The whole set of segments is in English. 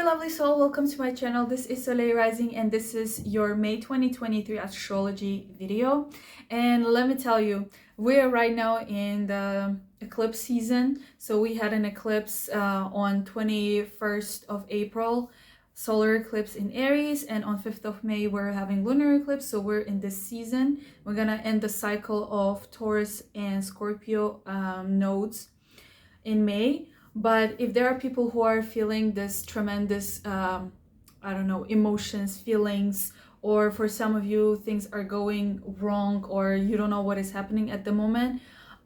dear lovely soul, welcome to my channel. This is Soleil Rising and this is your May 2023 astrology video. And let me tell you, we're right now in the eclipse season. So we had an eclipse on 21st of April, solar eclipse in Aries, and on 5th of May we're having lunar eclipse. So we're in this season. We're gonna end the cycle of Taurus and Scorpio nodes in May. But if there are people who are feeling this tremendous emotions, feelings, or for some of you things are going wrong or you don't know what is happening at the moment,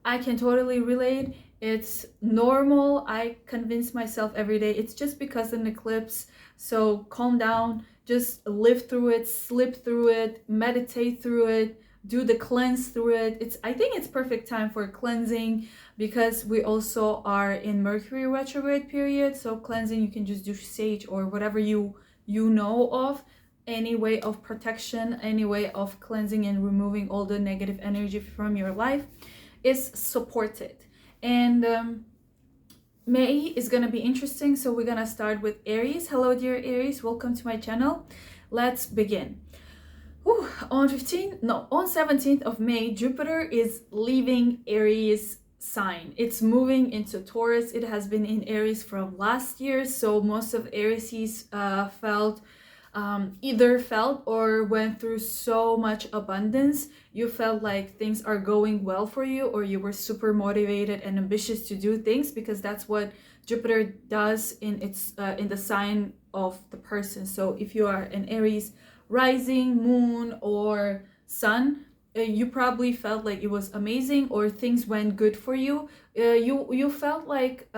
I can totally relate. It's normal. I convince myself every day it's just because of an eclipse. So calm down, just live through it, slip through it, meditate through it, do the cleanse through it. I think it's perfect time for cleansing because we also are in Mercury retrograde period. So cleansing, you can just do sage or whatever you know of, any way of protection, any way of cleansing and removing all the negative energy from your life is supported. And May is gonna be interesting. So we're gonna start with Aries. Hello dear Aries, welcome to my channel. Let's begin. On 17th of May, Jupiter is leaving Aries sign. It's moving into Taurus. It has been in Aries from last year, so most of Aries either felt or went through so much abundance. You felt like things are going well for you, or you were super motivated and ambitious to do things, because that's what Jupiter does in the sign of the person. So if you are an Aries rising, moon, or sun, you probably felt like it was amazing or things went good for you. You felt like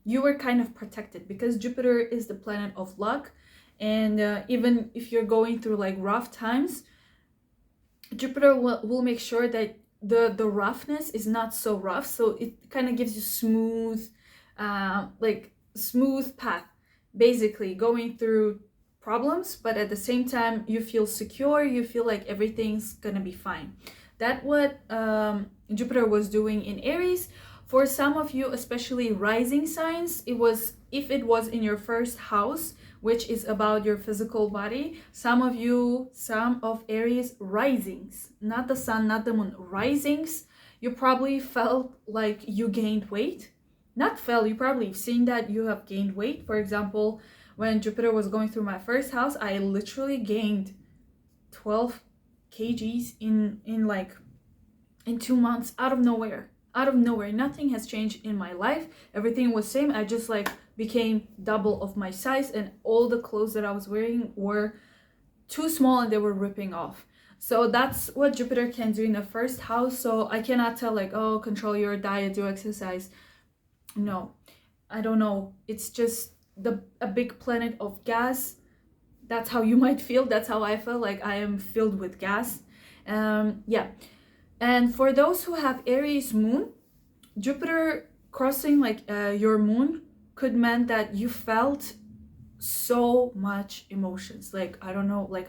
you were kind of protected because Jupiter is the planet of luck. And even if you're going through like rough times, Jupiter will make sure that the roughness is not so rough. So it kind of gives you smooth path, basically going through problems, but at the same time you feel secure, you feel like everything's gonna be fine. That's what Jupiter was doing in Aries. For some of you, especially rising signs, if it was in your first house, which is about your physical body. Some of Aries risings, not the sun, not the moon, risings, you probably felt like you gained weight. You probably seen that you have gained weight. For example, when Jupiter was going through my first house, I literally gained 12 kgs in 2 months out of nowhere. Nothing has changed in my life. Everything was same. I just became double of my size, and all the clothes that I was wearing were too small and they were ripping off. So that's what Jupiter can do in the first house. So I cannot tell oh, control your diet, do exercise. No, I don't know. It's just a big planet of gas. That's how you might feel. That's how I feel, like I am filled with gas. Yeah. And for those who have Aries moon, Jupiter crossing your moon could mean that you felt so much emotions. I don't know, I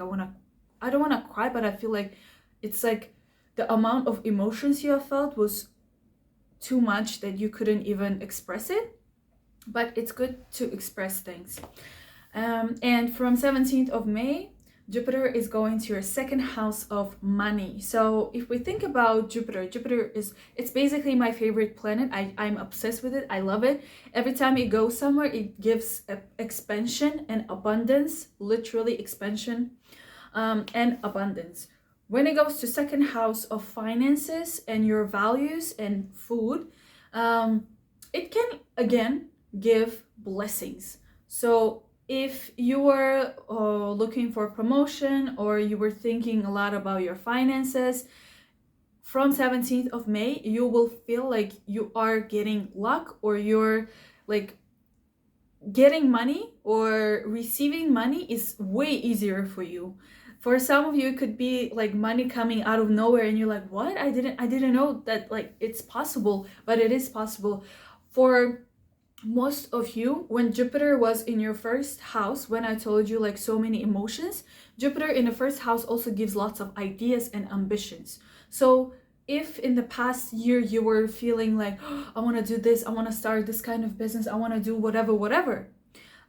don't want to cry, but I feel like it's the amount of emotions you have felt was too much that you couldn't even express it. But it's good to express things. And from 17th of May, Jupiter is going to your second house of money. So if we think about Jupiter it's basically my favorite planet. I'm obsessed with it. I love it. Every time it goes somewhere, it gives expansion and abundance, literally expansion and abundance. When it goes to second house of finances and your values and food, it can again give blessings. So if you were looking for promotion, or you were thinking a lot about your finances, from 17th of May you will feel like you are getting luck, or you're getting money, or receiving money is way easier for you. For some of you, it could be money coming out of nowhere and you're like, what? I didn't know that it's possible. But it is possible. For most of you, when Jupiter was in your first house, when I told you so many emotions, Jupiter in the first house also gives lots of ideas and ambitions. So if in the past year you were feeling oh, I want to do this, I want to start this kind of business, I want to do whatever,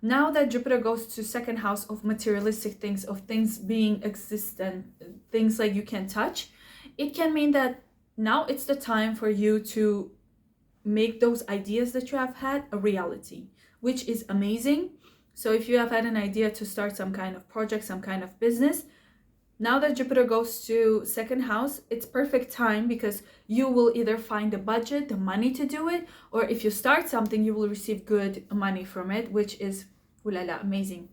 Now that Jupiter goes to second house of materialistic things, of things being existent, things like you can touch, it can mean that now it's the time for you to make those ideas that you have had a reality, which is amazing. So if you have had an idea to start some kind of project, some kind of business, now that Jupiter goes to second house, it's perfect time, because you will either find the budget, the money to do it, or if you start something, you will receive good money from it, which is amazing.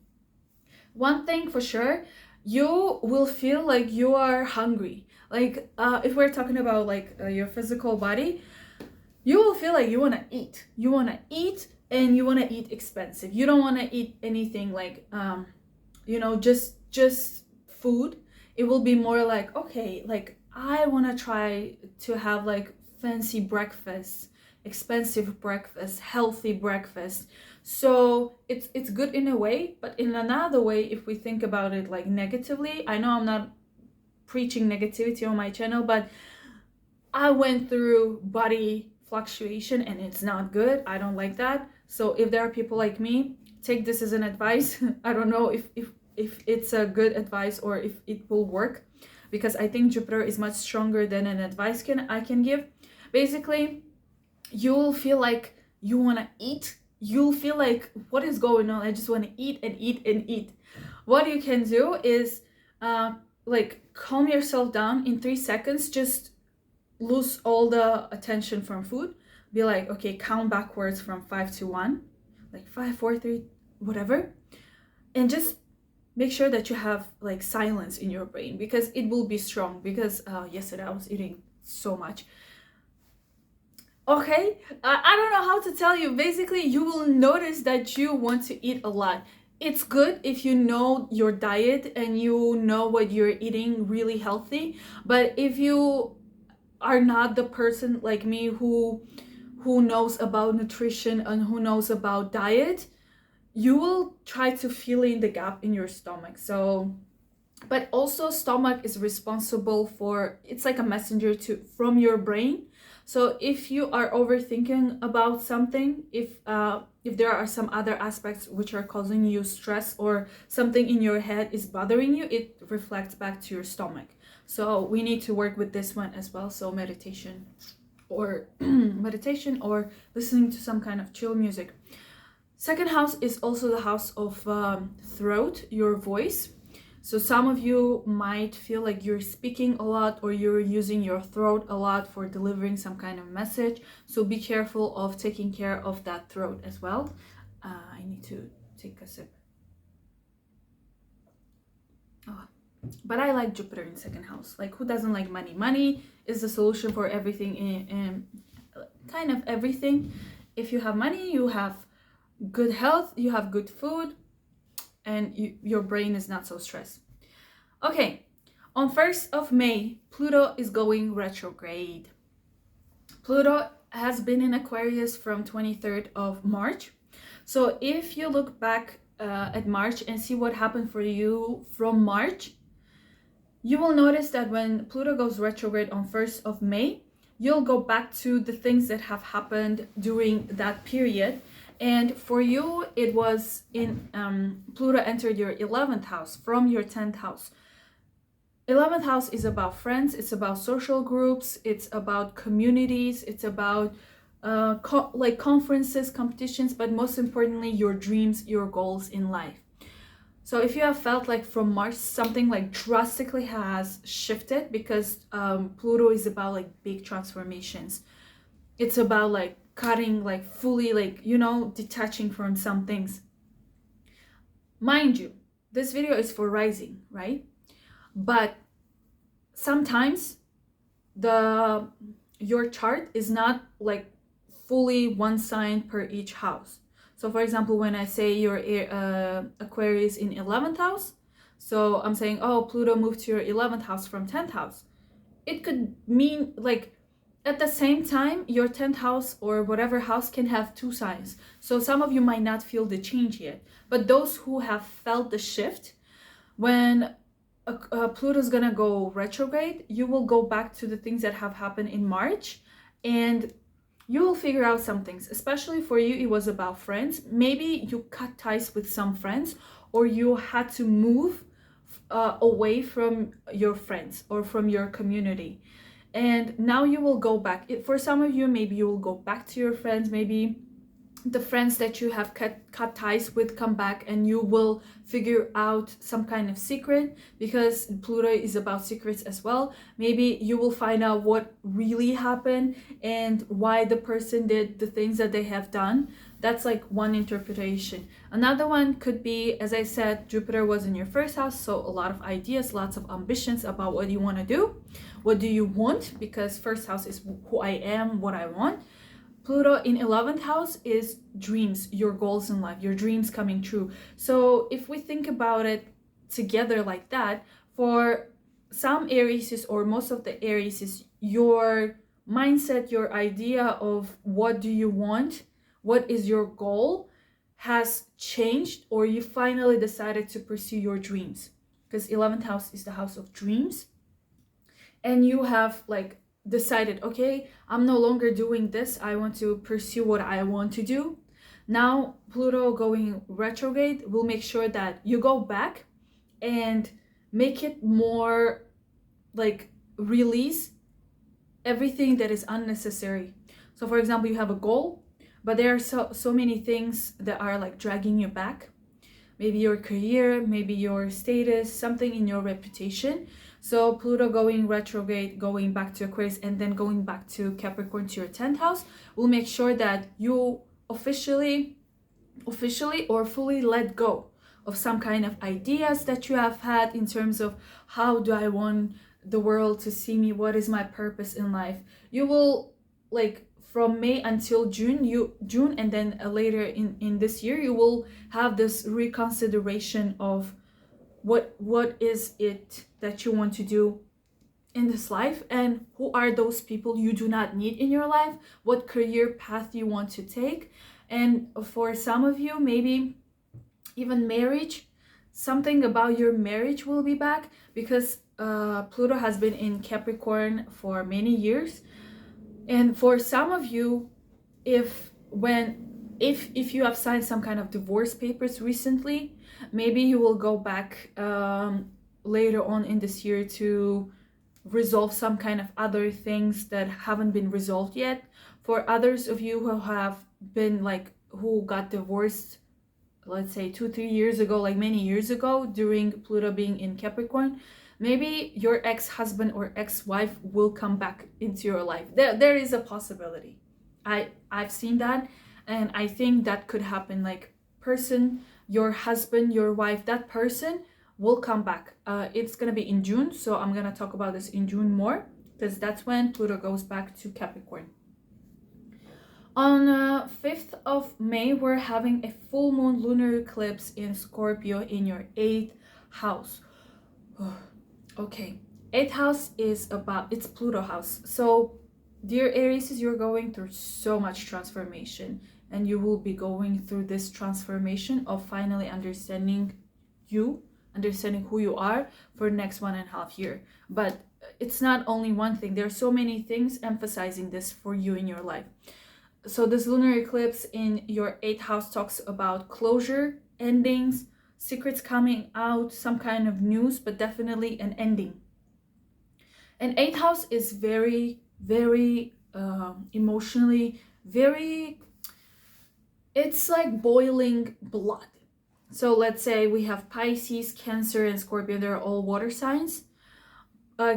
One thing for sure, you will feel like you are hungry. Like if we're talking about like your physical body, you will feel like you want to eat. You want to eat, and you want to eat expensive. You don't want to eat anything like just food. It will be more like, okay, like I want to try to have like fancy breakfast, expensive breakfast, healthy breakfast. So it's good in a way, but in another way, if we think about it like negatively, I know I'm not preaching negativity on my channel, but I went through body fluctuation and it's not good. I don't like that. So if there are people like me, take this as an advice. I don't know if it's a good advice or if it will work, because I think Jupiter is much stronger than an advice I can give. Basically, you will feel like you want to eat. You'll feel like, what is going on? I just want to eat and eat and eat. What you can do is like calm yourself down in 3 seconds. Just lose all the attention from food. Be like, okay, count backwards from 5 to 1, like 5, 4, 3, whatever, and just make sure that you have like silence in your brain, because it will be strong. Because yesterday I was eating so much. Okay, I don't know how to tell you. Basically, you will notice that you want to eat a lot. It's good if you know your diet and you know what you're eating really healthy. But if you are not the person like me who knows about nutrition and who knows about diet, you will try to fill in the gap in your stomach. So, but also stomach is responsible for, it's like a messenger from your brain. So if you are overthinking about something, if there are some other aspects which are causing you stress, or something in your head is bothering you, it reflects back to your stomach. So we need to work with this one as well. So meditation or listening to some kind of chill music. Second house is also the house of throat, your voice. So some of you might feel like you're speaking a lot, or you're using your throat a lot for delivering some kind of message. So be careful of taking care of that throat as well. I need to take a sip. Oh. But I like Jupiter in second house. Like, who doesn't like money? Money is the solution for everything, in kind of everything. If you have money, you have good health, you have good food, and your brain is not so stressed. Okay, on 1st of May, Pluto is going retrograde. Pluto has been in Aquarius from 23rd of March. So if you look back at March and see what happened for you from March, you will notice that when Pluto goes retrograde on 1st of May, you'll go back to the things that have happened during that period. And for you, it was in Pluto entered your 11th house from your 10th house. 11th house is about friends, it's about social groups, it's about communities, it's about like conferences, competitions, but most importantly, your dreams, your goals in life. So if you have felt like from March something like drastically has shifted, because Pluto is about like big transformations. It's about like cutting, like fully, like, detaching from some things. Mind you, this video is for rising, right? But sometimes your chart is not like fully one sign per each house. So for example, when I say your Aquarius in 11th house, so I'm saying, oh, Pluto moved to your 11th house from 10th house. It could mean like at the same time, your 10th house or whatever house can have 2 signs. So some of you might not feel the change yet, but those who have felt the shift, when Pluto's gonna go retrograde, you will go back to the things that have happened in March, and you will figure out some things. Especially for you, it was about friends. Maybe you cut ties with some friends, or you had to move away from your friends or from your community, and now you will go back. For some of you, maybe you will go back to your friends. Maybe the friends that you have cut ties with come back, and you will figure out some kind of secret, because Pluto is about secrets as well. Maybe you will find out what really happened and why the person did the things that they have done. That's like one interpretation. Another one could be, as I said, Jupiter was in your first house, so a lot of ideas, lots of ambitions about what you want to do. What do you want? Because first house is who I am, what I want. Pluto in 11th house is dreams, your goals in life, your dreams coming true. So if we think about it together like that, for some Aries or most of the Aries, your mindset, your idea of what do you want, what is your goal, has changed, or you finally decided to pursue your dreams. Because 11th house is the house of dreams. And you have like decided, okay, I'm no longer doing this, I want to pursue what I want to do. Now Pluto going retrograde will make sure that you go back and make it more like release everything that is unnecessary. So for example, you have a goal, but there are so many things that are like dragging you back. Maybe your career, maybe your status, something in your reputation. So Pluto going retrograde, going back to Aquarius, and then going back to Capricorn, to your 10th house, will make sure that you officially or fully let go of some kind of ideas that you have had in terms of how do I want the world to see me, what is my purpose in life. You will, like, from May until June, and then later in this year, you will have this reconsideration of what is it that you want to do in this life, and who are those people you do not need in your life, what career path you want to take. And for some of you, maybe even marriage, something about your marriage will be back, because Pluto has been in Capricorn for many years. And for some of you, if you have signed some kind of divorce papers recently, maybe you will go back later on in this year to resolve some kind of other things that haven't been resolved yet. For others of you who have been like, who got divorced, let's say 2-3 years ago, like many years ago, during Pluto being in Capricorn, maybe your ex-husband or ex-wife will come back into your life. There is a possibility. I've seen that, and I think that could happen. Like, person, your husband, your wife, that person will come back. It's gonna be in June, so I'm gonna talk about this in June more, because that's when Pluto goes back to Capricorn. On 5th of May, we're having a full moon lunar eclipse in Scorpio in your 8th house. Okay, 8th house is about, it's Pluto house. So dear Aries, you're going through so much transformation, and you will be going through this transformation of finally understanding who you are for the next 1.5 years. But it's not only one thing, there are so many things emphasizing this for you in your life. So this lunar eclipse in your 8th house talks about closure, endings, secrets coming out, some kind of news, but definitely an ending. And 8th house is very, very emotionally, very, it's like boiling blood. So let's say we have Pisces, Cancer, and Scorpio. They're all water signs.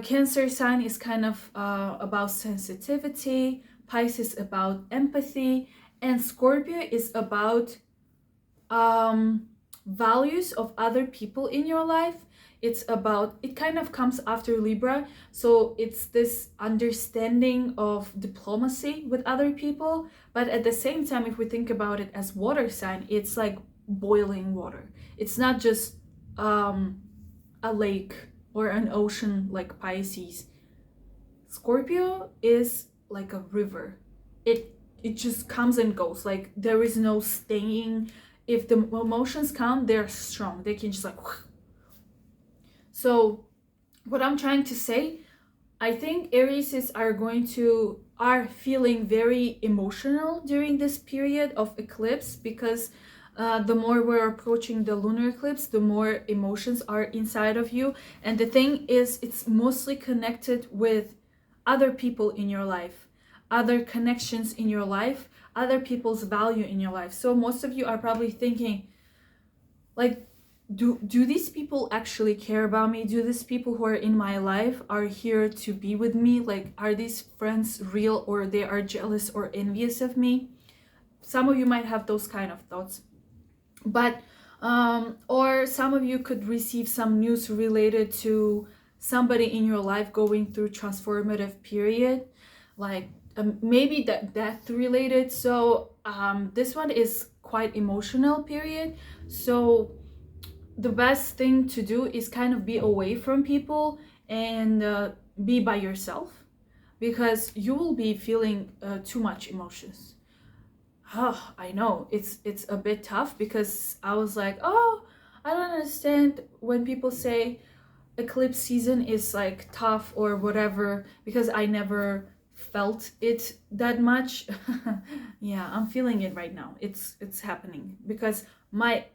Cancer sign is kind of about sensitivity. Pisces about empathy, and Scorpio is about values of other people in your life. It's about, it kind of comes after Libra, so it's this understanding of diplomacy with other people. But at the same time, if we think about it as water sign, it's like boiling water. It's not just a lake or an ocean like Pisces. Scorpio is like a river. It just comes and goes. Like, there is no staying. If the emotions come, they're strong. They can just like whoosh. So what I'm trying to say, I think Aries are going to are feeling very emotional during this period of eclipse, because the more we're approaching the lunar eclipse, the more emotions are inside of you. And the thing is, it's mostly connected with other people in your life, other connections in your life, other people's value in your life. So most of you are probably thinking, like, do these people actually care about me? Do these people who are in my life are here to be with me? Like, are these friends real, or they are jealous or envious of me? Some of you might have those kind of thoughts. But or some of you could receive some news related to somebody in your life going through transformative period, like maybe that death related. So this one is quite emotional period. So the best thing to do is kind of be away from people and be by yourself, because you will be feeling too much emotions. Oh, I know it's a bit tough, because I was like, oh, I don't understand when people say eclipse season is like tough or whatever, because I never felt it that much. Yeah, I'm feeling it right now. It's happening because my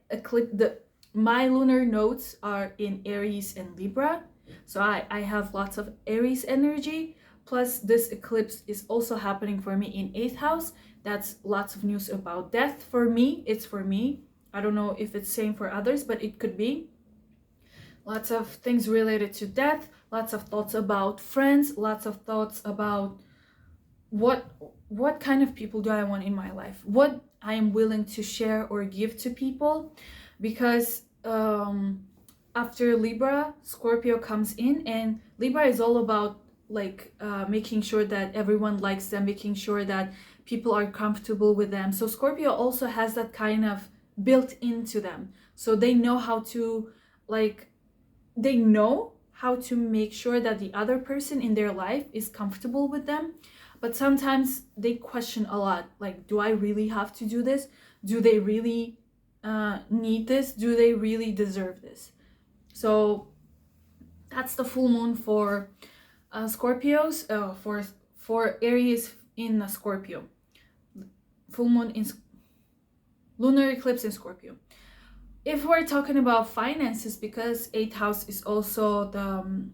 my lunar nodes are in Aries and Libra, so I have lots of Aries energy. Plus this eclipse is also happening for me in 8th house. That's lots of news about death for me. It's for me. I don't know if it's same for others, but it could be. Lots of things related to death, lots of thoughts about friends, lots of thoughts about what kind of people do I want in my life, what I am willing to share or give to people. Because after Libra, Scorpio comes in, and Libra is all about like making sure that everyone likes them, making sure that people are comfortable with them. So Scorpio also has that kind of built into them, so they know how to make sure that the other person in their life is comfortable with them. But sometimes they question a lot, like, do I really have to do this? Do they really need this? Do they really deserve this? So that's the full moon for Scorpios, for Aries in Scorpio. Full moon in lunar eclipse in Scorpio. If we're talking about finances, because 8th house is also the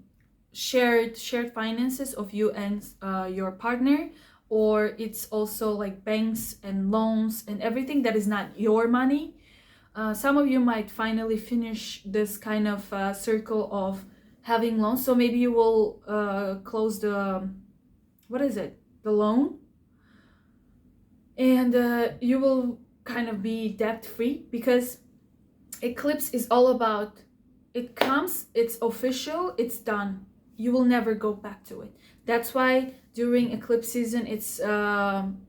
shared finances of you and your partner, or it's also like banks and loans and everything that is not your money. Some of you might finally finish this kind of circle of having loans. So maybe you will close the the loan, and you will kind of be debt free, because eclipse is all about, it comes, it's official, it's done, you will never go back to it. That's why during eclipse season it's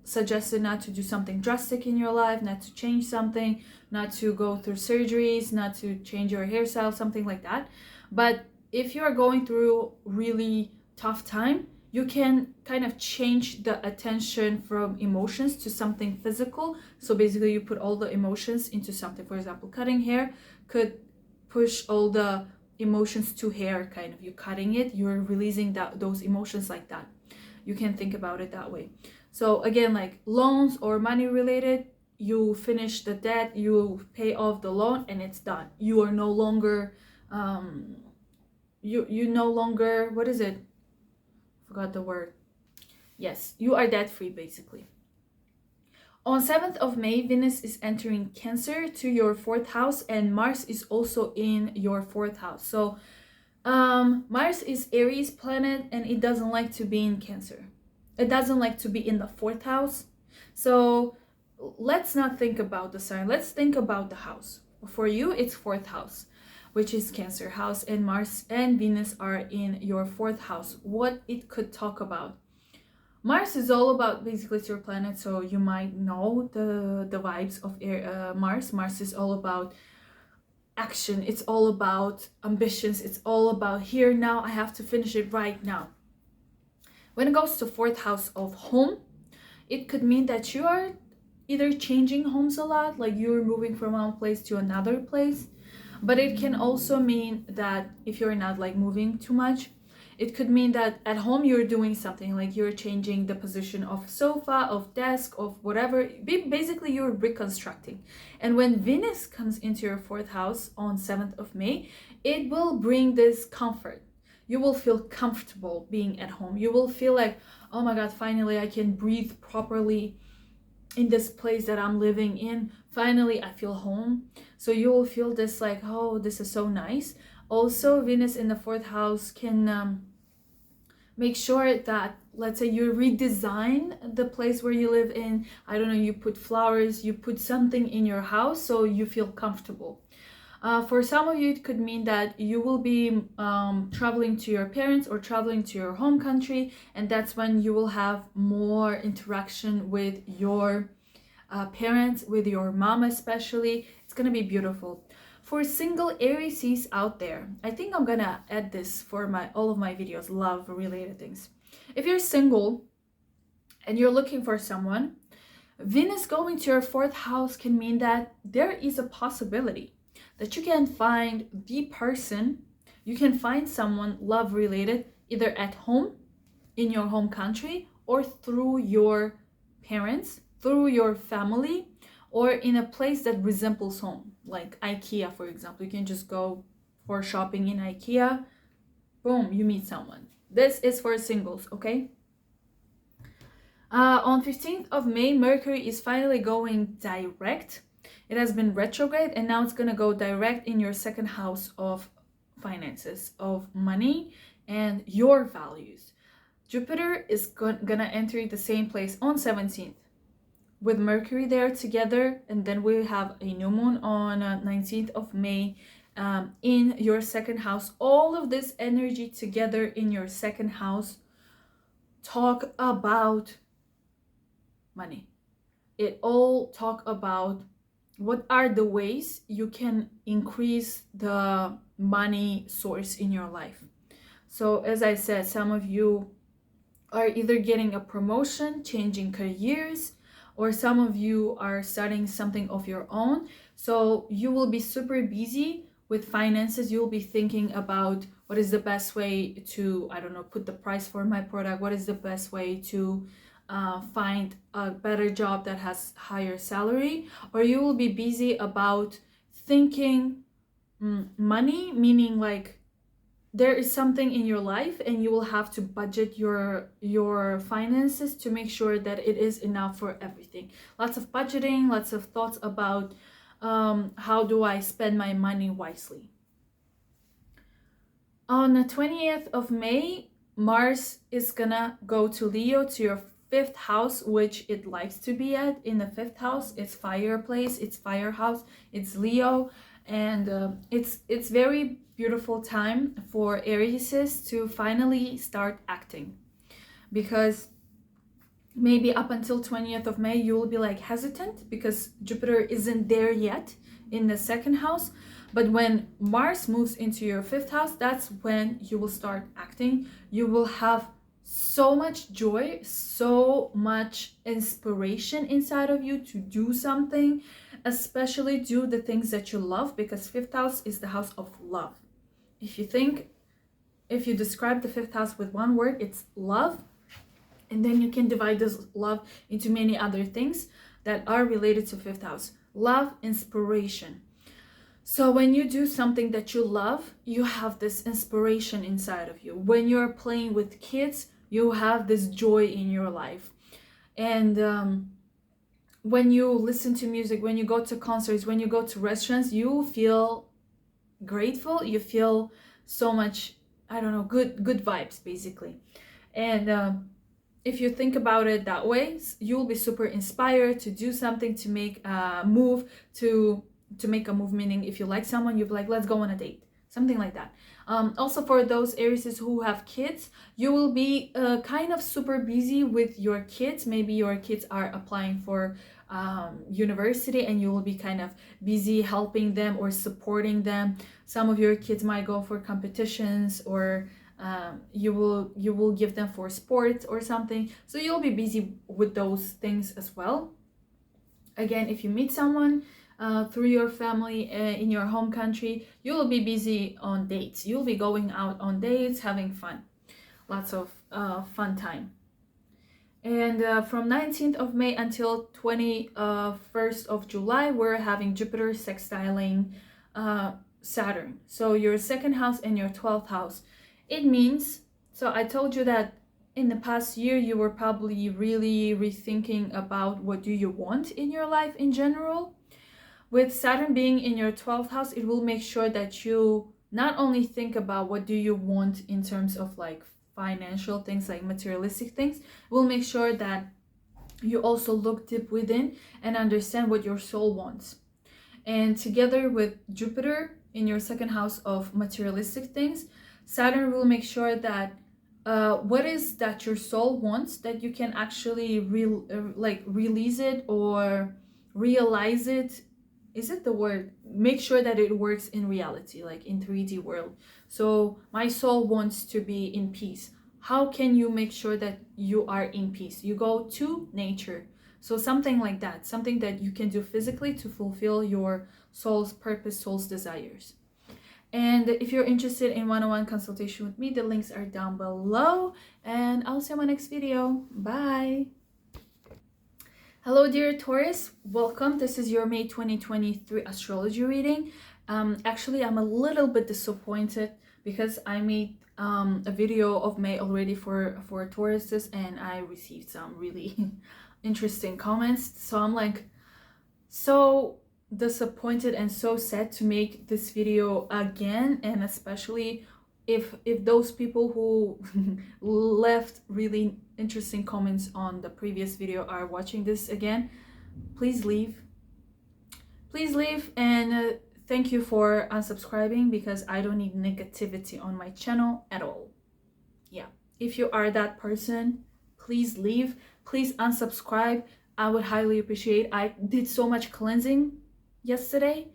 suggested not to do something drastic in your life, not to change something, not to go through surgeries, not to change your hairstyle, something like that. But if you are going through really tough time, you can kind of change the attention from emotions to something physical. So basically you put all the emotions into something. For example, cutting hair could push all the emotions to hair, kind of. You cutting it, you're releasing those emotions like that. You can think about it that way. So again, like loans or money related, you finish the debt, you pay off the loan, and it's done. You are no longer you no longer, what is it? Forgot the word. Yes, you are debt free basically. On 7th of May, Venus is entering Cancer to your 4th house, and Mars is also in your 4th house. So Mars is Aries planet, and it doesn't like to be in Cancer. It doesn't like to be in the 4th house. So let's not think about the sign. Let's think about the house. For you, it's 4th house, which is Cancer house, and Mars and Venus are in your 4th house. What it could talk about. Mars is all about, basically it's your planet, so you might know the vibes of Mars. Mars is all about action. It's all about ambitions. It's all about here now. I have to finish it right now. When it goes to 4th house of home, it could mean that you are either changing homes a lot, like you're moving from one place to another place. But it can also mean that if you're not like moving too much, It could mean that at home you're doing something, like you're changing the position of sofa, of desk, of whatever. Basically, you're reconstructing. And when Venus comes into your 4th house on 7th of May, it will bring this comfort. You will feel comfortable being at home. You will feel like, oh my God, finally I can breathe properly in this place that I'm living in. Finally, I feel home. So you will feel this like, oh, this is so nice. Also, Venus in the 4th house can make sure that, let's say, you redesign the place where you live in. I don't know, you put flowers, you put something in your house so you feel comfortable. For some of you, it could mean that you will be traveling to your parents or traveling to your home country, and that's when you will have more interaction with your parents, with your mom especially. It's gonna be beautiful. For single Aries out there, I think I'm gonna add this for all of my videos, love related things. If you're single and you're looking for someone, Venus going to your 4th house can mean that there is a possibility that you can find the person, you can find someone love related, either at home, in your home country, or through your parents, through your family, or in a place that resembles home, like IKEA, for example. You can just go for shopping in IKEA, boom, you meet someone. This is for singles, okay? On 15th of May, Mercury is finally going direct. It has been retrograde, and now it's going to go direct in your 2nd house of finances, of money, and your values. Jupiter is gonna enter the same place on 17th with Mercury there together, and then we have a new moon on 19th of May in your 2nd house. All of this energy together in your 2nd house talk about money. It all talk about what are the ways you can increase the money source in your life. So as I said, some of you are either getting a promotion, changing careers, or some of you are starting something of your own. So you will be super busy with finances. You'll be thinking about what is the best way to, I don't know, put the price for my product. What is the best way to find a better job that has higher salary? Or you will be busy about thinking money, meaning like there is something in your life and you will have to budget your finances to make sure that it is enough for everything. Lots of budgeting, lots of thoughts about how do I spend my money wisely. On the 20th of May, Mars is gonna go to Leo, to your 5th house, which it likes to be at. In the 5th house, it's fireplace, it's fire house, it's Leo, and it's very beautiful time for Aries to finally start acting, because maybe up until 20th of May you will be like hesitant because Jupiter isn't there yet in the 2nd house. But when Mars moves into your 5th house, that's when you will start acting. You will have so much joy, so much inspiration inside of you to do something, especially do the things that you love, because 5th house is the house of love. If you describe the 5th house with one word, it's love. And then you can divide this love into many other things that are related to 5th house. Love, inspiration. So when you do something that you love, you have this inspiration inside of you. When you're playing with kids, you have this joy in your life. And when you listen to music, when you go to concerts, when you go to restaurants, you feel grateful. You feel so much, I don't know, good vibes basically. And if you think about it that way, you'll be super inspired to do something, to make a move, to make a move, meaning if you like someone, you'll be like, let's go on a date, something like that. Also for those Aries who have kids, you will be kind of super busy with your kids. Maybe your kids are applying for university and you will be kind of busy helping them or supporting them. Some of your kids might go for competitions, or you will give them for sports or something. So you'll be busy with those things as well. Again, if you meet someone through your family in your home country, you will be busy on dates. You'll be going out on dates, having fun. lots of fun time. And from 19th of May until 21st of July, we're having Jupiter sextiling Saturn. So your second house and your 12th house. It means, so I told you that in the past year, you were probably really rethinking about what do you want in your life in general. With Saturn being in your 12th house, it will make sure that you not only think about what do you want in terms of like financial things, like materialistic things, will make sure that you also look deep within and understand what your soul wants. And together with Jupiter in your second house of materialistic things, Saturn will make sure that what is that your soul wants, that you can actually release it or realize it. Is it the word? Make sure that it works in reality, like in 3D world. So my soul wants to be in peace. How can you make sure that you are in peace? You go to nature. So something like that, something that you can do physically to fulfill your soul's purpose, soul's desires. And if you're interested in one-on-one consultation with me, the links are down below. And I'll see you in my next video. Bye. Hello dear Taurus, welcome. This is your May 2023 astrology reading. Actually, I'm a little bit disappointed because I made a video of May already for Tauruses, and I received some really interesting comments. So I'm like so disappointed and so sad to make this video again, and especially if those people who left really interesting comments on the previous video are watching this again, please leave. Please leave, and thank you for unsubscribing, because I don't need negativity on my channel at all. Yeah, if you are that person, please leave. Please unsubscribe. I would highly appreciate. I did so much cleansing yesterday.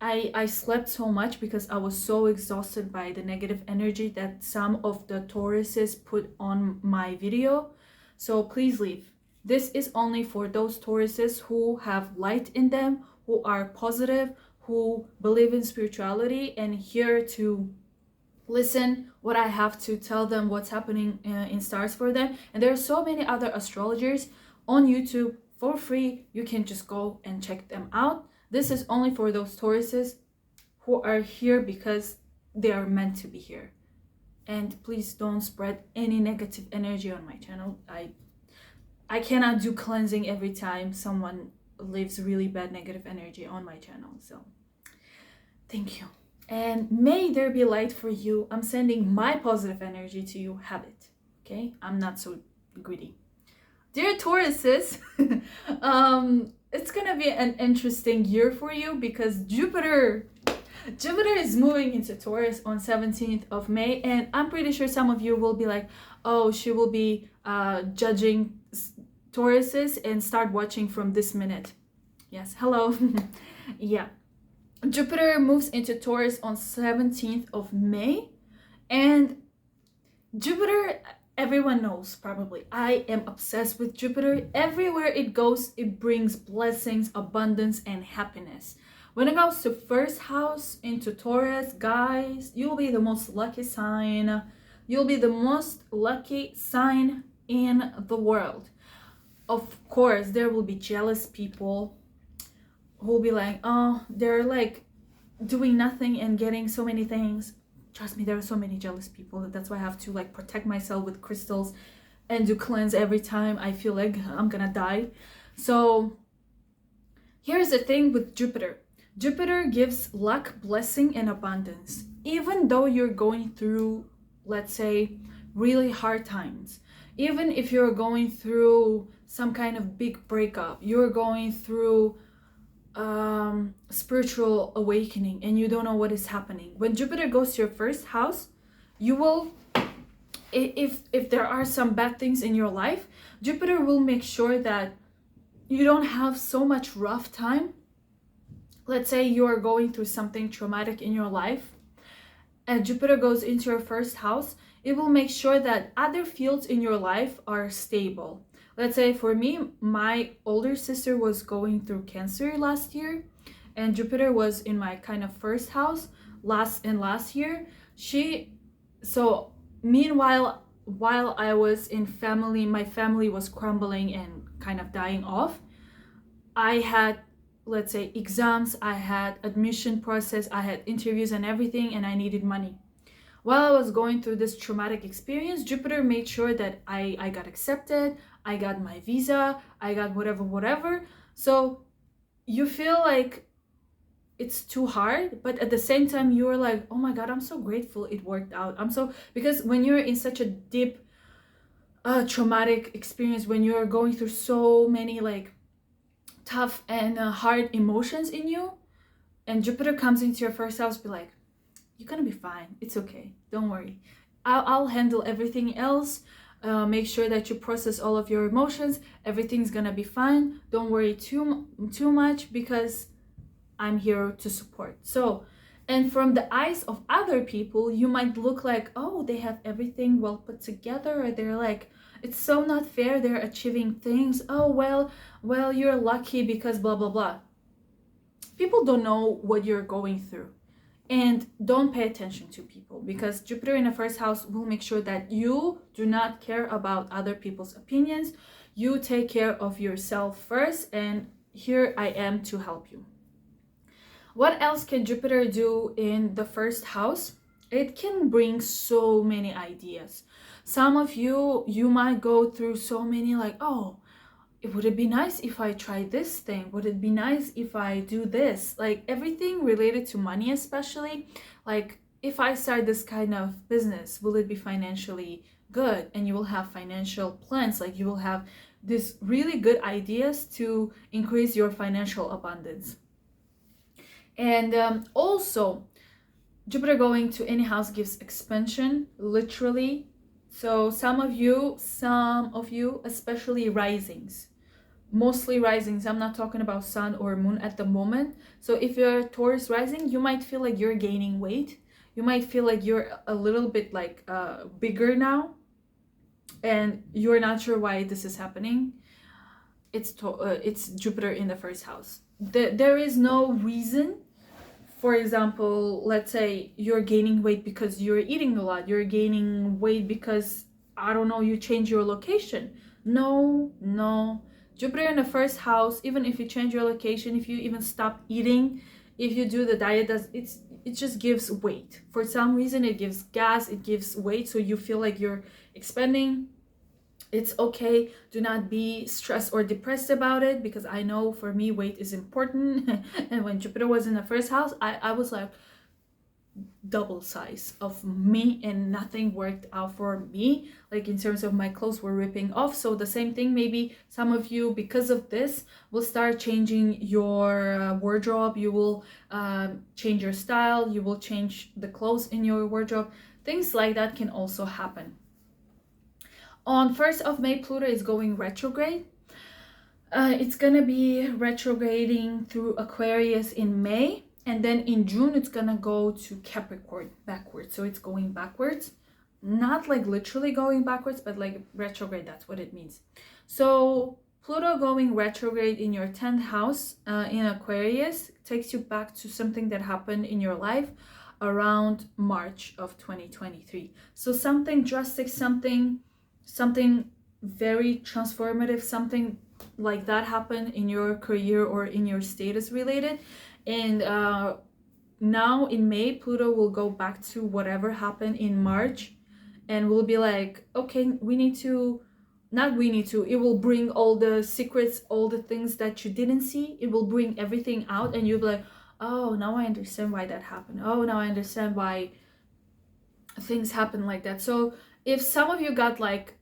I slept so much because I was so exhausted by the negative energy that some of the Tauruses put on my video. So please leave. This is only for those Tauruses who have light in them, who are positive, who believe in spirituality, and here to listen what I have to tell them, what's happening in stars for them. And there are so many other astrologers on YouTube for free. You can just go and check them out. This is only for those Tauruses who are here because they are meant to be here. And please don't spread any negative energy on my channel. I cannot do cleansing every time someone leaves really bad negative energy on my channel. So thank you. And may there be light for you. I'm sending my positive energy to you. Have it. Okay? I'm not so greedy. Dear Tauruses, it's gonna be an interesting year for you because Jupiter is moving into Taurus on 17th of May, and I'm pretty sure some of you will be like, oh, she will be judging Tauruses, and start watching from this minute. Yes, hello. Yeah, Jupiter moves into Taurus on 17th of May, and Jupiter, everyone knows probably, I am obsessed with Jupiter. Everywhere it goes, it brings blessings, abundance, and happiness. When it goes to first house into Taurus, guys, you'll be the most lucky sign. You'll be the most lucky sign in the world. Of course, there will be jealous people who will be like, oh, they're like doing nothing and getting so many things. Trust me, there are so many jealous people. That's why I have to like protect myself with crystals and do cleanse every time I feel like I'm gonna die. So here's the thing with Jupiter. Jupiter gives luck, blessing, and abundance. Even though you're going through, let's say, really hard times, even if you're going through some kind of big breakup, you're going through spiritual awakening and you don't know what is happening, when Jupiter goes to your first house, you will, if there are some bad things in your life, Jupiter will make sure that you don't have so much rough time. Let's say you are going through something traumatic in your life and Jupiter goes into your first house, it will make sure that other fields in your life are stable. Let's say for me, my older sister was going through cancer last year, and Jupiter was in my kind of first house last year. Meanwhile, while I was in family, my family was crumbling and kind of dying off. I had, let's say, exams, I had admission process, I had interviews and everything, and I needed money. While I was going through this traumatic experience, Jupiter made sure that I got accepted, I got my visa, I got whatever. So you feel like it's too hard, but at the same time you're like, oh my god, I'm so grateful it worked out. Because when you're in such a deep traumatic experience, when you're going through so many like tough and hard emotions in you, and Jupiter comes into your first house, be like, you're gonna be fine, it's okay, don't worry, I'll handle everything else. Make sure that you process all of your emotions, everything's gonna be fine, don't worry too much, because I'm here to support. So, and from the eyes of other people, you might look like, oh, they have everything well put together, or they're like, it's so not fair, they're achieving things, oh well, you're lucky because blah blah blah. People don't know what you're going through, and don't pay attention to people, because Jupiter in the first house will make sure that you do not care about other people's opinions. You take care of yourself first, and here I am to help you. What else can Jupiter do in the first house? It can bring so many ideas. Some of you might go through so many like, oh, would it be nice if I try this thing? Would it be nice if I do this? Like everything related to money, especially. Like if I start this kind of business, will it be financially good? And you will have financial plans. Like you will have these really good ideas to increase your financial abundance. And also, Jupiter going to any house gives expansion, literally. So some of you, especially risings, mostly risings. I'm not talking about sun or moon at the moment. So if you're Taurus rising, you might feel like you're gaining weight. You might feel like you're a little bit like bigger now, and you're not sure why this is happening. It's Jupiter in the first house. There is no reason. For example, let's say you're gaining weight because you're eating a lot. You're gaining weight because, I don't know, you change your location. No. Jupiter in the first house, even if you change your location, if you even stop eating, if you do the diet, it just gives weight. For some reason, it gives gas, it gives weight, so you feel like you're expanding. It's okay. Do not be stressed or depressed about it, because I know for me weight is important. And when Jupiter was in the first house, I was like double size of me, and nothing worked out for me. Like in terms of my clothes were ripping off. So the same thing, maybe some of you because of this will start changing your wardrobe. You will change your style. You will change the clothes in your wardrobe. Things like that can also happen. On 1st of May, Pluto is going retrograde. It's gonna be retrograding through Aquarius in May, and then in June it's gonna go to Capricorn backwards. So it's going backwards, not like literally going backwards, but like retrograde, that's what it means. So Pluto going retrograde in your 10th house in Aquarius takes you back to something that happened in your life around March of 2023. So something drastic, something very transformative, something like that happened in your career or in your status related. And now in May, Pluto will go back to whatever happened in March, and we'll be like, okay, it will bring all the secrets, all the things that you didn't see. It will bring everything out, and you'll be like, oh, now I understand why that happened. Oh, now I understand why things happen like that. So if some of you got like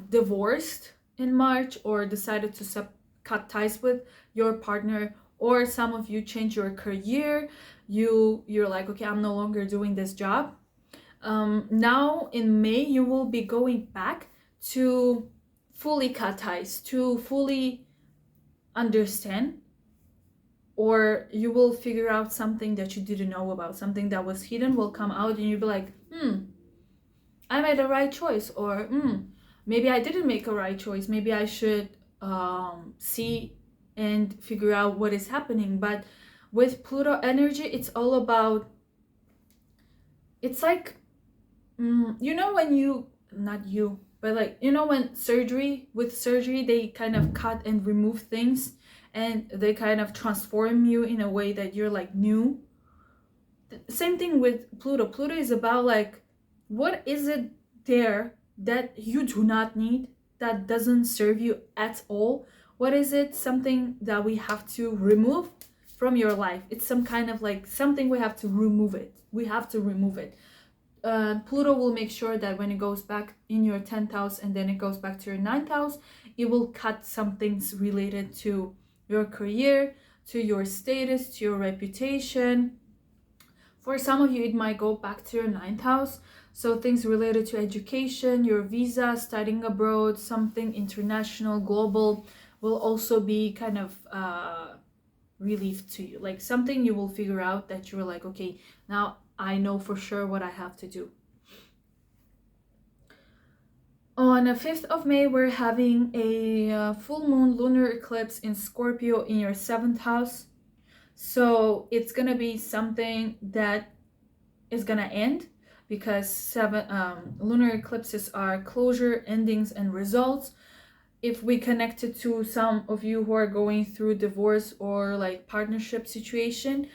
divorced in March, or decided to cut ties with your partner, or some of you change your career, you're like, okay, I'm no longer doing this job. Now in May, you will be going back to fully cut ties, to fully understand, or you will figure out something that you didn't know about, something that was hidden will come out, and you'll be like, I made the right choice, or maybe I didn't make a right choice. Maybe I should see and figure out what is happening. But with Pluto energy, it's all about, it's like, when you not you, but like, you know, when with surgery they kind of cut and remove things and they kind of transform you in a way that you're like new. Same thing with Pluto. Pluto is about like, what is it there that you do not need, that doesn't serve you at all? What is it? Something that we have to remove from your life. It's some kind of like something we have to remove it. We have to remove it. Pluto will make sure that when it goes back in your 10th house and then it goes back to your 9th house, it will cut some things related to your career, to your status, to your reputation. For some of you, it might go back to your 9th house. So things related to education, your visa, studying abroad, something international, global, will also be kind of relief to you. Like something you will figure out that you're like, okay, now I know for sure what I have to do. On the 5th of May, we're having a full moon lunar eclipse in Scorpio in your 7th house. So it's going to be something that is going to end, because lunar eclipses are closure, endings, and results. If we connect it to some of you who are going through divorce or like partnership situation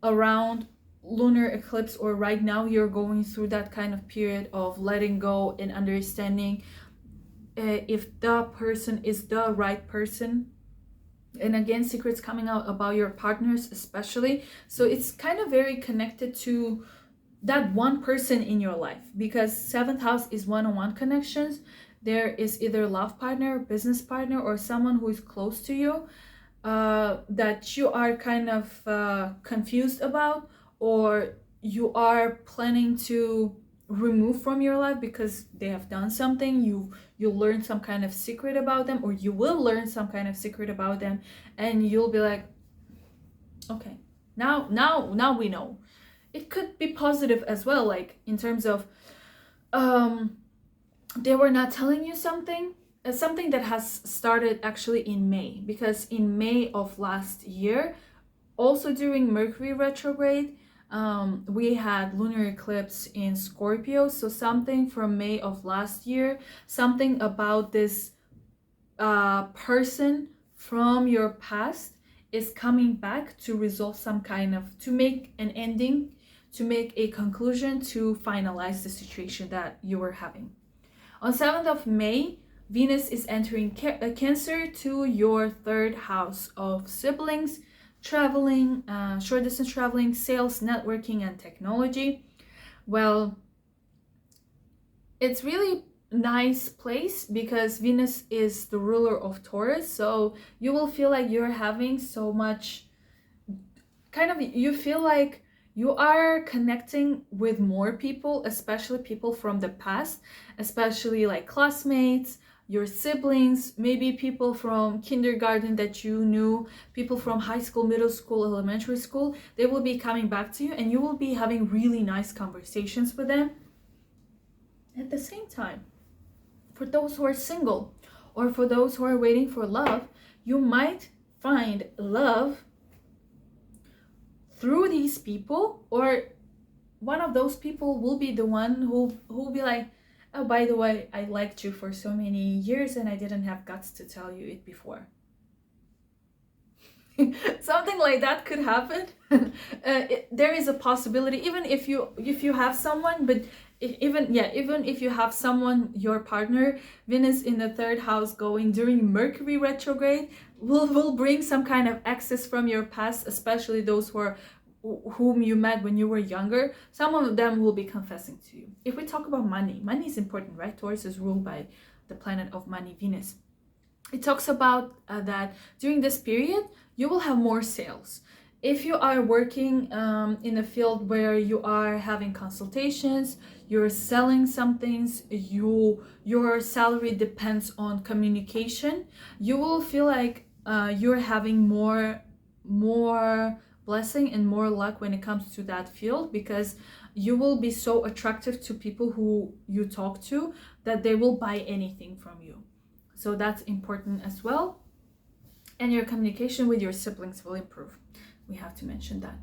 around lunar eclipse, or right now you're going through that kind of period of letting go and understanding if the person is the right person. And again, secrets coming out about your partners especially. So it's kind of very connected to that one person in your life, because 7th house is one-on-one connections. There is either love partner, business partner, or someone who is close to you that you are kind of confused about, or you are planning to remove from your life because they have done something. You learn some kind of secret about them, or you will learn some kind of secret about them, and you'll be like, okay, now we know. It could be positive as well, like in terms of they were not telling you something that has started actually in May, because in May of last year, also during Mercury retrograde, we had lunar eclipse in Scorpio. So something from May of last year, something about this person from your past is coming back to resolve some kind of, to make an ending, to make a conclusion, to finalize the situation that you were having. On 7th of May, Venus is entering Cancer to your 3rd house of siblings, traveling, short distance traveling, sales, networking, and technology. Well, it's really nice place because Venus is the ruler of Taurus. So you will feel like you're having so much kind of, you feel like you are connecting with more people, especially people from the past, especially like classmates, your siblings, maybe people from kindergarten that you knew, people from high school, middle school, elementary school. They will be coming back to you and you will be having really nice conversations with them. At the same time, for those who are single or for those who are waiting for love, you might find love through these people, or one of those people will be the one who will be like, oh, by the way, I liked you for so many years and I didn't have guts to tell you it before. Something like that could happen. There is a possibility, even if you have someone, but even if you have someone, your partner, Venus in the 3rd house going during Mercury retrograde will bring some kind of excess from your past, especially those whom you met when you were younger. Some of them will be confessing to you. If we talk about money is important, right? Taurus is ruled by the planet of money, Venus. It talks about that during this period, you will have more sales. If you are working in a field where you are having consultations, you're selling some things, your salary depends on communication, you will feel like you're having more blessing and more luck when it comes to that field, because you will be so attractive to people who you talk to that they will buy anything from you. So that's important as well. And your communication with your siblings will improve. We have to mention that.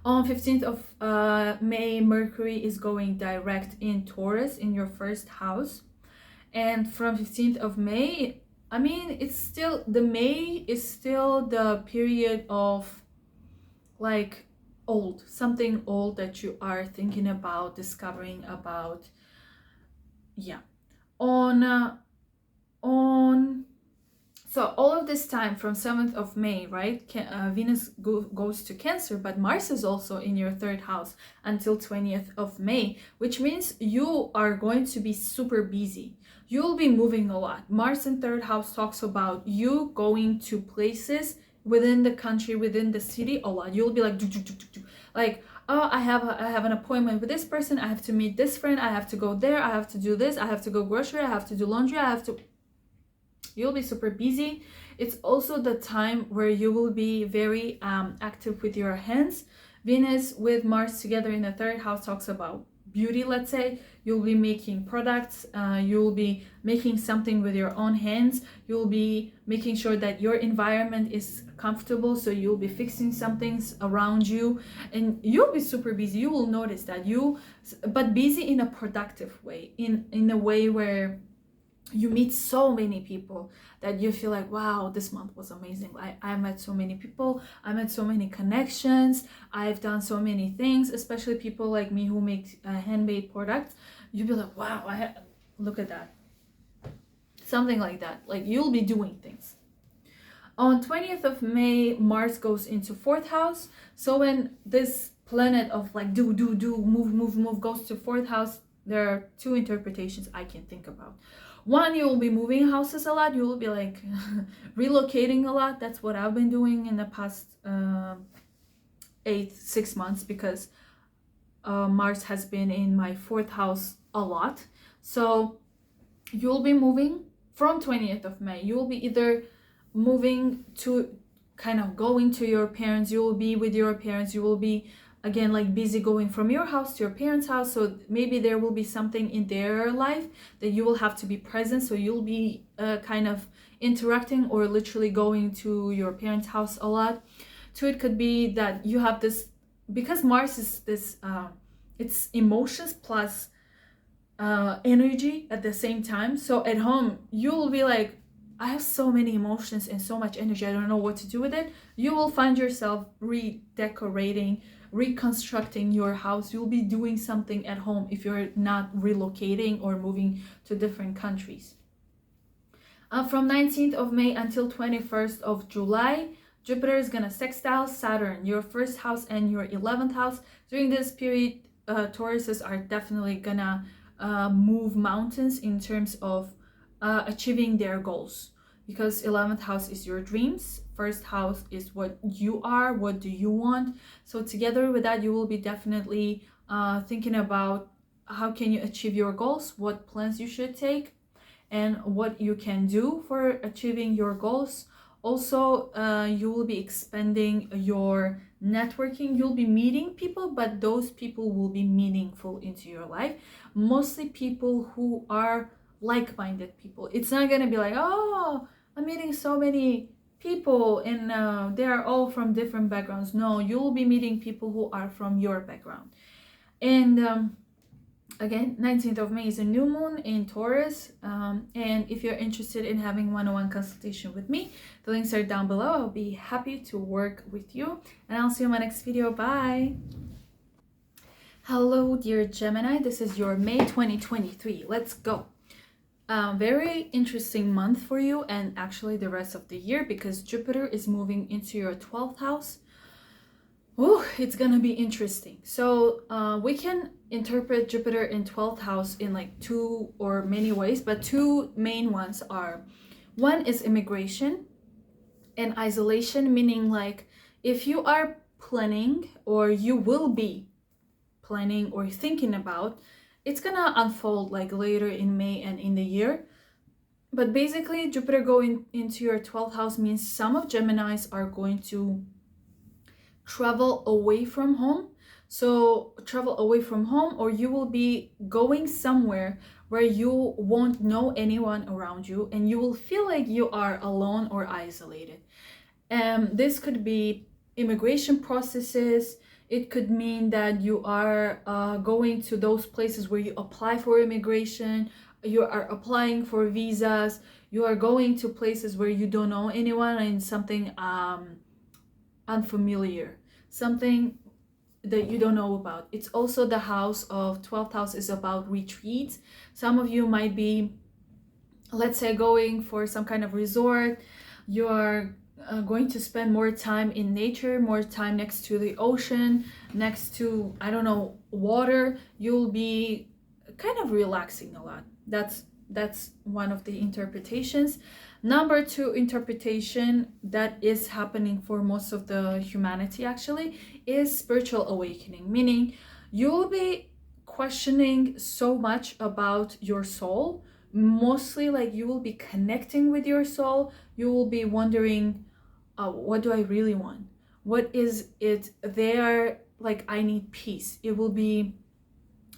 On 15th of May, Mercury is going direct in Taurus in your 1st house. And from 15th of May, I mean, it's still, the May is still the period of like old, something old that you are thinking about, discovering about. Yeah. On so all of this time from 7th of May, right? Venus goes to Cancer, but Mars is also in your third house until 20th of May, which means you are going to be super busy. You'll be moving a lot. Mars in third house talks about you going to places within the country, within the city a lot. You'll be like, like, oh, I have an appointment with this person. I have to meet this friend. I have to go there. I have to do this. I have to go grocery. I have to do laundry. I have to. You'll be super busy. It's also the time where you will be very active with your hands. Venus with Mars together in the third house talks about beauty, let's say. You'll be making products, you'll be making something with your own hands, you'll be making sure that your environment is comfortable, so you'll be fixing some things around you, and you'll be super busy. You will notice that but busy in a productive way, in a way where you meet so many people that you feel like, wow, this month was amazing. I met so many people, I met so many connections, I've done so many things, especially people like me who make handmade products. You'll be like, wow, look at that. Something like that. Like, you'll be doing things. On 20th of May, Mars goes into fourth house. So when this planet of like do, move goes to fourth house, there are two interpretations I can think about. One, you will be moving houses a lot. You will be like relocating a lot. That's what I've been doing in the past 6 months, because Mars has been in my fourth house a lot. So you'll be moving from 20th of May. You will be either moving to kind of going to your parents. You will be with your parents. You will be again like busy going from your house to your parents' house. So maybe there will be something in their life that you will have to be present. So you'll be kind of interacting or literally going to your parents' house a lot. So it could be that you have this, because Mars is this it's emotions plus energy at the same time. So at home you will be like, I have so many emotions and so much energy, I don't know what to do with it. You will find yourself redecorating, reconstructing your house. You'll be doing something at home if you're not relocating or moving to different countries. From 19th of May until 21st of July, Jupiter is gonna sextile Saturn, your first house and your 11th house. During this period, Tauruses are definitely gonna move mountains in terms of achieving their goals, because 11th house is your dreams, first house is what you are, what do you want. So together with that, you will be definitely thinking about how can you achieve your goals, what plans you should take, and what you can do for achieving your goals. Also, you will be expanding your networking. You'll be meeting people, but those people will be meaningful into your life. Mostly people who are like-minded people. It's not gonna be like, oh, I'm meeting so many people and they are all from different backgrounds. No, you will be meeting people who are from your background. And again, 19th of May is a new moon in Taurus, and if you're interested in having one-on-one consultation with me, the links are down below. I'll be happy to work with you, and I'll see you in my next video. Bye. Hello, dear Gemini. This is your May 2023. Let's go. Very interesting month for you, and actually the rest of the year, because Jupiter is moving into your 12th house. Oh, it's gonna be interesting. So we can interpret Jupiter in 12th house in like two or many ways, but two main ones are, one is immigration and isolation, meaning like if you are planning or you will be planning or thinking about, it's gonna unfold like later in May and in the year. But basically, Jupiter going into your 12th house means some of Geminis are going to travel away from home. So travel away from home, or you will be going somewhere where you won't know anyone around you and you will feel like you are alone or isolated. This could be immigration processes. It could mean that you are going to those places where you apply for immigration, you are applying for visas, you are going to places where you don't know anyone, and something unfamiliar, something that you don't know about. It's also the house of 12th house is about retreats. Some of you might be, let's say, going for some kind of resort. You are going to spend more time in nature, more time next to the ocean, next to, I don't know, water. You'll be kind of relaxing a lot. That's one of the interpretations. Number two interpretation that is happening for most of the humanity actually is spiritual awakening, meaning you'll be questioning so much about your soul. Mostly like you will be connecting with your soul. You will be wondering, what do I really want? What is it there? Like, I need peace. It will be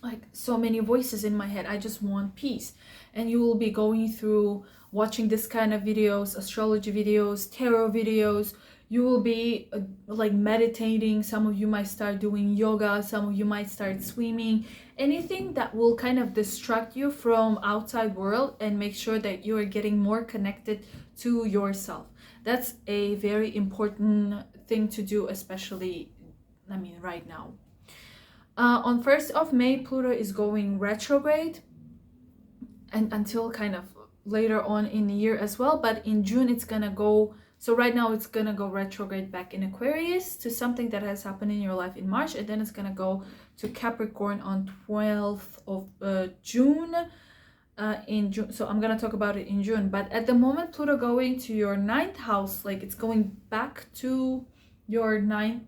like so many voices in my head. I just want peace. And you will be going through watching this kind of videos, astrology videos, tarot videos. You will be like meditating. Some of you might start doing yoga. Some of you might start swimming. Anything that will kind of distract you from outside world and make sure that you are getting more connected to yourself. That's a very important thing to do, especially, I mean, right now. On 1st of May, Pluto is going retrograde, and until kind of later on in the year as well. But in June, it's gonna go, so right now it's gonna go retrograde back in Aquarius to something that has happened in your life in March, and then it's gonna go to Capricorn on 12th of June. In June, so I'm gonna talk about it in June. But at the moment, Pluto going to your 9th house, like it's going back to your 9th,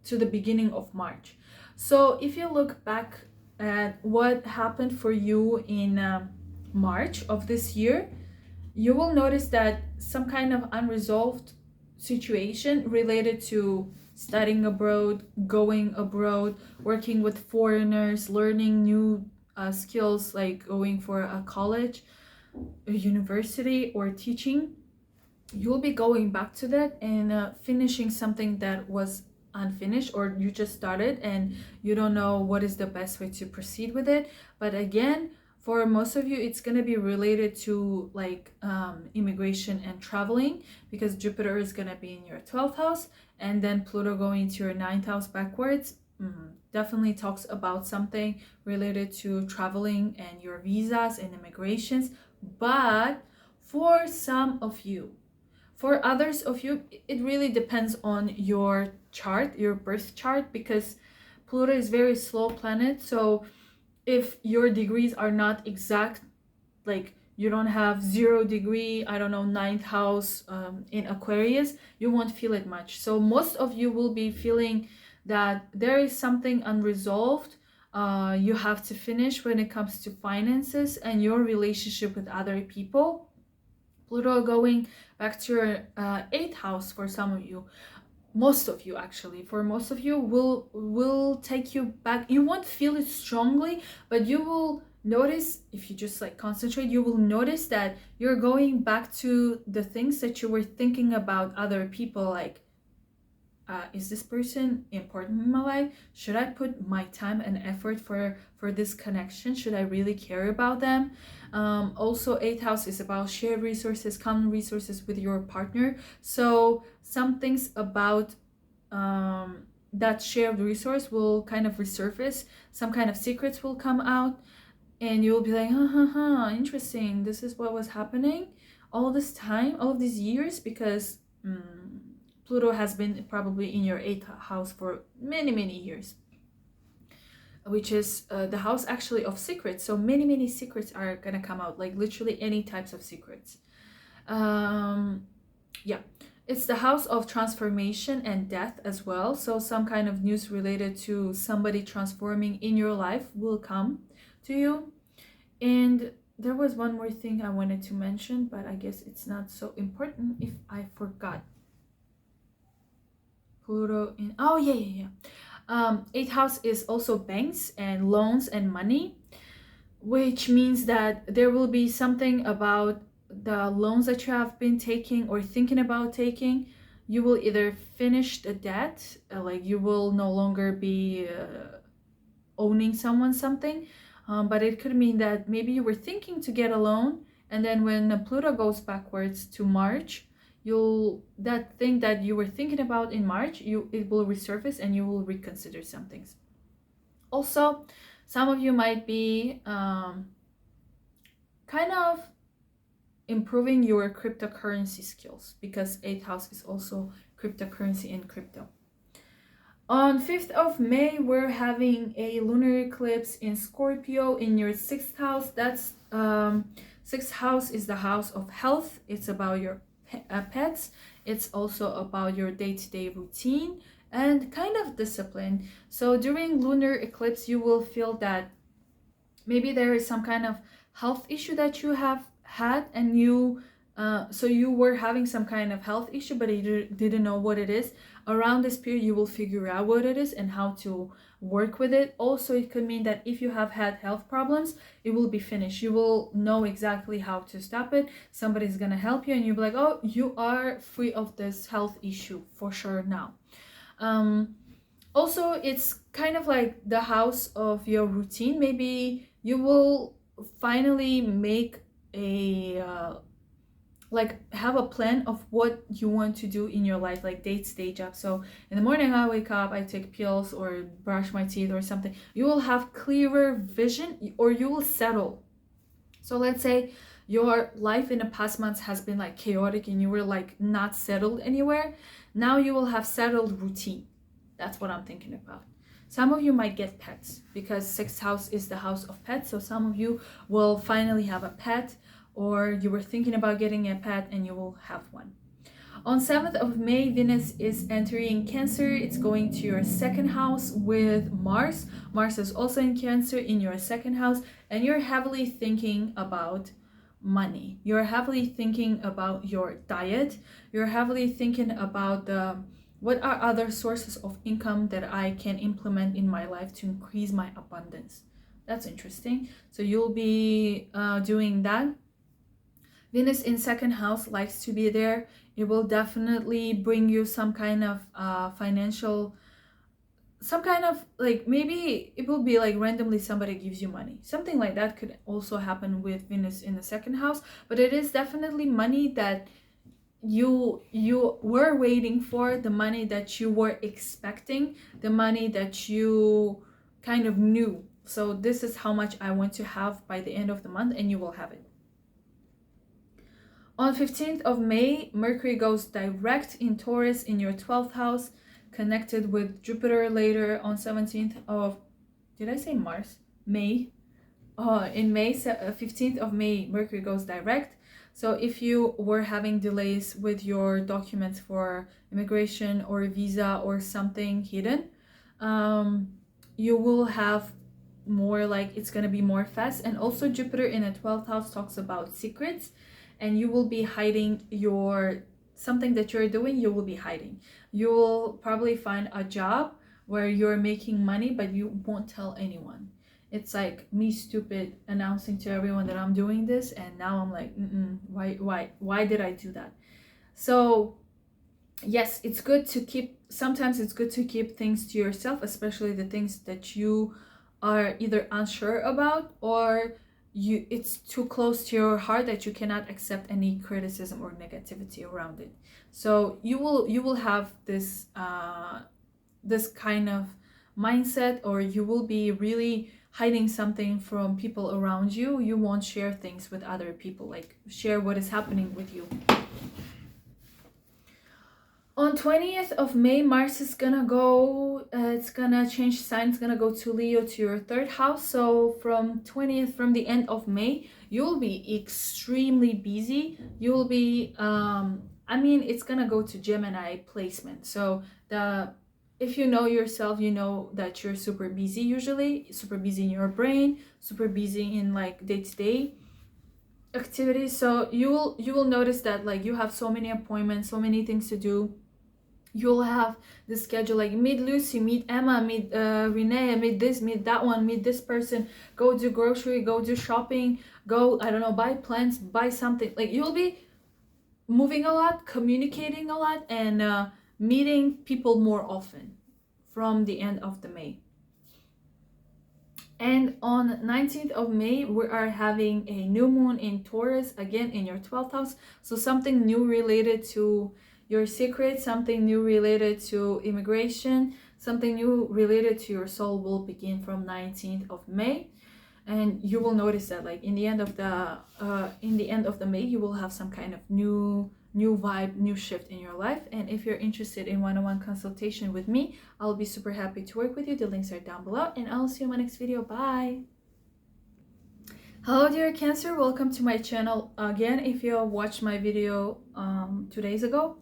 to the beginning of March. So if you look back at what happened for you in March of this year, you will notice that some kind of unresolved situation related to studying abroad, going abroad, working with foreigners, learning new skills, like going for a college, a university, or teaching. You'll be going back to that and finishing something that was unfinished, or you just started and you don't know what is the best way to proceed with it. But again, for most of you, it's going to be related to like immigration and traveling, because Jupiter is going to be in your 12th house, and then Pluto going to your 9th house backwards. Definitely talks about something related to traveling and your visas and immigrations. But for some of you, for others of you, it really depends on your chart, your birth chart, because Pluto is very slow planet. So if your degrees are not exact, like you don't have 0 degree, I don't know, 9th house in Aquarius, you won't feel it much. So most of you will be feeling that there is something unresolved. You have to finish when it comes to finances and your relationship with other people. Pluto going back to your 8th house for some of you. Most of you, actually, for most of you, will take you back. You won't feel it strongly, but you will notice, if you just like concentrate, you will notice that you're going back to the things that you were thinking about other people, like is this person important in my life? Should I put my time and effort for this connection? Should I really care about them? Also, 8th house is about shared resources, common resources with your partner. So some things about that shared resource will kind of resurface. Some kind of secrets will come out, and you'll be like, interesting. This is what was happening all this time, all of these years, because Pluto has been probably in your 8th house for many, many years, which is the house actually of secrets. So many, many secrets are gonna come out, like literally any types of secrets. Yeah, it's the house of transformation and death as well. So some kind of news related to somebody transforming in your life will come to you. And there was one more thing I wanted to mention, but I guess it's not so important if I forgot. Pluto in, oh yeah. 8th house is also banks and loans and money, which means that there will be something about the loans that you have been taking or thinking about taking. You will either finish the debt, like you will no longer be owning someone something. But it could mean that maybe you were thinking to get a loan, and then when Pluto goes backwards to March, that thing that you were thinking about in March, it will resurface and you will reconsider some things. Also, some of you might be kind of improving your cryptocurrency skills, because 8th house is also cryptocurrency and crypto. On 5th of May, we're having a lunar eclipse in Scorpio in your 6th house. That's 6th house is the house of health. It's about your pets. It's also about your day-to-day routine and kind of discipline. So during lunar eclipse, you will feel that maybe there is some kind of health issue that you have had, and so you were having some kind of health issue, but you didn't know what it is. Around this period, you will figure out what it is and how to work with it. Also, it could mean that if you have had health problems, it will be finished. You will know exactly how to stop it. Somebody's gonna help you, and you'll be like, oh, you are free of this health issue for sure now. Also, it's kind of like the house of your routine. Maybe you will finally make a have a plan of what you want to do in your life, like day-to-day job. So in the morning I wake up, I take pills or brush my teeth or something. You will have clearer vision, or you will settle. So let's say your life in the past months has been like chaotic and you were like not settled anywhere. Now you will have settled routine. That's what I'm thinking about. Some of you might get pets, because 6th house is the house of pets. So some of you will finally have a pet, or you were thinking about getting a pet and you will have one. On 7th of May, Venus is entering Cancer. It's going to your 2nd house with Mars. Mars is also in Cancer in your 2nd house, and you're heavily thinking about money. You're heavily thinking about your diet. You're heavily thinking about what are other sources of income that I can implement in my life to increase my abundance. That's interesting. So you'll be doing that. Venus in 2nd house likes to be there. It will definitely bring you some kind of financial, some kind of like, maybe it will be like randomly somebody gives you money. Something like that could also happen with Venus in the 2nd house, but it is definitely money that you were waiting for, the money that you were expecting, the money that you kind of knew. So this is how much I want to have by the end of the month, and you will have it. On 15th of May, Mercury goes direct in Taurus in your 12th house, connected with Jupiter later on 17th of, did I say Mars? May. In May, 15th of May, Mercury goes direct. So if you were having delays with your documents for immigration or visa or something hidden, you will have more, like, it's going to be more fast. And also Jupiter in the 12th house talks about secrets, and you will be hiding something that you're doing. You will be hiding. You will probably find a job where you're making money, but you won't tell anyone. It's like me stupid announcing to everyone that I'm doing this, and now I'm like, why did I do that? So yes, it's good to keep, sometimes it's good to keep things to yourself, especially the things that you are either unsure about, or it's too close to your heart that you cannot accept any criticism or negativity around it. So you will have this this kind of mindset, or you will be really hiding something from people around you. You won't share things with other people, like share what is happening with you. On 20th of May, Mars is gonna go, it's gonna change sign, it's gonna go to Leo, to your 3rd house. So from the end of May, you'll be extremely busy. You'll be, it's gonna go to Gemini placement. So if you know yourself, you know that you're super busy usually, super busy in your brain, super busy in like day-to-day activities. So you will notice that like you have so many appointments, so many things to do. You'll have the schedule like meet Lucy, meet Emma, meet Renee, meet this, meet that one, meet this person, go do grocery, go do shopping, go, I don't know, buy plants, buy something. Like you'll be moving a lot, communicating a lot, and meeting people more often from the end of the May. And on 19th of May, we are having a new moon in Taurus, again in your 12th house. So something new related to your secret, something new related to immigration, something new related to your soul will begin from 19th of May. And you will notice that like in the end of the May, you will have some kind of new vibe, new shift in your life. And if you're interested in one-on-one consultation with me, I'll be super happy to work with you. The links are down below, and I'll see you in my next video. Bye. Hello dear Cancer, welcome to my channel again. If you watched my video 2 days ago,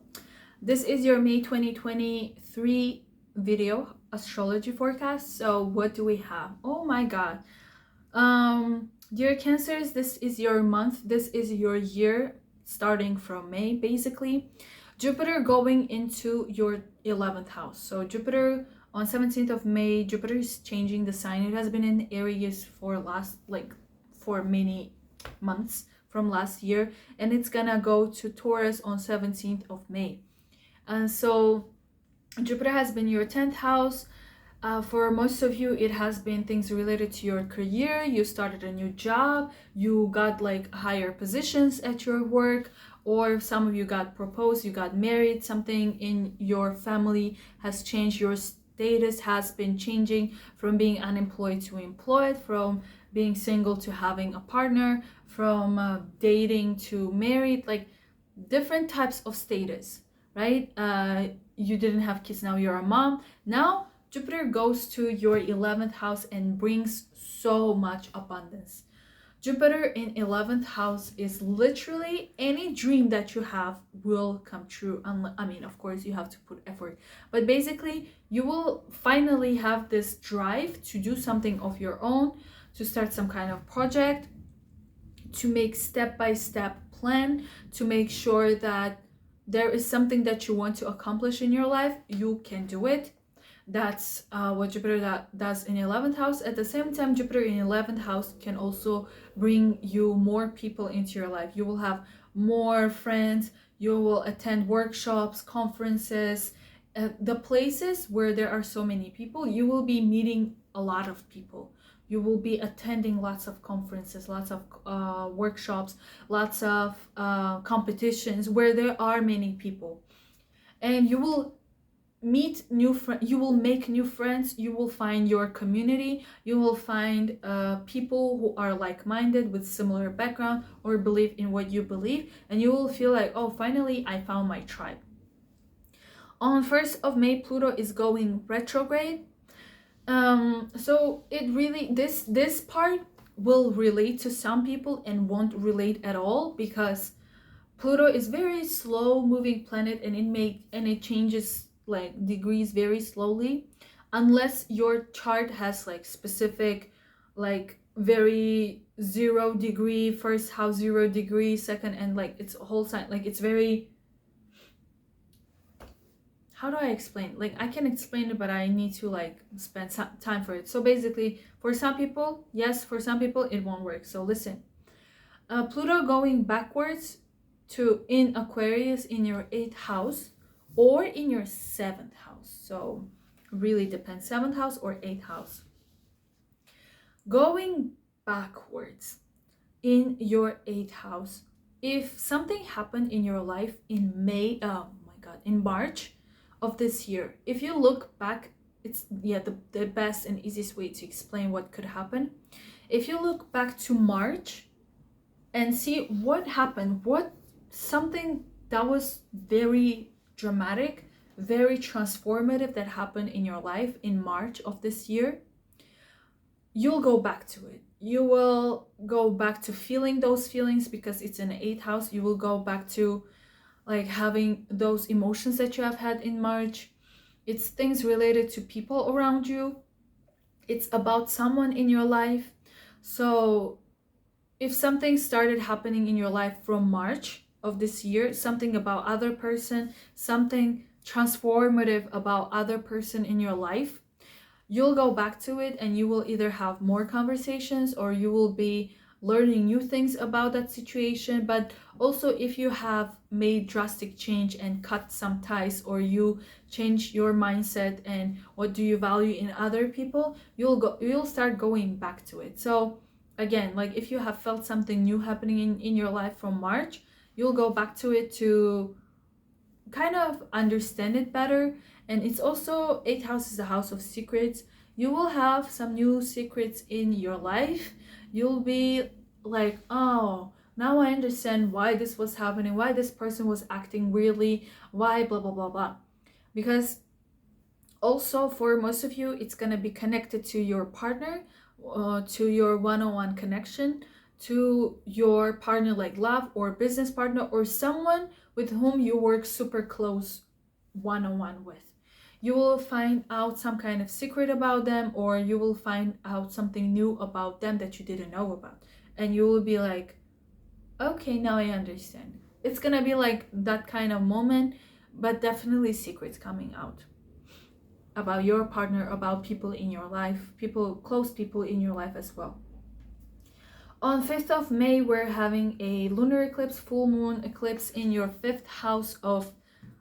this is your May 2023 video astrology forecast. So what do we have? Oh my god. Dear Cancers, this is your month, this is your year, starting from May basically. Jupiter going into your 11th house. So Jupiter on 17th of May, Jupiter is changing the sign. It has been in Aries for many months from last year, and it's gonna go to Taurus on 17th of May. And so Jupiter has been your 10th house. For most of you, it has been things related to your career. You started a new job, you got like higher positions at your work, or some of you got proposed, you got married, something in your family has changed, your status has been changing from being unemployed to employed, from being single to having a partner, from dating to married, like different types of status, right? You didn't have kids, now you're a mom. Now Jupiter goes to your 11th house and brings so much abundance. Jupiter in 11th house is literally any dream that you have will come true. I mean, of course, you have to put effort. But basically, you will finally have this drive to do something of your own, to start some kind of project, to make step-by-step plan, to make sure that there is something that you want to accomplish in your life. You can do it. That's what Jupiter does in 11th house. At the same time, Jupiter in 11th house can also bring you more people into your life. You will have more friends, you will attend workshops, conferences, the places where there are so many people, you will be meeting a lot of people. You will be attending lots of conferences, lots of workshops, lots of competitions where there are many people. And you will meet new friends, you will make new friends, you will find your community, you will find people who are like-minded with similar background or believe in what you believe, and you will feel like, oh, finally I found my tribe. On 1st of May, Pluto is going retrograde. So it really, this part will relate to some people and won't relate at all, because Pluto is very slow moving planet, and it changes like degrees very slowly, unless your chart has like specific, like very 0 degree first house, 0 degree second, and like it's a whole sign, like it's very, how do I explain, like I can explain it, but I need to like spend some time for it. So basically, for some people yes, for some people it won't work. So listen, Pluto going backwards to in Aquarius in your 8th house or in your 7th house. So really depends, 7th house or 8th house. Going backwards in your 8th house, if something happened in your life in May, oh my god, in March of this year, if you look back, it's the best and easiest way to explain what could happen. If you look back to March and see what happened, something that was very dramatic, very transformative that happened in your life in March of this year, you'll go back to it. You will go back to feeling those feelings because it's in the 8th house. You will go back to like having those emotions that you have had in March. It's things related to people around you. It's about someone in your life. So if something started happening in your life from March of this year, something about other person, something transformative about other person in your life, you'll go back to it, and you will either have more conversations, or you will be learning new things about that situation. But also if you have made drastic change and cut some ties, or you change your mindset and what do you value in other people, you'll start going back to it. So again, like if you have felt something new happening in your life from March, you'll go back to it to kind of understand it better. And it's also, 8th house is the house of secrets. You will have some new secrets in your life. You'll be like, oh, now I understand why this was happening, why this person was acting weirdly, why blah blah blah blah. Because also for most of you, it's gonna be connected to your partner, to your one-on-one connection, to your partner, like love or business partner, or someone with whom you work super close one-on-one with. You will find out some kind of secret about them, or you will find out something new about them that you didn't know about, and you will be like, okay, now I understand. It's gonna be like that kind of moment, but definitely secrets coming out about your partner, about people in your life, people, close people in your life as well. On 5th of May, we're having a lunar eclipse, full moon eclipse in your 5th house of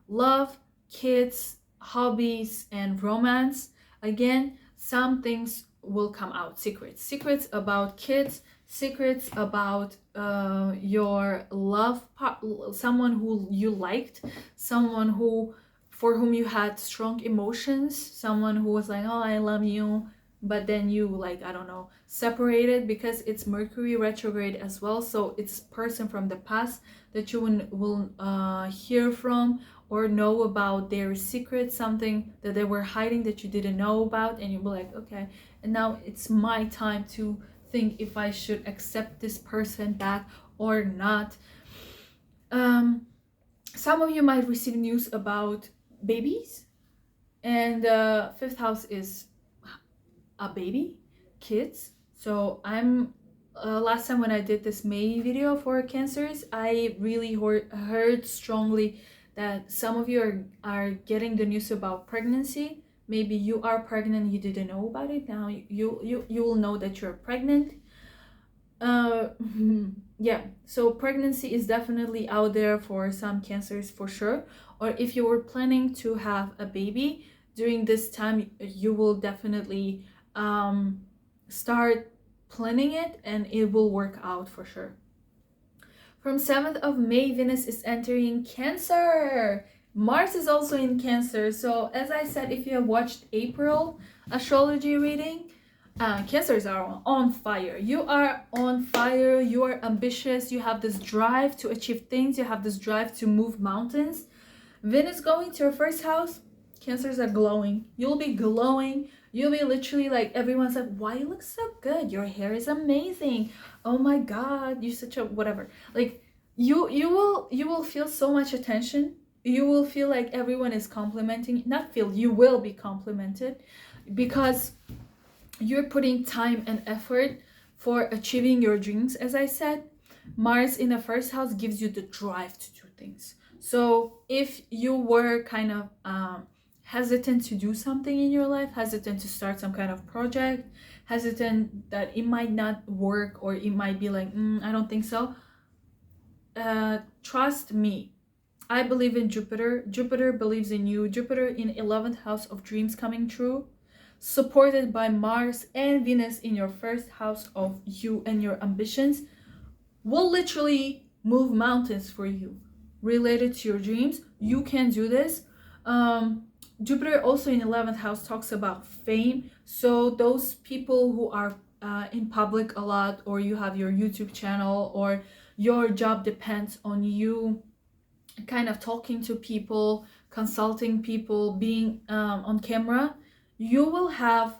love, kids, hobbies, and romance. Again, some things will come out, secrets about kids, secrets about your love part, someone who you liked, someone who, for whom you had strong emotions, someone who was like, oh, I love you, but then you, like, I don't know, separated, because it's Mercury retrograde as well. So it's person from the past that you will hear from or know about their secrets, something that they were hiding that you didn't know about, and you'll be like, okay, and now it's my time to think if I should accept this person back or not. Some of you might receive news about babies, and 5th house is a baby, kids. So I'm last time when I did this May video for Cancers, I really heard strongly that some of you are getting the news about pregnancy. Maybe you are pregnant, you didn't know about it. Now you will know that you're pregnant. Yeah, so pregnancy is definitely out there for some Cancers for sure. Or if you were planning to have a baby during this time, you will definitely start planning it, and it will work out for sure. From 7th of May, Venus is entering Cancer. Mars is also in Cancer. So as I said, if you have watched April astrology reading, Cancers are on fire. You are on fire. You are ambitious. You have this drive to achieve things. You have this drive to move mountains. Venus going to your 1st house. Cancers are glowing. You'll be glowing. You'll be literally like, everyone's like, why you look so good? Your hair is amazing. Oh my god, you're such a whatever. Like you will feel so much attention. You will feel like everyone is complimenting. Not feel, you will be complimented, because you're putting time and effort for achieving your dreams. As I said, Mars in the 1st house gives you the drive to do things. So if you were kind of hesitant to do something in your life, hesitant to start some kind of project, hesitant that it might not work, or it might be like, I don't think so, trust me, I believe in Jupiter. Jupiter believes in you. Jupiter in 11th house of dreams coming true, supported by Mars and Venus in your 1st house of you and your ambitions, will literally move mountains for you related to your dreams. You can do this. Jupiter also in 11th house talks about fame. So those people who are in public a lot, or you have your YouTube channel, or your job depends on you kind of talking to people, consulting people, being on camera, you will have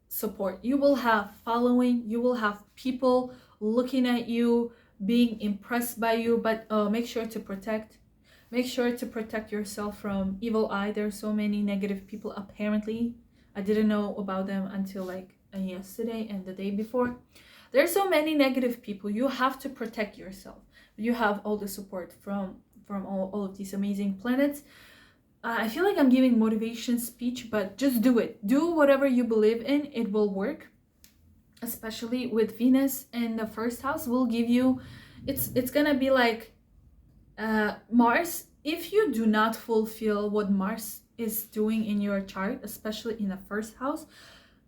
support. You will have following. You will have people looking at you, being impressed by you. But make sure to protect. Make sure to protect yourself from evil eye. There's so many negative people apparently. I didn't know about them until like yesterday and the day before. There's so many negative people. You have to protect yourself. You have all the support from all of these amazing planets. I feel like I'm giving motivation speech, but just do it. Do whatever you believe in. It will work. especially with Venus in the first house, will give you, it's gonna be like Mars. If you do not fulfill what Mars is doing in your chart, especially in the first house,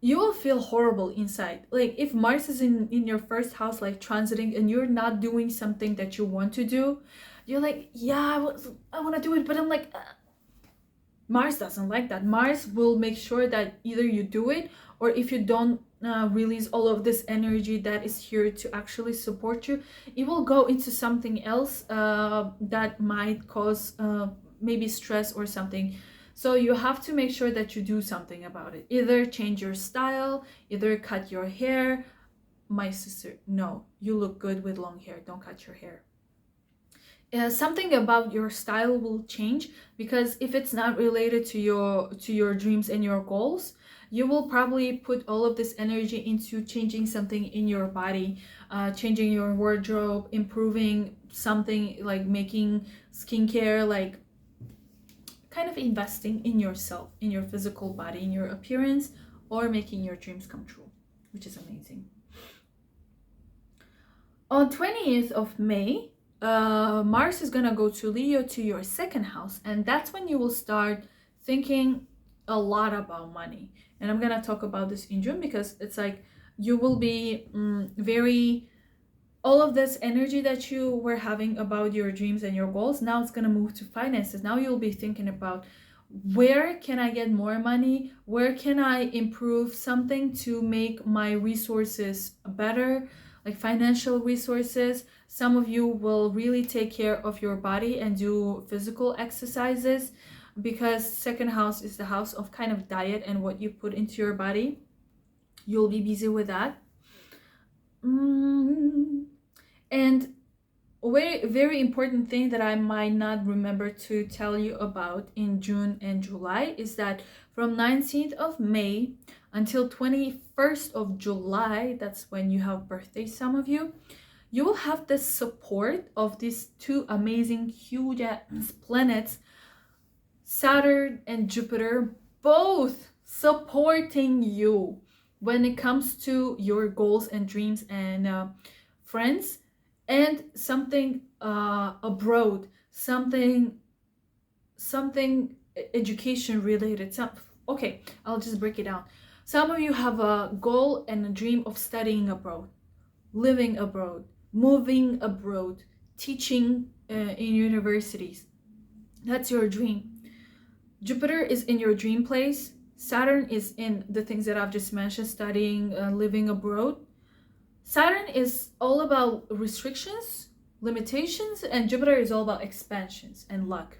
you will feel horrible inside. Like if Mars is in your first house, like transiting, and you're not doing something that you want to do, you're like, yeah, I want to do it, but I'm like, Mars doesn't like that. Mars will make sure that either you do it, or if you don't release all of this energy that is here to actually support you, it will go into something else that might cause maybe stress or something. So you have to make sure that you do something about it. Either change your style, either cut your hair. My sister, no, you look good with long hair. Don't cut your hair. Something about your style will change, because if it's not related to your dreams and your goals, you will probably put all of this energy into changing something in your body, changing your wardrobe, improving something, like making skincare, like kind of investing in yourself, in your physical body, in your appearance, or making your dreams come true, which is amazing. On 20th of May, Mars is gonna go to Leo, to your second house, and that's when you will start thinking a lot about money. And I'm gonna talk about this in June, because it's like you will be very, all of this energy that you were having about your dreams and your goals, now it's gonna move to finances. Now you'll be thinking about, where can I get more money? Where can I improve something to make my resources better? Like financial resources. Some of you will really take care of your body and do physical exercises, because second house is the house of kind of diet and what you put into your body. You'll be busy with that. And a very, very important thing that I might not remember to tell you about in June and July is that from 19th of May until 21st of July, that's when you have birthdays, some of you will have the support of these two amazing huge planets, Saturn and Jupiter, both supporting you when it comes to your goals and dreams and friends, and something abroad, something education related. Okay, I'll just break it down. Some of you have a goal and a dream of studying abroad, living abroad, moving abroad, teaching in universities. That's your dream. Jupiter is in your dream place. Saturn is in the things that I've just mentioned, studying, living abroad. Saturn is all about restrictions, limitations, and Jupiter is all about expansions and luck.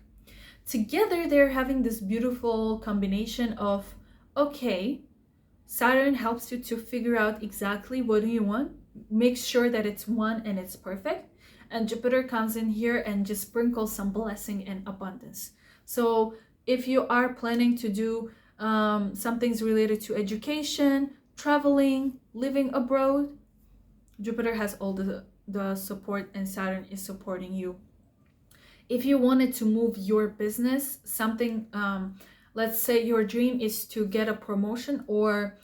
Together, they're having this beautiful combination of, okay, Saturn helps you to figure out exactly what do you want, make sure that it's one and it's perfect, and Jupiter comes in here and just sprinkles some blessing and abundance. So if you are planning to do some things related to education, traveling, living abroad, Jupiter has all the support, and Saturn is supporting you. If you wanted to move your business, something, let's say your dream is to get a promotion or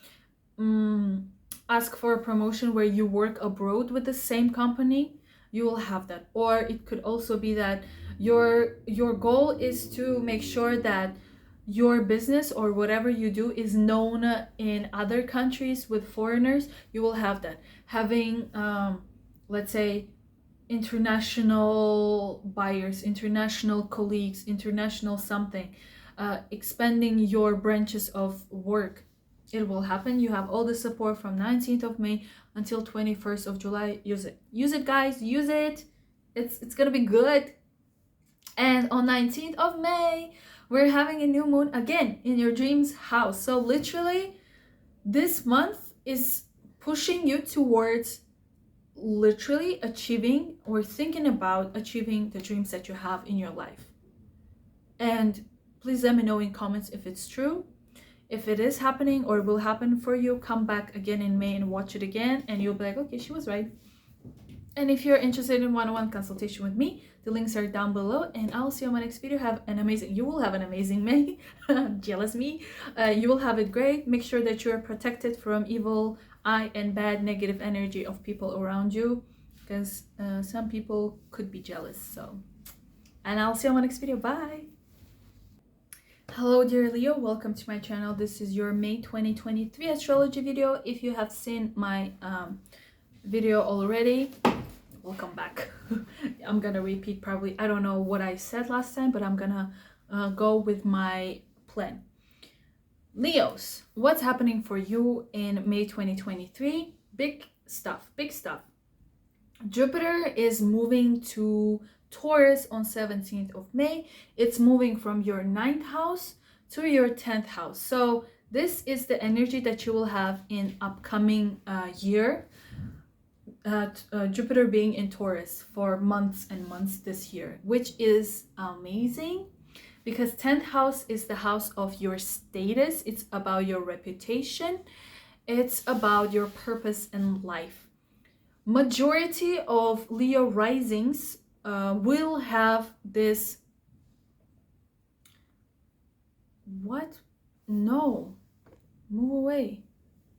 ask for a promotion where you work abroad with the same company, you will have that. Or it could also be that your goal is to make sure that your business or whatever you do is known in other countries with foreigners, you will have that. Having let's say international buyers, international colleagues, international something, expanding your branches of work, it will happen. You have all the support from 19th of May until 21st of July. Use it guys, use it. It's gonna be good. And on 19th of May, we're having a new moon again in your dreams house. So literally this month is pushing you towards literally achieving or thinking about achieving the dreams that you have in your life. And please let me know in comments if it's true. If it is happening or will happen for you, come back again in May and watch it again, and you'll be like, okay, she was right. And if you're interested in one-on-one consultation with me, the links are down below, and I'll see you on my next video. You will have an amazing May. Jealous me. You will have it great. Make sure that you're protected from evil eye and bad negative energy of people around you, because some people could be jealous. So, and I'll see you on my next video. Bye. Hello dear Leo, welcome to my channel. This is your May 2023 astrology video. If you have seen my video already, welcome back. I'm gonna repeat probably, I don't know what I said last time, but I'm gonna go with my plan. Leos, what's happening for you in May 2023? Big stuff, big stuff. Jupiter is moving to Taurus on 17th of May. It's moving from your 9th house to your 10th house. So this is the energy that you will have in upcoming year. Jupiter being in Taurus for months and months this year, which is amazing because 10th house is the house of your status. It's about your reputation. It's about your purpose in life. Majority of Leo risings will have this. What? No, move away.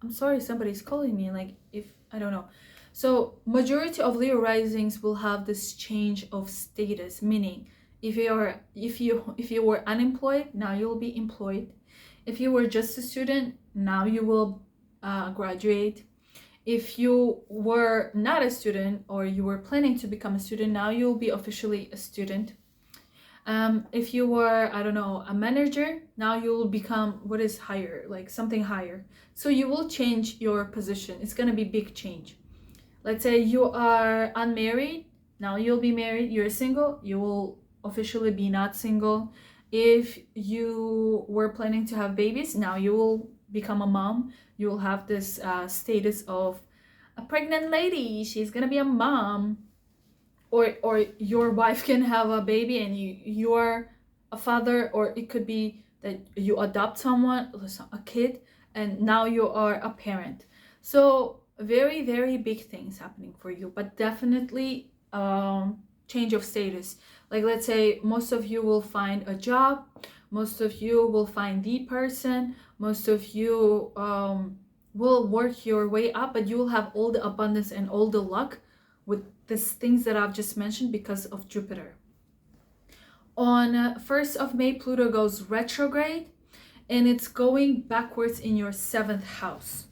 I'm sorry, somebody's calling me. Like, if I don't know. So majority of Leo risings will have this change of status, meaning if you were unemployed, now you'll be employed. If you were just a student, now you will graduate. If you were not a student or you were planning to become a student, now you'll be officially a student. If you were, I don't know, a manager, now you'll become what is higher, like something higher. So you will change your position. It's going to be big change. Let's say you are unmarried, now you'll be married. You're single, you will officially be not single. If you were planning to have babies, now you will become a mom. You will have this status of a pregnant lady. She's gonna be a mom. Or your wife can have a baby and you are a father, or it could be that you adopt someone, a kid, and now you are a parent. So very, very big things happening for you, but definitely change of status. Like, let's say most of you will find a job, most of you will find the person, most of you will work your way up, but you will have all the abundance and all the luck with these things that I've just mentioned because of Jupiter. On 1st of May, Pluto goes retrograde and it's going backwards in your 7th house.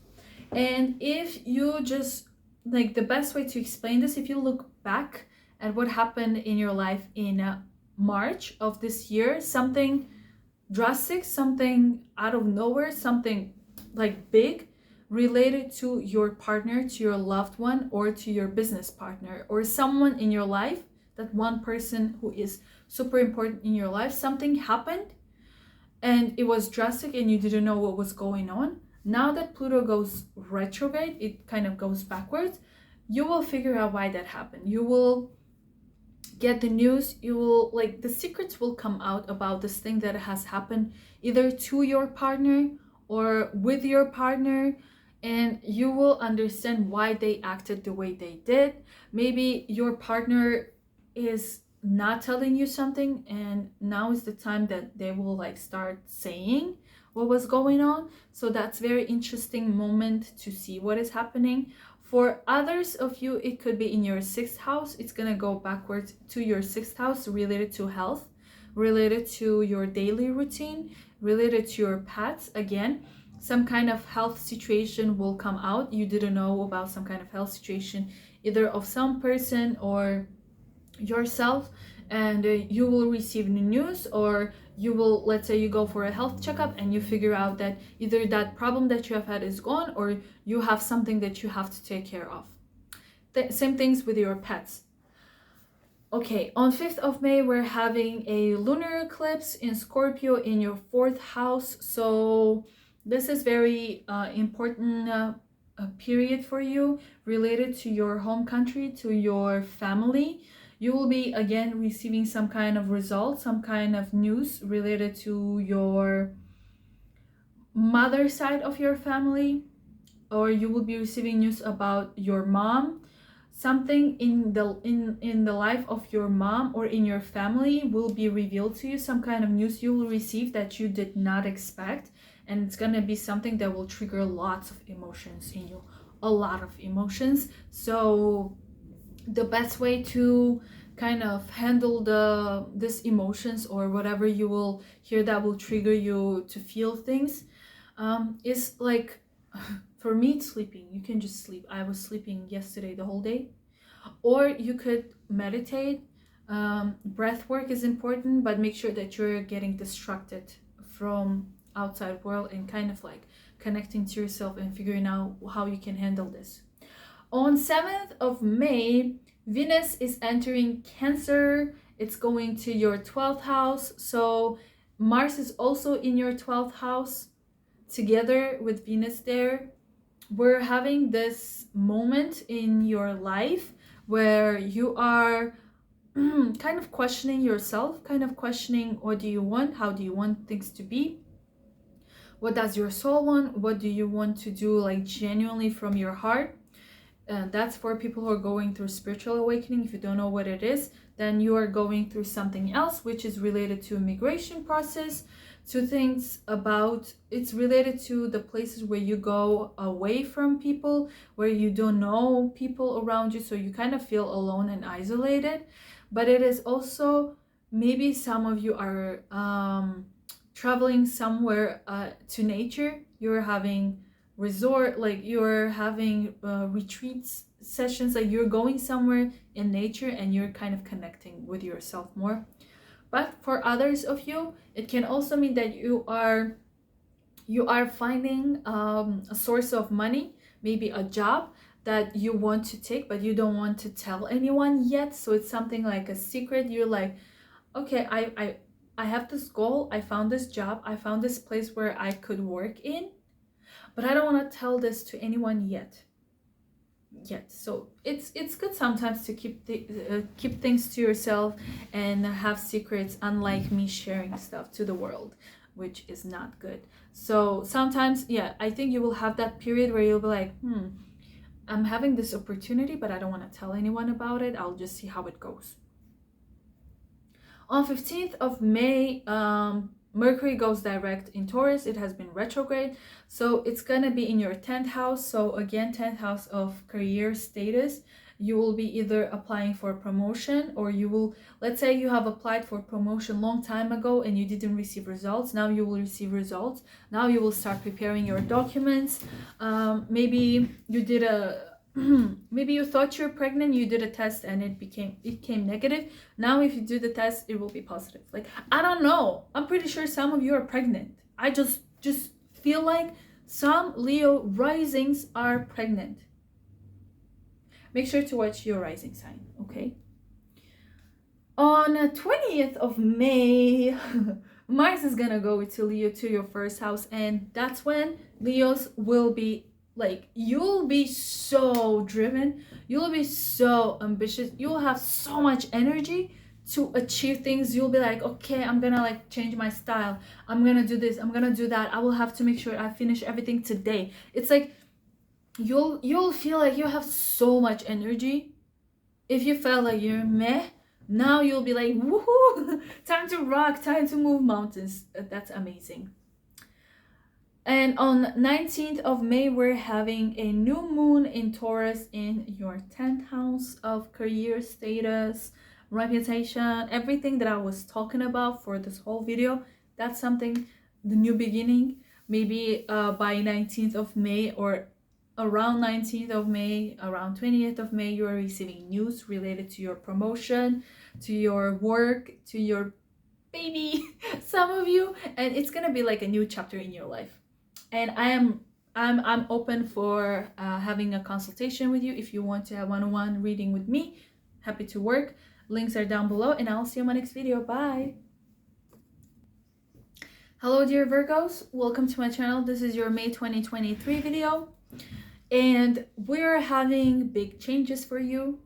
And if you just, like, the best way to explain this, if you look back at what happened in your life in March of this year, something drastic, something out of nowhere, something like big related to your partner, to your loved one, or to your business partner, or someone in your life, that one person who is super important in your life, something happened and it was drastic and you didn't know what was going on. Now that Pluto goes retrograde, it kind of goes backwards, you will figure out why that happened. You will get the news, you will, like, the secrets will come out about this thing that has happened either to your partner or with your partner, and you will understand why they acted the way they did. Maybe your partner is not telling you something, and now is the time that they will, like, start saying what was going on. So that's very interesting moment to see what is happening. For others of you, it could be in your 6th house. It's gonna go backwards to your 6th house, related to health, related to your daily routine, related to your pets. Again, some kind of health situation will come out. You didn't know about some kind of health situation, either of some person or yourself, and you will receive new news, or you will, let's say you go for a health checkup and you figure out that either that problem that you have had is gone, or you have something that you have to take care of. Same things with your pets. Okay, on 5th of May, we're having a lunar eclipse in Scorpio in your 4th house. So this is very important period for you, related to your home country, to your family. You will be again receiving some kind of result, some kind of news related to your mother side of your family, or you will be receiving news about your mom. Something in the life of your mom or in your family will be revealed to you, some kind of news you will receive that you did not expect, and it's gonna be something that will trigger lots of emotions in you. a lot of emotions. So the best way to kind of handle these emotions, or whatever you will hear that will trigger you to feel things, is like, for me, it's sleeping. You can just sleep. I was sleeping yesterday the whole day. Or you could meditate. Breath work is important, but make sure that you're getting distracted from outside world and kind of like connecting to yourself and figuring out how you can handle this. On 7th of May, Venus is entering Cancer. It's going to your 12th house. So Mars is also in your 12th house together with Venus there. We're having this moment in your life where you are kind of questioning yourself, kind of questioning what do you want, how do you want things to be, what does your soul want, what do you want to do like genuinely from your heart. And that's for people who are going through spiritual awakening. If you don't know what it is, then you are going through something else, which is related to immigration process, to things about, it's related to the places where you go away from people, where you don't know people around you, so you kind of feel alone and isolated. But it is also, maybe some of you are traveling somewhere to nature. You're having resort, like you're having retreats sessions, like you're going somewhere in nature and you're kind of connecting with yourself more. But for others of you, it can also mean that you are finding a source of money, maybe a job that you want to take, but you don't want to tell anyone yet. So it's something like a secret. You're like, okay, I have this goal, I found this job, I found this place where I could work in, but I don't want to tell this to anyone yet. So it's good sometimes to keep things to yourself and have secrets, unlike me sharing stuff to the world, which is not good. So sometimes, yeah, I think you will have that period where you'll be like, I'm having this opportunity, but I don't want to tell anyone about it. I'll just see how it goes. On 15th of May, Mercury goes direct in Taurus. It has been retrograde, so it's gonna be in your 10th house. So again, 10th house of career status. You will be either applying for promotion, or you will, let's say you have applied for promotion long time ago and you didn't receive results. Now you will receive results. Now you will start preparing your documents. Maybe you did maybe you thought you're pregnant, you did a test and it came negative. Now if you do the test, it will be positive. Like, I don't know, I'm pretty sure some of you are pregnant. I just feel like some Leo risings are pregnant. Make sure to watch your rising sign, okay? On 20th of May, Mars is gonna go to Leo, to your first house, and that's when Leos will be like, you'll be so driven, you'll be so ambitious, you'll have so much energy to achieve things. You'll be like, okay, I'm gonna like change my style, I'm gonna do this, I'm gonna do that, I will have to make sure I finish everything today. It's like you'll feel like you have so much energy. If you felt like you're meh, now you'll be like, woohoo, time to rock, time to move mountains. That's amazing. And on 19th of May, we're having a new moon in Taurus in your 10th house of career status, reputation, everything that I was talking about for this whole video. That's something, the new beginning. Maybe by 19th of May, or around 19th of May, around 20th of May, you are receiving news related to your promotion, to your work, to your baby, some of you, and it's gonna be like a new chapter in your life. And I'm open for having a consultation with you. If you want to have one-on-one reading with me, happy to work. Links are down below, and I'll see you in my next video. Bye. Hello dear Virgos, welcome to my channel. This is your May 2023 video, and we're having big changes for you.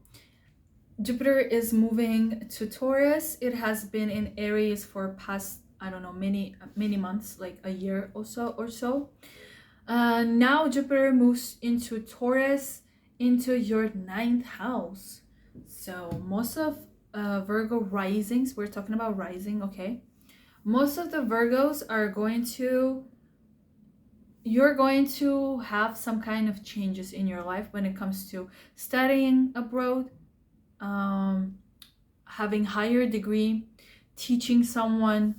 Jupiter is moving to Taurus. It has been in Aries for past, I don't know, many months, like a year or so. Now Jupiter moves into Taurus, into your 9th house. So most of Virgo risings, we're talking about rising, okay? Most of the Virgos are going to, you're going to have some kind of changes in your life when it comes to studying abroad, having higher degree, teaching someone,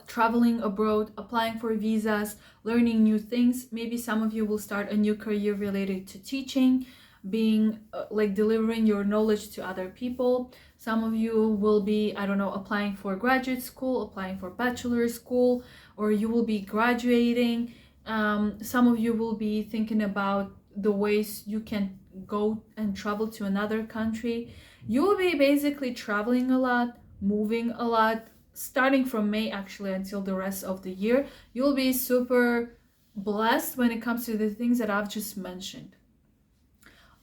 traveling abroad, applying for visas, learning new things. Maybe some of you will start a new career related to teaching, being like delivering your knowledge to other people. Some of you will be, I don't know, applying for graduate school, applying for bachelor school, or you will be graduating. Some of you will be thinking about the ways you can go and travel to another country. You will be basically traveling a lot, moving a lot, starting from May actually until the rest of the year. You'll be super blessed when it comes to the things that I've just mentioned.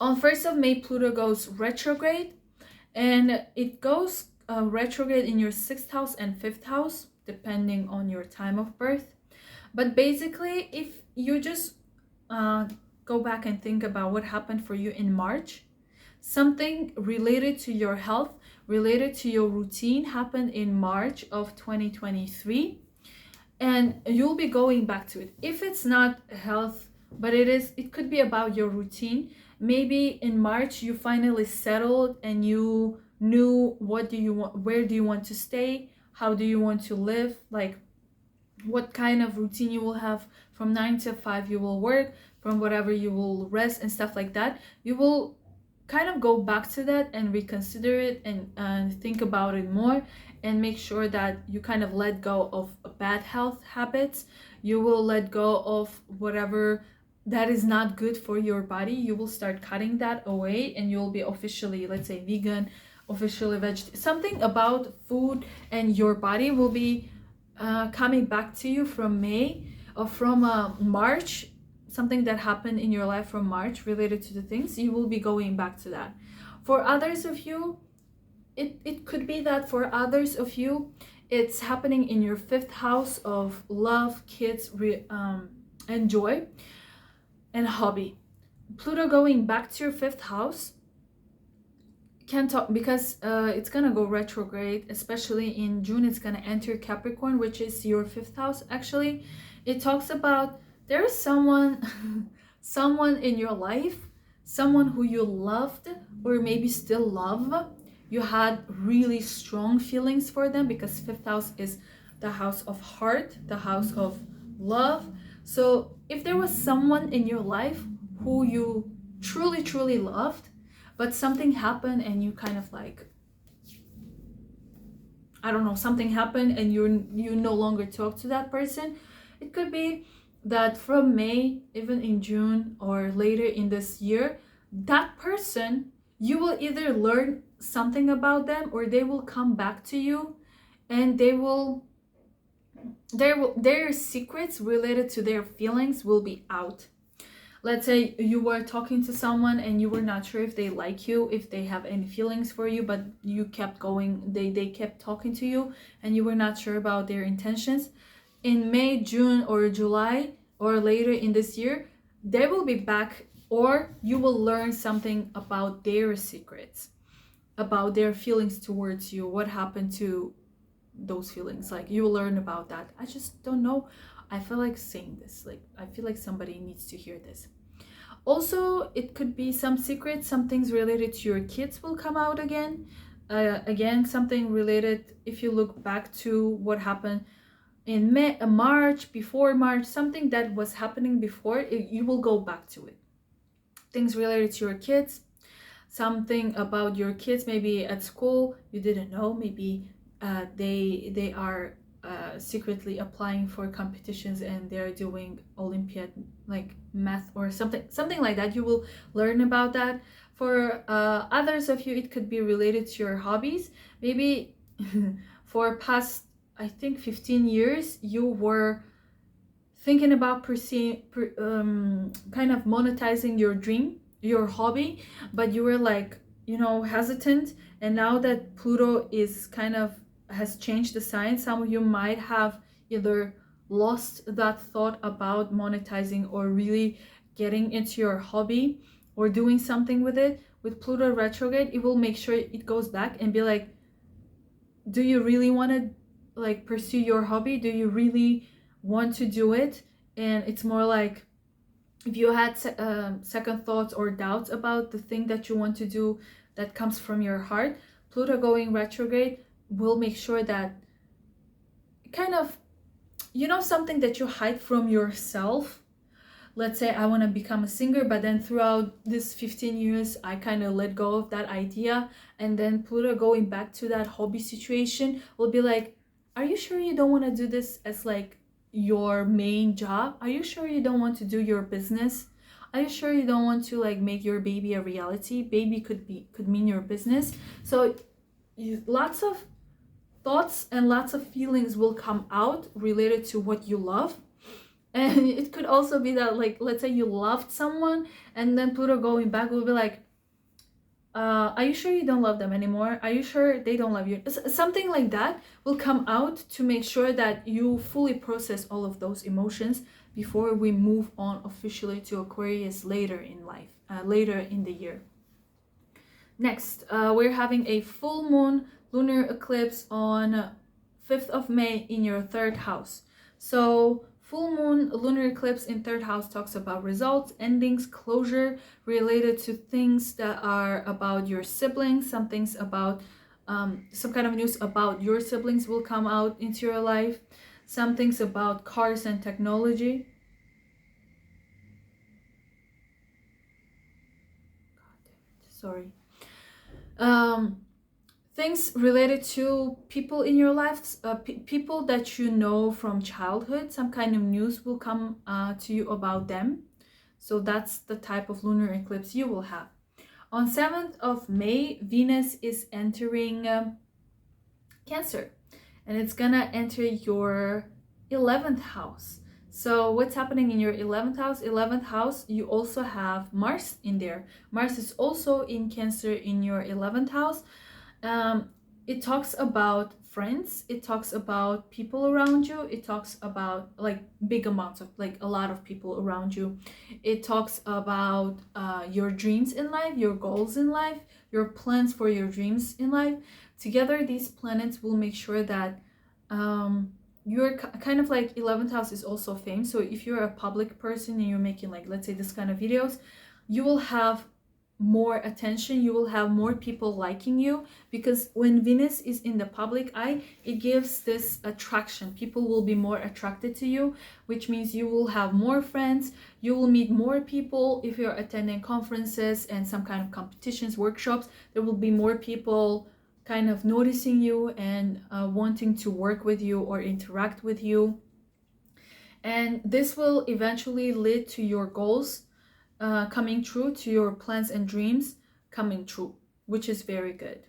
On 1st of May, Pluto goes retrograde, and it goes retrograde in your 6th house and 5th house, depending on your time of birth. But basically, if you just go back and think about what happened for you in March, something related to your health, related to your routine happened in March of 2023, and you'll be going back to it. If it's not health, but it could be about your routine. Maybe in March you finally settled and you knew what do you want, where do you want to stay, how do you want to live, like what kind of routine you will have. From 9 to 5 you will work, from whatever you will rest and stuff like that. You will kind of go back to that and reconsider it and think about it more, and make sure that you kind of let go of bad health habits. You will let go of whatever that is not good for your body. You will start cutting that away, and you'll be officially, let's say, vegan, officially vegetarian. Something about food and your body will be coming back to you from May or from March. Something that happened in your life from March related to the things, you will be going back to that. For others of you, it could be that for others of you, it's happening in your 5th house of love, kids, and joy and hobby. Pluto going back to your 5th house can talk, because it's gonna go retrograde, especially in June. It's gonna enter Capricorn, which is your 5th house. Actually, it talks about there is someone in your life, someone who you loved or maybe still love. You had really strong feelings for them, because 5th house is the house of heart, the house of love. So if there was someone in your life who you truly loved, but something happened and you kind of like, I don't know, something happened and you no longer talk to that person, it could be that from May, even in June or later in this year, that person, you will either learn something about them, or they will come back to you, and their secrets related to their feelings will be out. Let's say you were talking to someone and you were not sure if they like you, if they have any feelings for you, but you kept going, they kept talking to you and you were not sure about their intentions. In May, June, or July, or later in this year, they will be back, or you will learn something about their secrets, about their feelings towards you, what happened to those feelings. Like, you will learn about that. I just don't know. I feel like saying this. Like, I feel like somebody needs to hear this. Also, it could be some secrets, some things related to your kids will come out again. Again, something related, if you look back to what happened in March, before March, something that was happening before, you will go back to it. Things related to your kids, something about your kids, maybe at school, you didn't know, maybe they are secretly applying for competitions and they're doing Olympiad, like math or something like that. You will learn about that. For others of you, it could be related to your hobbies. Maybe for past, I think 15 years, you were thinking about kind of monetizing your dream, your hobby, but you were like, hesitant. And now that Pluto is kind of has changed the sign, some of you might have either lost that thought about monetizing or really getting into your hobby or doing something with it. With Pluto retrograde, it will make sure it goes back and be like, do you really want to like pursue your hobby? Do you really want to do it? and it's more like if you had second thoughts or doubts about the thing that you want to do that comes from your heart, Pluto going retrograde will make sure that kind of, you know, something that you hide from yourself. Let's say I want to become a singer, but then throughout this 15 years I kind of let go of that idea, and then Pluto going back to that hobby situation will be like, are you sure you don't want to do this as like your main job? Are you sure you don't want to do your business? Are you sure you don't want to like make your baby a reality? Baby could mean your business. So lots of thoughts and lots of feelings will come out related to what you love. And it could also be that, like, let's say you loved someone and then Pluto going back will be like, are you sure you don't love them anymore? Are you sure they don't love you? Something like that will come out to make sure that you fully process all of those emotions before we move on officially to Aquarius later in life, later in the year. Next, we're having a full moon lunar eclipse on 5th of May in your 3rd house. So full moon lunar eclipse in 3rd house talks about results, endings, closure related to things that are about your siblings. Some things about some kind of news about your siblings will come out into your life. Some things about cars and technology. God damn it. Sorry. Things related to people in your life, people that you know from childhood. Some kind of news will come to you about them. So that's the type of lunar eclipse you will have. On 7th of May, Venus is entering Cancer, and it's gonna enter your 11th house. So what's happening in your 11th house? 11th house, you also have Mars in there. Mars is also in Cancer in your 11th house. It talks about friends, it talks about people around you, it talks about like big amounts of, like a lot of people around you. It talks about your dreams in life, your goals in life, your plans for your dreams in life. Together, these planets will make sure that you're kind of like 11th house is also fame. So if you're a public person and you're making, like, let's say this kind of videos, you will have more attention, you will have more people liking you, because when Venus is in the public eye, it gives this attraction. People will be more attracted to you, which means you will have more friends, you will meet more people. If you're attending conferences and some kind of competitions, workshops, there will be more people kind of noticing you and wanting to work with you or interact with you. And this will eventually lead to your goals coming true, to your plans and dreams coming true, which is very good.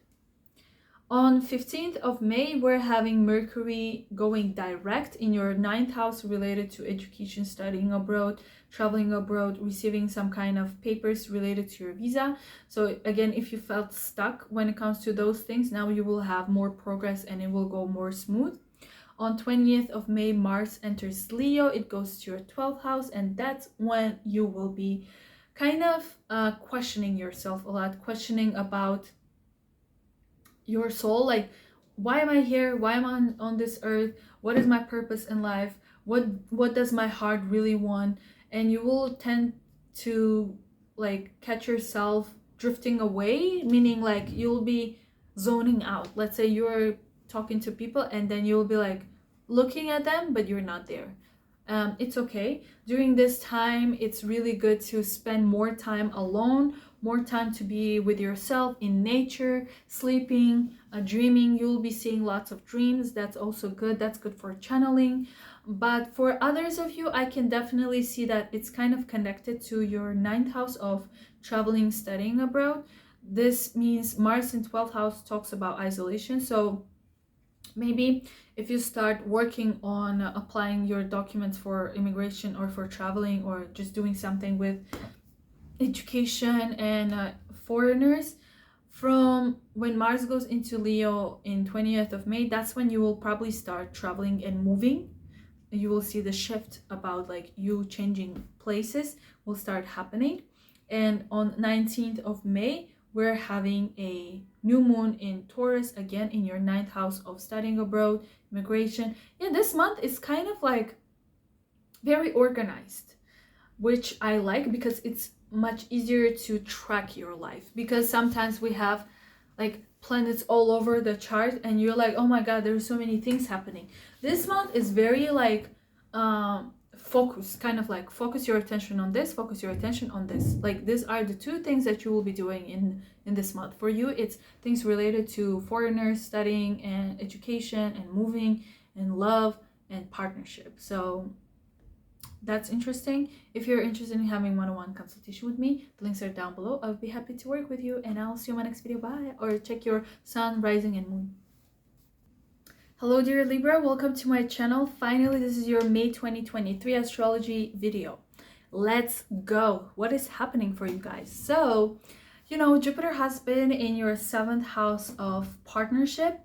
On 15th of May, we're having Mercury going direct in your 9th house related to education, studying abroad, traveling abroad, receiving some kind of papers related to your visa. So again, if you felt stuck when it comes to those things, now you will have more progress and it will go more smooth. On 20th of May, Mars enters Leo. It goes to your 12th house, and that's when you will be kind of questioning yourself a lot, questioning about your soul, like, why am I here? Why am I on this earth? What is my purpose in life? What does my heart really want? And you will tend to like catch yourself drifting away, meaning like you'll be zoning out. Let's say you're talking to people and then you'll be like looking at them, but you're not there. It's okay. During this time, it's really good to spend more time alone, more time to be with yourself in nature, sleeping, dreaming. You'll be seeing lots of dreams. That's also good. That's good for channeling. But for others of you, I can definitely see that it's kind of connected to your 9th house of traveling, studying abroad. This means Mars in 12th house talks about isolation. So maybe if you start working on applying your documents for immigration or for traveling or just doing something with education and foreigners, from when Mars goes into Leo in 20th of May, that's when you will probably start traveling and moving. You will see the shift about like you changing places will start happening. And on 19th of May, we're having a new moon in Taurus, again in your 9th house of studying abroad, immigration. Yeah, this month is kind of like very organized, which I like because it's much easier to track your life. Because sometimes we have like planets all over the chart and you're like, oh my god, there's so many things happening. This month is very like focus, kind of like focus your attention on this, focus your attention on this. Like these are the two things that you will be doing in this month. For you, it's things related to foreigners, studying and education and moving and love and partnership. So that's interesting. If you're interested in having one-on-one consultation with me, the links are down below. I'll be happy to work with you, and I'll see you in my next video. Bye. Or check your sun, rising, and moon. Hello dear Libra, welcome to my channel. Finally, this is your May 2023 astrology video. Let's go. What is happening for you guys? So, you know, Jupiter has been in your 7th house of partnerships,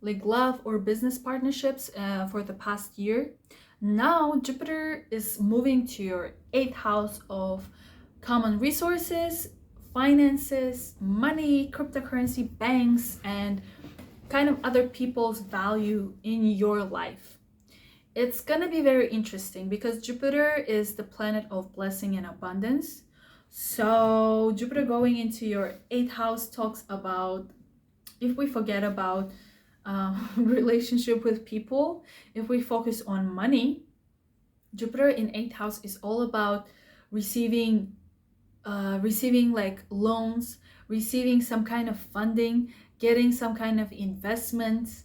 like love or business partnerships for the past year. Now Jupiter is moving to your 8th house of common resources, finances, money, cryptocurrency, banks, and kind of other people's value in your life. It's gonna be very interesting because Jupiter is the planet of blessing and abundance. So Jupiter going into your 8th house talks about, if we forget about relationship with people, if we focus on money, Jupiter in 8th house is all about receiving like loans, receiving some kind of funding, getting some kind of investments,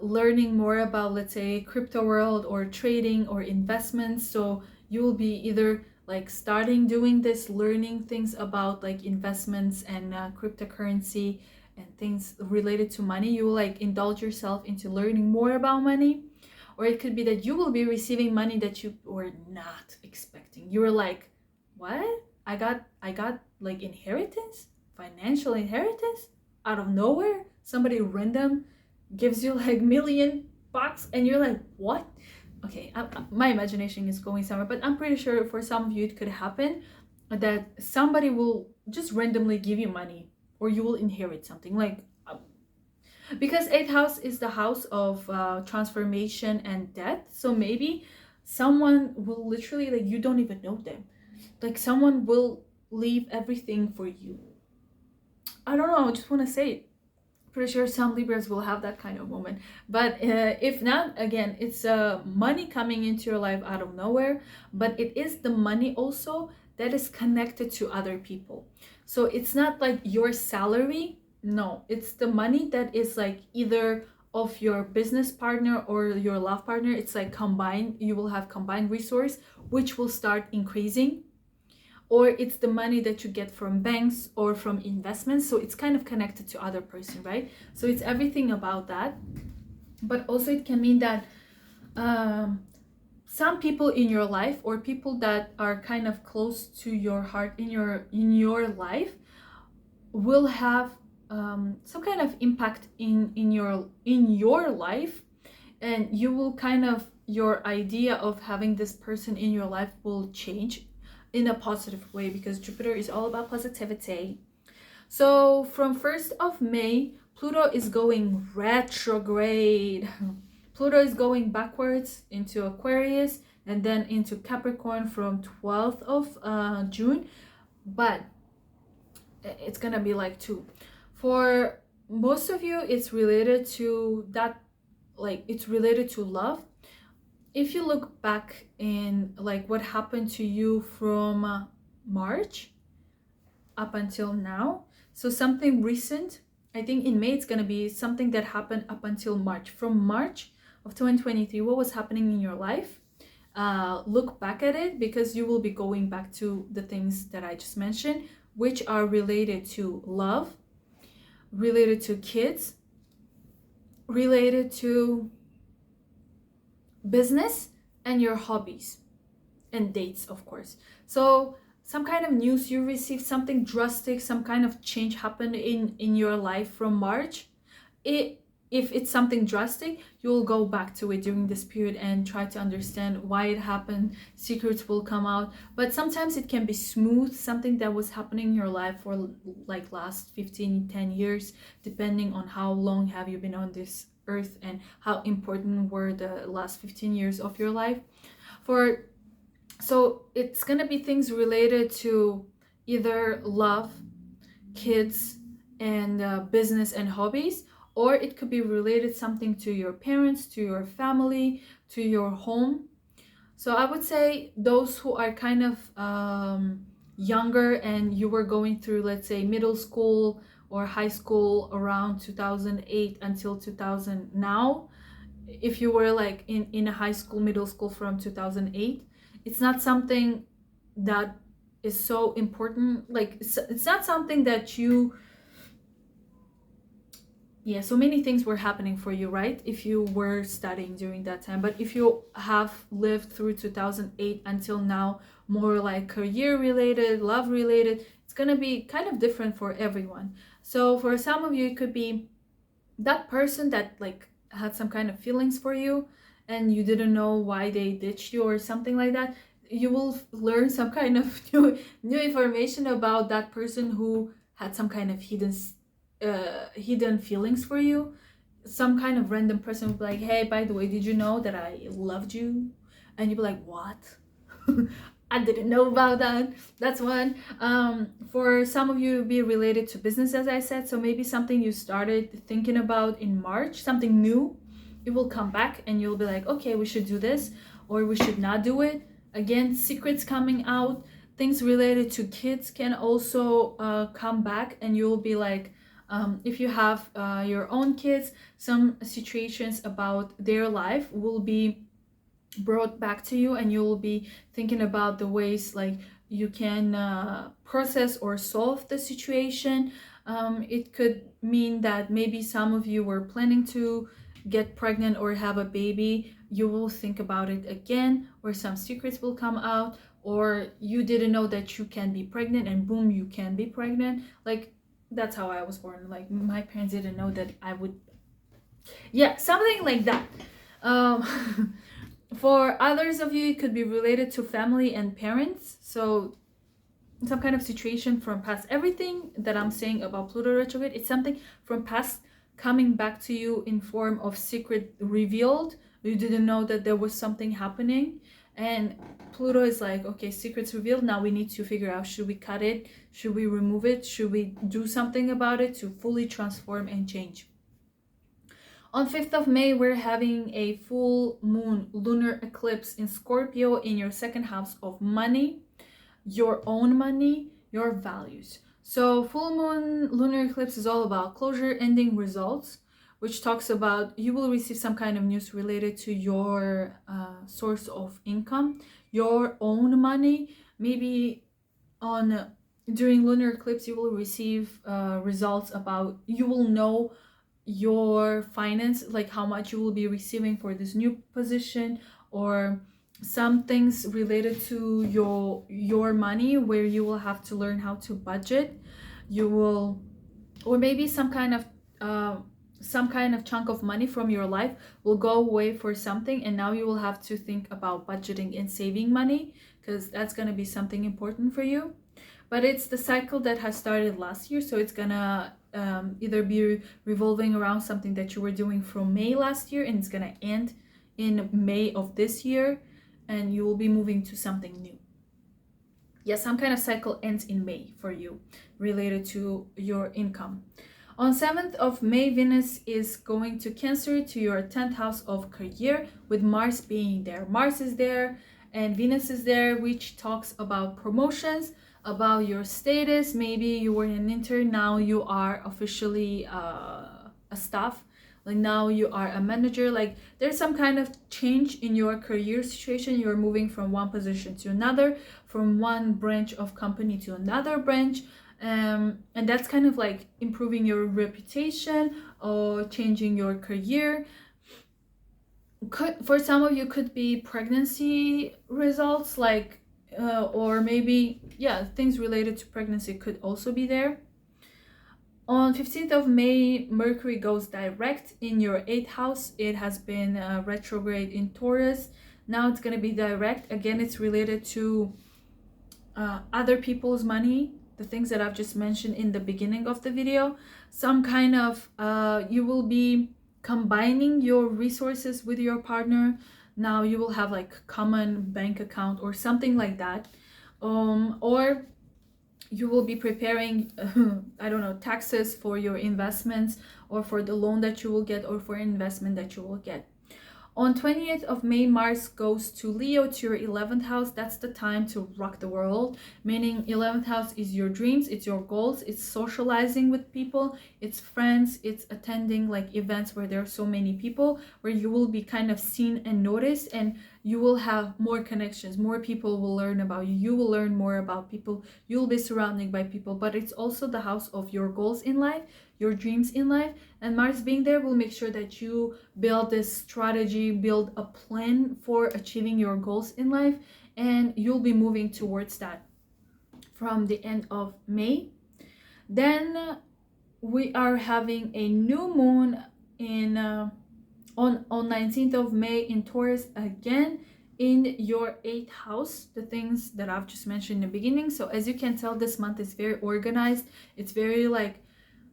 learning more about, let's say, crypto world or trading or investments. So you will be either like starting doing this, learning things about like investments and cryptocurrency and things related to money. You will like indulge yourself into learning more about money, or it could be that you will be receiving money that you were not expecting. You were like, what? I got like inheritance, financial inheritance out of nowhere. Somebody random gives you like $1,000,000 and you're like, what? Okay, my imagination is going somewhere, but I'm pretty sure for some of you it could happen that somebody will just randomly give you money, or you will inherit something like because 8th house is the house of transformation and death. So maybe someone will literally, like, you don't even know them, like someone will leave everything for you. I don't know, I just want to say it. Pretty sure some Libras will have that kind of moment, but if not, again, it's money coming into your life out of nowhere, but it is the money also that is connected to other people. So it's not like your salary, no, it's the money that is like either of your business partner or your love partner. It's like combined, you will have combined resource which will start increasing, or it's the money that you get from banks or from investments. So it's kind of connected to other person, right? So it's everything about that. But also it can mean that some people in your life, or people that are kind of close to your heart in your life, will have some kind of impact in your life, and you will kind of, your idea of having this person in your life will change in a positive way, because Jupiter is all about positivity. So from 1st of May, Pluto is going retrograde. Pluto is going backwards into Aquarius and then into Capricorn from 12th of June. But it's gonna be like two. For most of you, it's related to that, like it's related to love. If you look back in like what happened to you from March up until now, so something recent, I think in May it's gonna be something that happened up until March. From March of 2023, what was happening in your life? Look back at it, because you will be going back to the things that I just mentioned, which are related to love, related to kids, related to business, and your hobbies and dates, of course. So some kind of news you received, something drastic, some kind of change happened in your life from March. If it's something drastic, you will go back to it during this period and try to understand why it happened. Secrets will come out. But sometimes it can be smooth, something that was happening in your life for like last 10 years, depending on how long have you been on this earth and how important were the last 15 years of your life. So it's gonna be things related to either love, kids, and business and hobbies, or it could be related something to your parents, to your family, to your home. So I would say those who are kind of younger and you were going through, let's say, middle school or high school around 2008 until 2000 now, if you were like in a high school, middle school from 2008, it's not something that is so important. Like it's not something that you, yeah, so many things were happening for you, right, if you were studying during that time. But if you have lived through 2008 until now, more like career related, love related, it's gonna be kind of different for everyone. So for some of you, it could be that person that like had some kind of feelings for you and you didn't know why they ditched you or something like that. You will learn some kind of new information about that person who had some kind of hidden feelings for you. Some kind of random person will be like, hey, by the way, did you know that I loved you? And you'll be like, what? I didn't know about that. That's one. For some of you, it'll be related to business, as I said. So maybe something you started thinking about in March, something new, it will come back and you'll be like, okay, we should do this or we should not do it. Again, secrets coming out. Things related to kids can also come back, and you'll be like, if you have your own kids, some situations about their life will be brought back to you, and you will be thinking about the ways like you can process or solve the situation. It could mean that maybe some of you were planning to get pregnant or have a baby. You will think about it again, or some secrets will come out, or you didn't know that you can be pregnant and boom, you can be pregnant. Like that's how I was born. Like my parents didn't know that I would, yeah, something like that. For others of you, it could be related to family and parents. So some kind of situation from past. Everything that I'm saying about Pluto retrograde, it's something from past coming back to you in form of secret revealed. You didn't know that there was something happening, and Pluto is like, okay, secrets revealed, now we need to figure out, should we cut it, should we remove it, should we do something about it to fully transform and change. On 5th of May, we're having a full moon lunar eclipse in Scorpio in your second house of money, your own money, your values. So full moon lunar eclipse is all about closure, ending, results, which talks about you will receive some kind of news related to your source of income, your own money. Maybe during lunar eclipse, you will receive results about, you will know your finance, like how much you will be receiving for this new position, or some things related to your money where you will have to learn how to budget. You will, or maybe some kind of chunk of money from your life will go away for something, and now you will have to think about budgeting and saving money, because that's going to be something important for you. But it's the cycle that has started last year, so it's gonna either be revolving around something that you were doing from May last year, and it's gonna end in May of this year, and you will be moving to something new. Yeah, some kind of cycle ends in May for you related to your income. On 7th of May, Venus is going to Cancer, to your 10th house of career, with Mars being there. Mars is there and Venus is there, which talks about promotions, about your status. Maybe you were an intern, now you are officially a staff, like now you are a manager. Like there's some kind of change in your career situation. You're moving from one position to another, from one branch of company to another branch, and that's kind of like improving your reputation or changing your career. For some of you, could be pregnancy results, like or maybe, yeah, things related to pregnancy could also be there. On 15th of May, Mercury goes direct in your 8th house. It has been retrograde in Taurus. Now it's going to be direct. Again, it's related to other people's money, the things that I've just mentioned in the beginning of the video. Some kind of, you will be combining your resources with your partner. Now you will have like common bank account or something like that, or you will be preparing I don't know, taxes for your investments, or for the loan that you will get, or for investment that you will get. On 20th of May, Mars goes to Leo, to your 11th house. That's the time to rock the world, meaning 11th house is your dreams, it's your goals, it's socializing with people, it's friends, it's attending like events where there are so many people, where you will be kind of seen and noticed, and you will have more connections, more people will learn about you, you will learn more about people, you'll be surrounded by people. But it's also the house of your goals in life, your dreams in life, and Mars being there will make sure that you build this strategy, build a plan for achieving your goals in life, and you'll be moving towards that from the end of May. Then we are having a new moon in on 19th of May in Taurus, again in your 8th house, the things that I've just mentioned in the beginning. So as you can tell, this month is very organized. It's very like,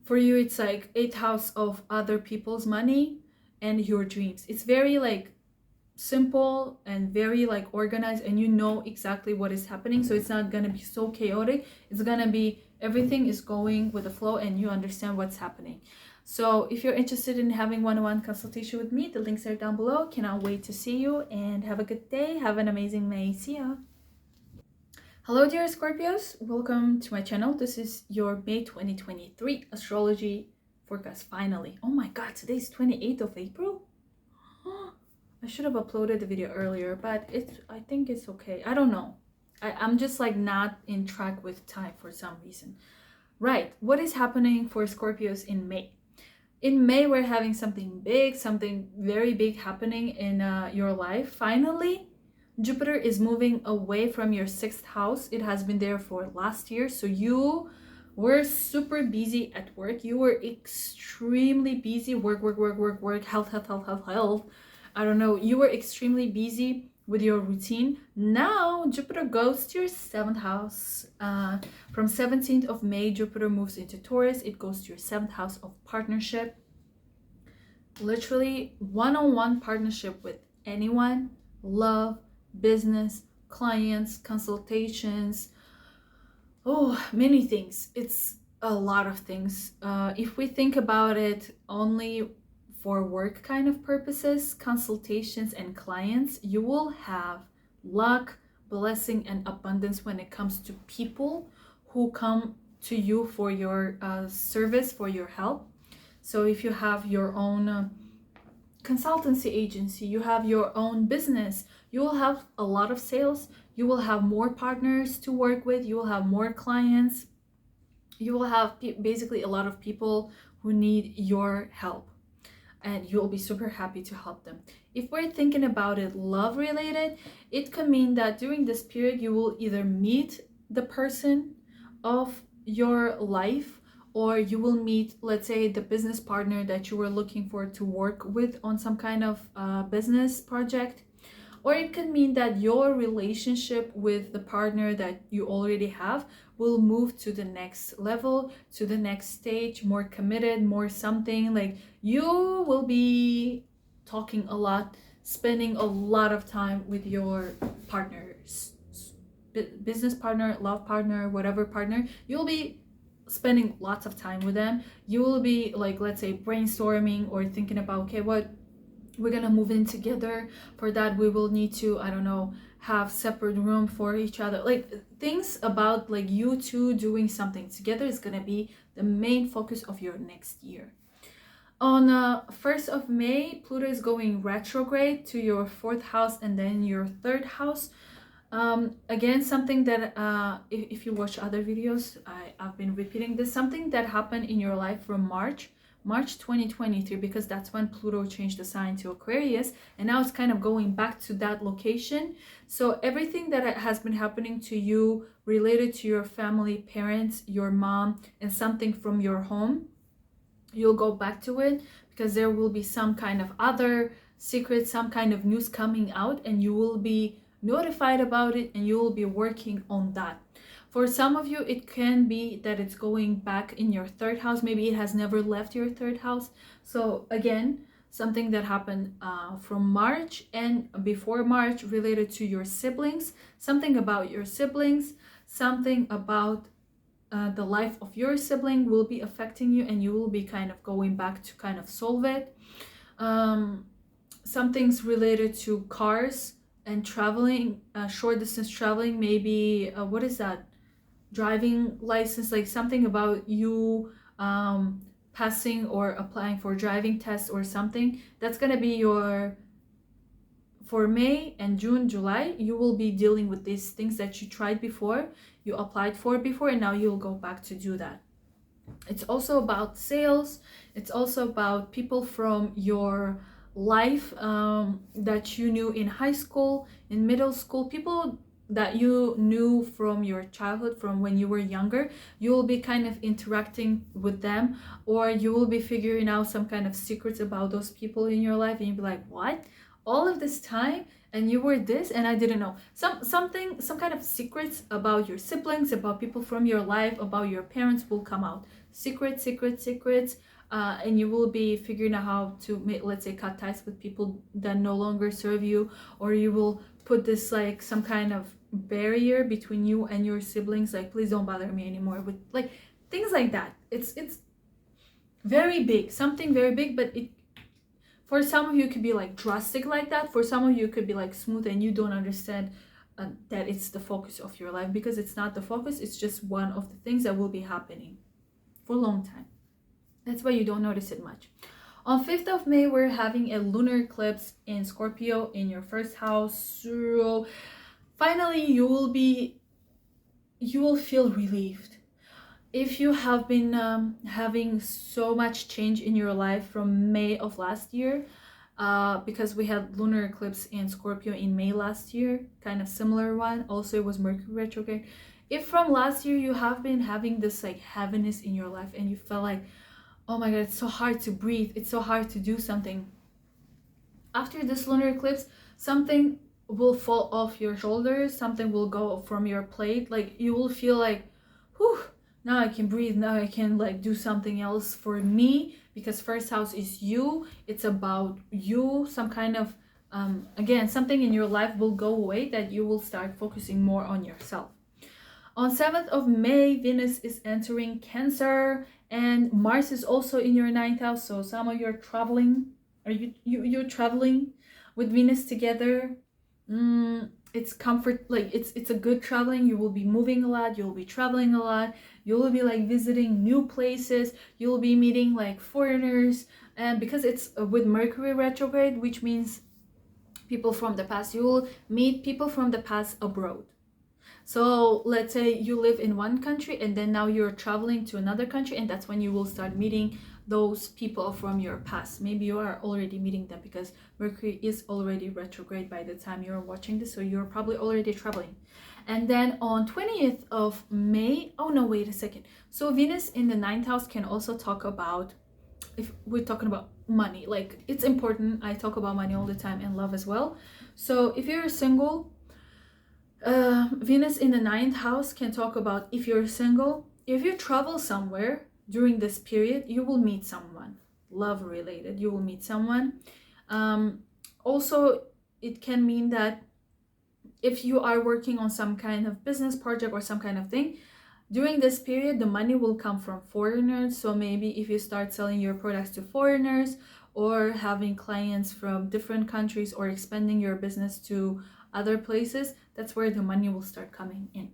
for you, it's like 8th house of other people's money and your dreams. It's very like simple and very like organized, and you know exactly what is happening. So it's not gonna be so chaotic. It's gonna be, everything is going with the flow and you understand what's happening. So if you're interested in having one-on-one consultation with me, the links are down below. Cannot wait to see you, and have a good day. Have an amazing May. See ya. Hello dear Scorpios, welcome to my channel. This is your May 2023 astrology forecast finally. Oh my god, today's 28th of April? I should have uploaded the video earlier, but I think it's okay. I don't know. I'm just like not in track with time for some reason. Right, what is happening for Scorpios in May? In May, we're having something big, something very big happening in your life. Finally, Jupiter is moving away from your 6th house. It has been there for last year. So you were super busy at work. You were extremely busy. Work, health. I don't know. You were extremely busy with your routine. Now Jupiter goes to your 7th house. From 17th of May, Jupiter moves into Taurus. It goes to your 7th house of partnership. Literally one-on-one partnership with anyone, love, business, clients, consultations, many things. It's a lot of things. If we think about it only for work kind of purposes, consultations and clients, you will have luck, blessing, and abundance when it comes to people who come to you for your service, for your help. So if you have your own consultancy agency, you have your own business, you will have a lot of sales, you will have more partners to work with, you will have more clients, you will have basically a lot of people who need your help, and you'll be super happy to help them. If we're thinking about it love related, it could mean that during this period you will either meet the person of your life, or you will meet, let's say, the business partner that you were looking for to work with on some kind of business project. Or it could mean that your relationship with the partner that you already have will move to the next level, to the next stage, more committed, more something. Like you will be talking a lot, spending a lot of time with your partners, business partner, love partner, whatever partner. You'll be spending lots of time with them. You will be like, let's say, brainstorming or thinking about, okay, what we're gonna move in together. For that we will need to, I don't know, have separate room for each other. Like things about like you two doing something together is gonna be the main focus of your next year. On 1st of May, Pluto is going retrograde to your 4th house and then your 3rd house. Again, something that if you watch other videos, I've been repeating this, something that happened in your life from March 2023, because that's when Pluto changed the sign to Aquarius, and now it's kind of going back to that location. So everything that has been happening to you related to your family, parents, your mom, and something from your home, you'll go back to it, because there will be some kind of other secret, some kind of news coming out, and you will be notified about it, and you will be working on that. For some of you, it can be that it's going back in your 3rd house. Maybe it has never left your 3rd house. So again, something that happened from March and before March related to your siblings, something about your siblings, something about the life of your sibling will be affecting you, and you will be kind of going back to kind of solve it. Something's related to cars and traveling, short distance traveling, maybe what is that, driving license, like something about you passing or applying for driving tests or something. That's gonna be your, for May and June, July, you will be dealing with these things that you tried before, you applied for before, and now you'll go back to do that. It's also about sales. It's also about people from your life that you knew in high school, in middle school, people that you knew from your childhood, from when you were younger. You will be kind of interacting with them, or you will be figuring out some kind of secrets about those people in your life, and you'll be like, what, all of this time, and you were this and I didn't know. Some kind of secrets about your siblings, about people from your life, about your parents will come out. Secrets, and you will be figuring out how to make, let's say, cut ties with people that no longer serve you, or you will put this like some kind of barrier between you and your siblings, like, please don't bother me anymore, with like things like that. It's very big, something very big, but it, for some of you, it could be like drastic like that. For some of you, it could be like smooth, and you don't understand that it's the focus of your life, because it's not the focus, it's just one of the things that will be happening for a long time. That's why you don't notice it much. On 5th of May, we're having a lunar eclipse in Scorpio in your first house. So finally, you will feel relieved. If you have been having so much change in your life from May of last year, because we had lunar eclipse in Scorpio in May last year, kind of similar one. Also, it was Mercury retrograde. If from last year you have been having this like heaviness in your life, and you felt like, oh my god, it's so hard to breathe, it's so hard to do something, after this lunar eclipse, something will fall off your shoulders, something will go from your plate. Like, you will feel like, whew, now I can breathe, now I can like do something else for me, because first house is you, it's about you. Some kind of again, something in your life will go away, that you will start focusing more on yourself. On 7th of May, Venus is entering Cancer, and Mars is also in your 9th house. So some of you are traveling, or you're traveling with Venus together. It's comfort, like it's a good traveling. You will be moving a lot, you'll be traveling a lot, you will be like visiting new places, you'll be meeting like foreigners, and because it's with Mercury retrograde, which means people from the past, you will meet people from the past abroad. So let's say you live in one country, and then now you're traveling to another country, and that's when you will start meeting those people from your past. Maybe you are already meeting them, because Mercury is already retrograde by the time you're watching this, so you're probably already traveling. And then on 20th of May, oh no, wait a second. So Venus in the 9th house can also talk about, if we're talking about money, like it's important. I talk about money all the time, and love as well. So if you're single, Venus in the 9th house can talk about, if you're single, if you travel somewhere during this period, you will meet someone love related, you will meet someone. Also, it can mean that if you are working on some kind of business project or some kind of thing, during this period, the money will come from foreigners. So maybe if you start selling your products to foreigners, or having clients from different countries, or expanding your business to other places, that's where the money will start coming in.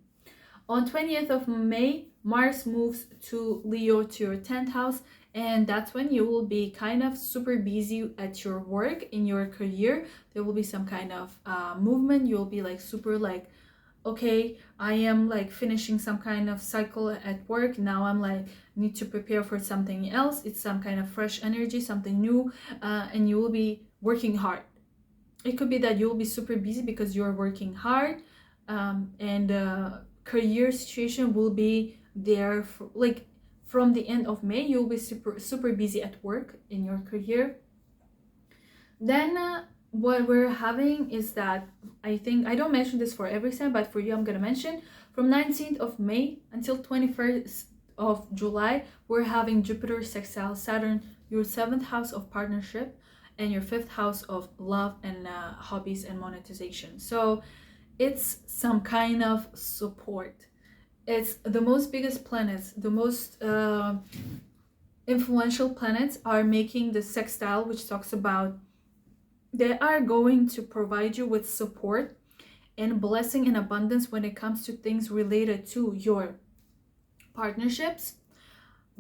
On 20th of May, Mars moves to Leo, to your 10th house, and that's when you will be kind of super busy at your work, in your career. There will be some kind of movement. You'll be like super like, okay, I am like finishing some kind of cycle at work, now I'm like need to prepare for something else. It's some kind of fresh energy, something new, and you will be working hard. It could be that you'll be super busy because you're working hard, and career situation will be there for, like, from the end of May, you'll be super busy at work in your career. Then what we're having is that, I think I don't mention this for every sign, but for you I'm gonna mention, from 19th of May until 21st of July, we're having Jupiter sextile Saturn, your 7th house of partnership, and your 5th house of love and hobbies and monetization. So it's some kind of support. It's the most biggest planets, the most influential planets are making the sextile, which talks about they are going to provide you with support and blessing and abundance when it comes to things related to your partnerships,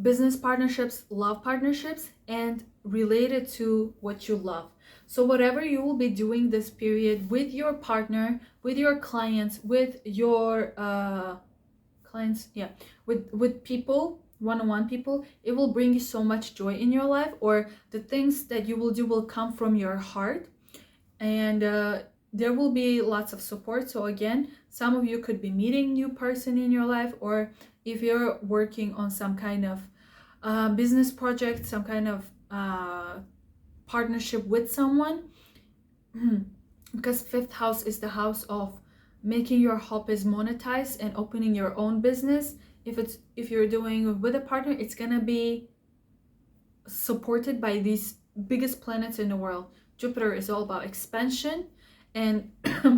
business partnerships, love partnerships, and related to what you love. So whatever you will be doing this period with your partner, with your clients, with your clients, yeah, with people, one-on-one people, it will bring you so much joy in your life, or the things that you will do will come from your heart, and there will be lots of support. So again, some of you could be meeting new person in your life, or if you're working on some kind of business project, some kind of partnership with someone, because 5th house is the house of making your hobbies monetized and opening your own business. If you're doing with a partner, it's gonna be supported by these biggest planets in the world. Jupiter is all about expansion and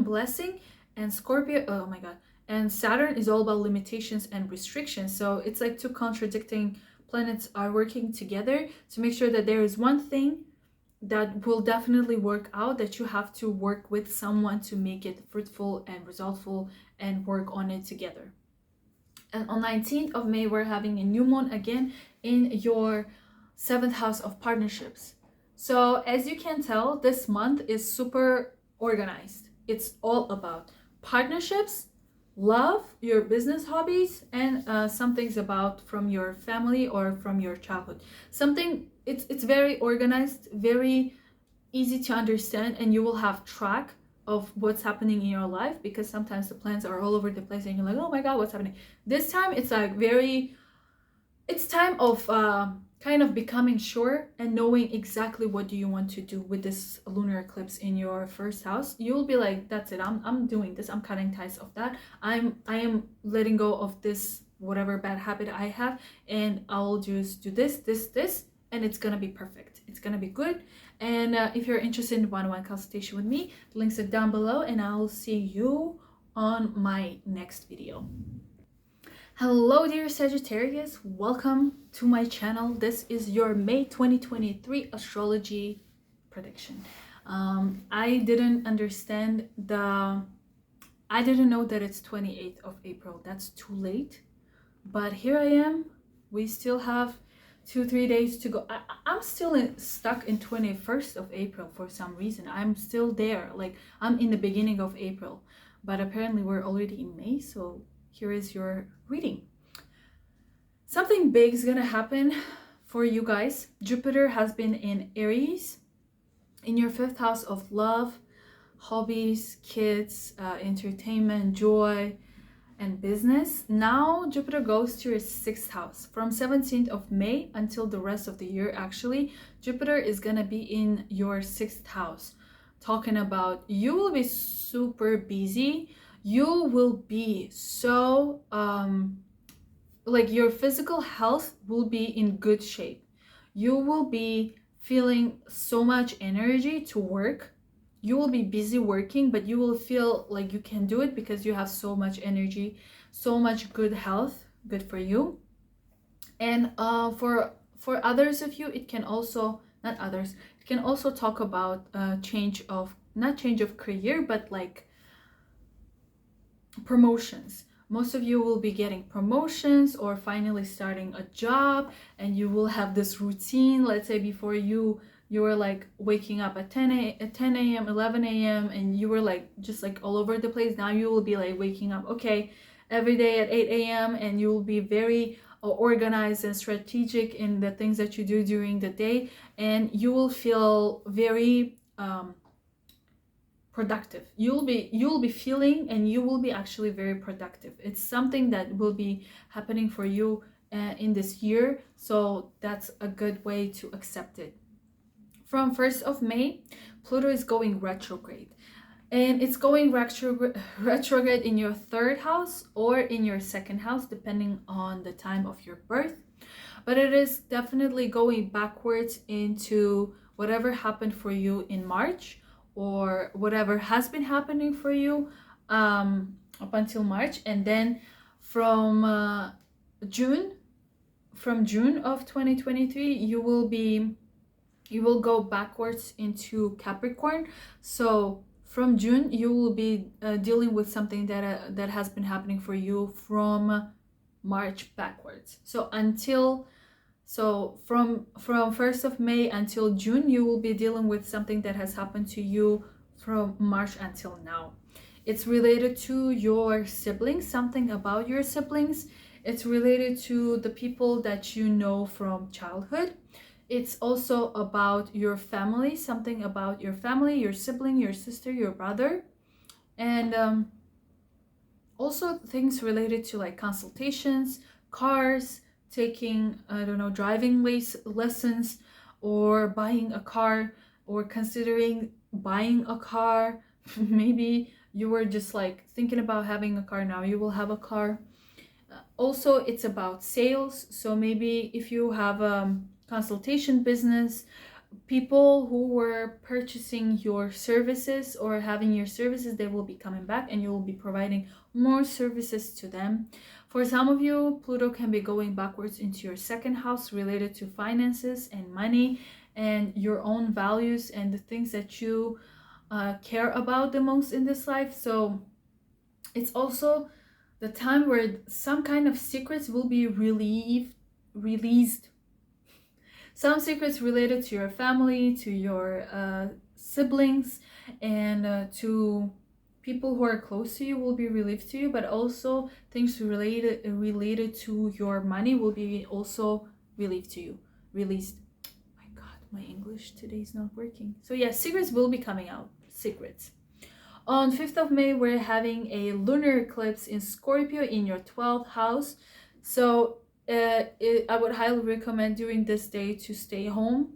blessing, and Scorpio, oh my god, and Saturn is all about limitations and restrictions. So it's like two contradicting planets are working together to make sure that there is one thing that will definitely work out, that you have to work with someone to make it fruitful and resultful and work on it together. And on 19th of May, we're having a new moon again in your 7th house of partnerships. So as you can tell, this month is super organized. It's all about partnerships, love, your business hobbies, and some things about from your family or from your childhood. Something, it's very organized, very easy to understand, and you will have track of what's happening in your life, because sometimes the plans are all over the place and you're like, oh my god, what's happening? This time it's like it's time of kind of becoming sure and knowing exactly what do you want to do with this lunar eclipse in your 1st house. You'll be like, that's it, I'm doing this, I'm cutting ties of that, I am letting go of this whatever bad habit I have, and I'll just do this, and it's gonna be perfect, it's gonna be good. And if you're interested in one-on-one consultation with me, the links are down below, and I'll see you on my next video. Hello dear Sagittarius, welcome to my channel. This is your May 2023 astrology prediction. I didn't know that it's 28th of April. That's too late, but here I am. We still have 2-3 days to go. I'm still stuck in 21st of April for some reason. I'm still there, like I'm in the beginning of April, but apparently we're already in May. So here is your reading. Something big is gonna happen for you guys. Jupiter has been in Aries, in your 5th house of love, hobbies, kids, entertainment, joy, and business. Now Jupiter goes to your 6th house from 17th of May until the rest of the year. Actually, Jupiter is gonna be in your 6th house, talking about you will be super busy. You will be so like your physical health will be in good shape. You will be feeling so much energy to work. You will be busy working, but you will feel like you can do it because you have so much energy, so much good health. Good for you. And for others of you, it can also, not others, it can also talk about change of, not change of career, but like promotions. Most of you will be getting promotions or finally starting a job, and you will have this routine. Let's say before you were like waking up at 10 a.m., 11 a.m., and you were like just like all over the place. Now you will be like waking up, okay, every day at 8 a.m., and you will be very organized and strategic in the things that you do during the day, and you will feel very productive. You'll be feeling, and you will be actually very productive. It's something that will be happening for you in this year, so that's a good way to accept it. From 1st of May, Pluto is going retrograde, and it's going retrograde in your 3rd house or in your 2nd house, depending on the time of your birth. But it is definitely going backwards into whatever happened for you in March, or whatever has been happening for you up until March. And then from June of 2023, you will go backwards into Capricorn. So from June, you will be dealing with something that has been happening for you from March backwards. So from 1st of May until June, you will be dealing with something that has happened to you from March until now. It's related to your siblings, something about your siblings. It's related to the people that you know from childhood. It's also about your family, something about your family, your sibling, your sister, your brother. And also things related to like consultations, cars, taking, I don't know, driving lessons, or buying a car, or considering buying a car. Maybe you were just like thinking about having a car, now you will have a car. Also, it's about sales. So maybe if you have a consultation business, people who were purchasing your services or having your services, they will be coming back and you will be providing more services to them. For some of you, Pluto can be going backwards into your second house, related to finances and money and your own values and the things that you care about the most in this life. So it's also the time where some kind of secrets will be released. Some secrets related to your family, to your siblings, and to people who are close to you will be relieved to you, but also things related to your money will be also relieved to you, released. My God, my English today is not working. So yeah, secrets will be coming out, secrets. On 5th of May, we're having a lunar eclipse in Scorpio in your 12th house. So I would highly recommend during this day to stay home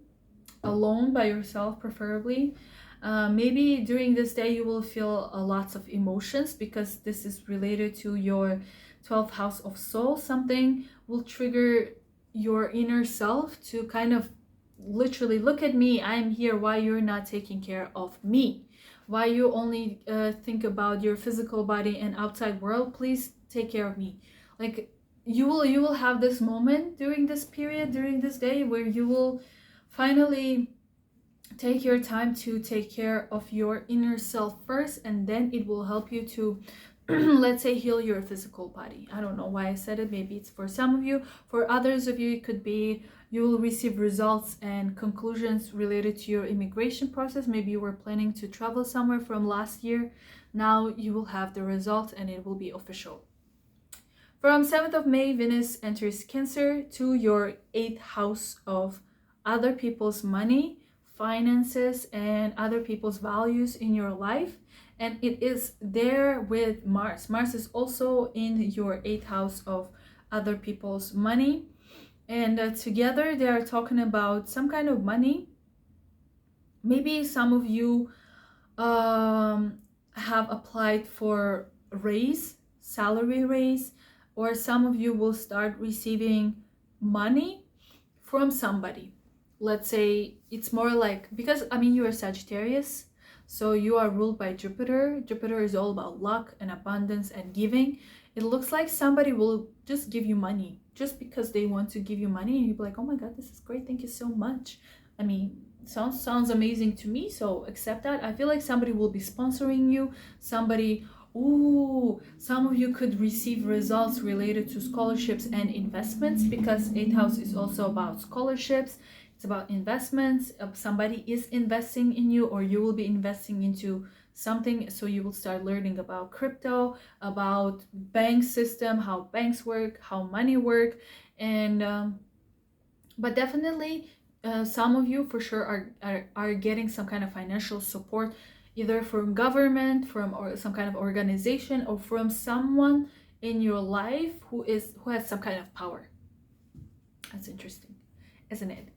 alone by yourself, preferably. Maybe during this day you will feel lots of emotions because this is related to your 12th house of soul. Something will trigger your inner self to kind of literally, look at me, I am here, why you're not taking care of me? Why you only think about your physical body and outside world? Please take care of me. Like you will have this moment during this period, during this day, where you will finally take your time to take care of your inner self first, and then it will help you to let's say heal your physical body. I don't know why I said it. Maybe it's for some of you. For others of you, it could be you will receive results and conclusions related to your immigration process. Maybe you were planning to travel somewhere from last year. Now you will have the results and it will be official. From 7th of May, Venus enters Cancer to your 8th house of other people's money, finances, and other people's values in your life. And it is there with Mars. Mars is also in your 8th house of other people's money. And together they are talking about some kind of money. Maybe some of you have applied for raise, salary raise, or some of you will start receiving money from somebody. Let's say it's more like, because I mean you are Sagittarius, so you are ruled by Jupiter. Jupiter is all about luck and abundance and giving. It looks like somebody will just give you money just because they want to give you money, and you'll be like, oh my God, this is great, thank you so much. I mean, sounds amazing to me, so accept that. I feel like somebody will be sponsoring you. Some of you could receive results related to scholarships and investments, because 8th house is also about scholarships. It's about investments. Somebody is investing in you, or you will be investing into something. So you will start learning about crypto, about bank system, how banks work, how money work. And but definitely some of you for sure are getting some kind of financial support, either from government, from or some kind of organization, or from someone in your life who has some kind of power. That's interesting, isn't it?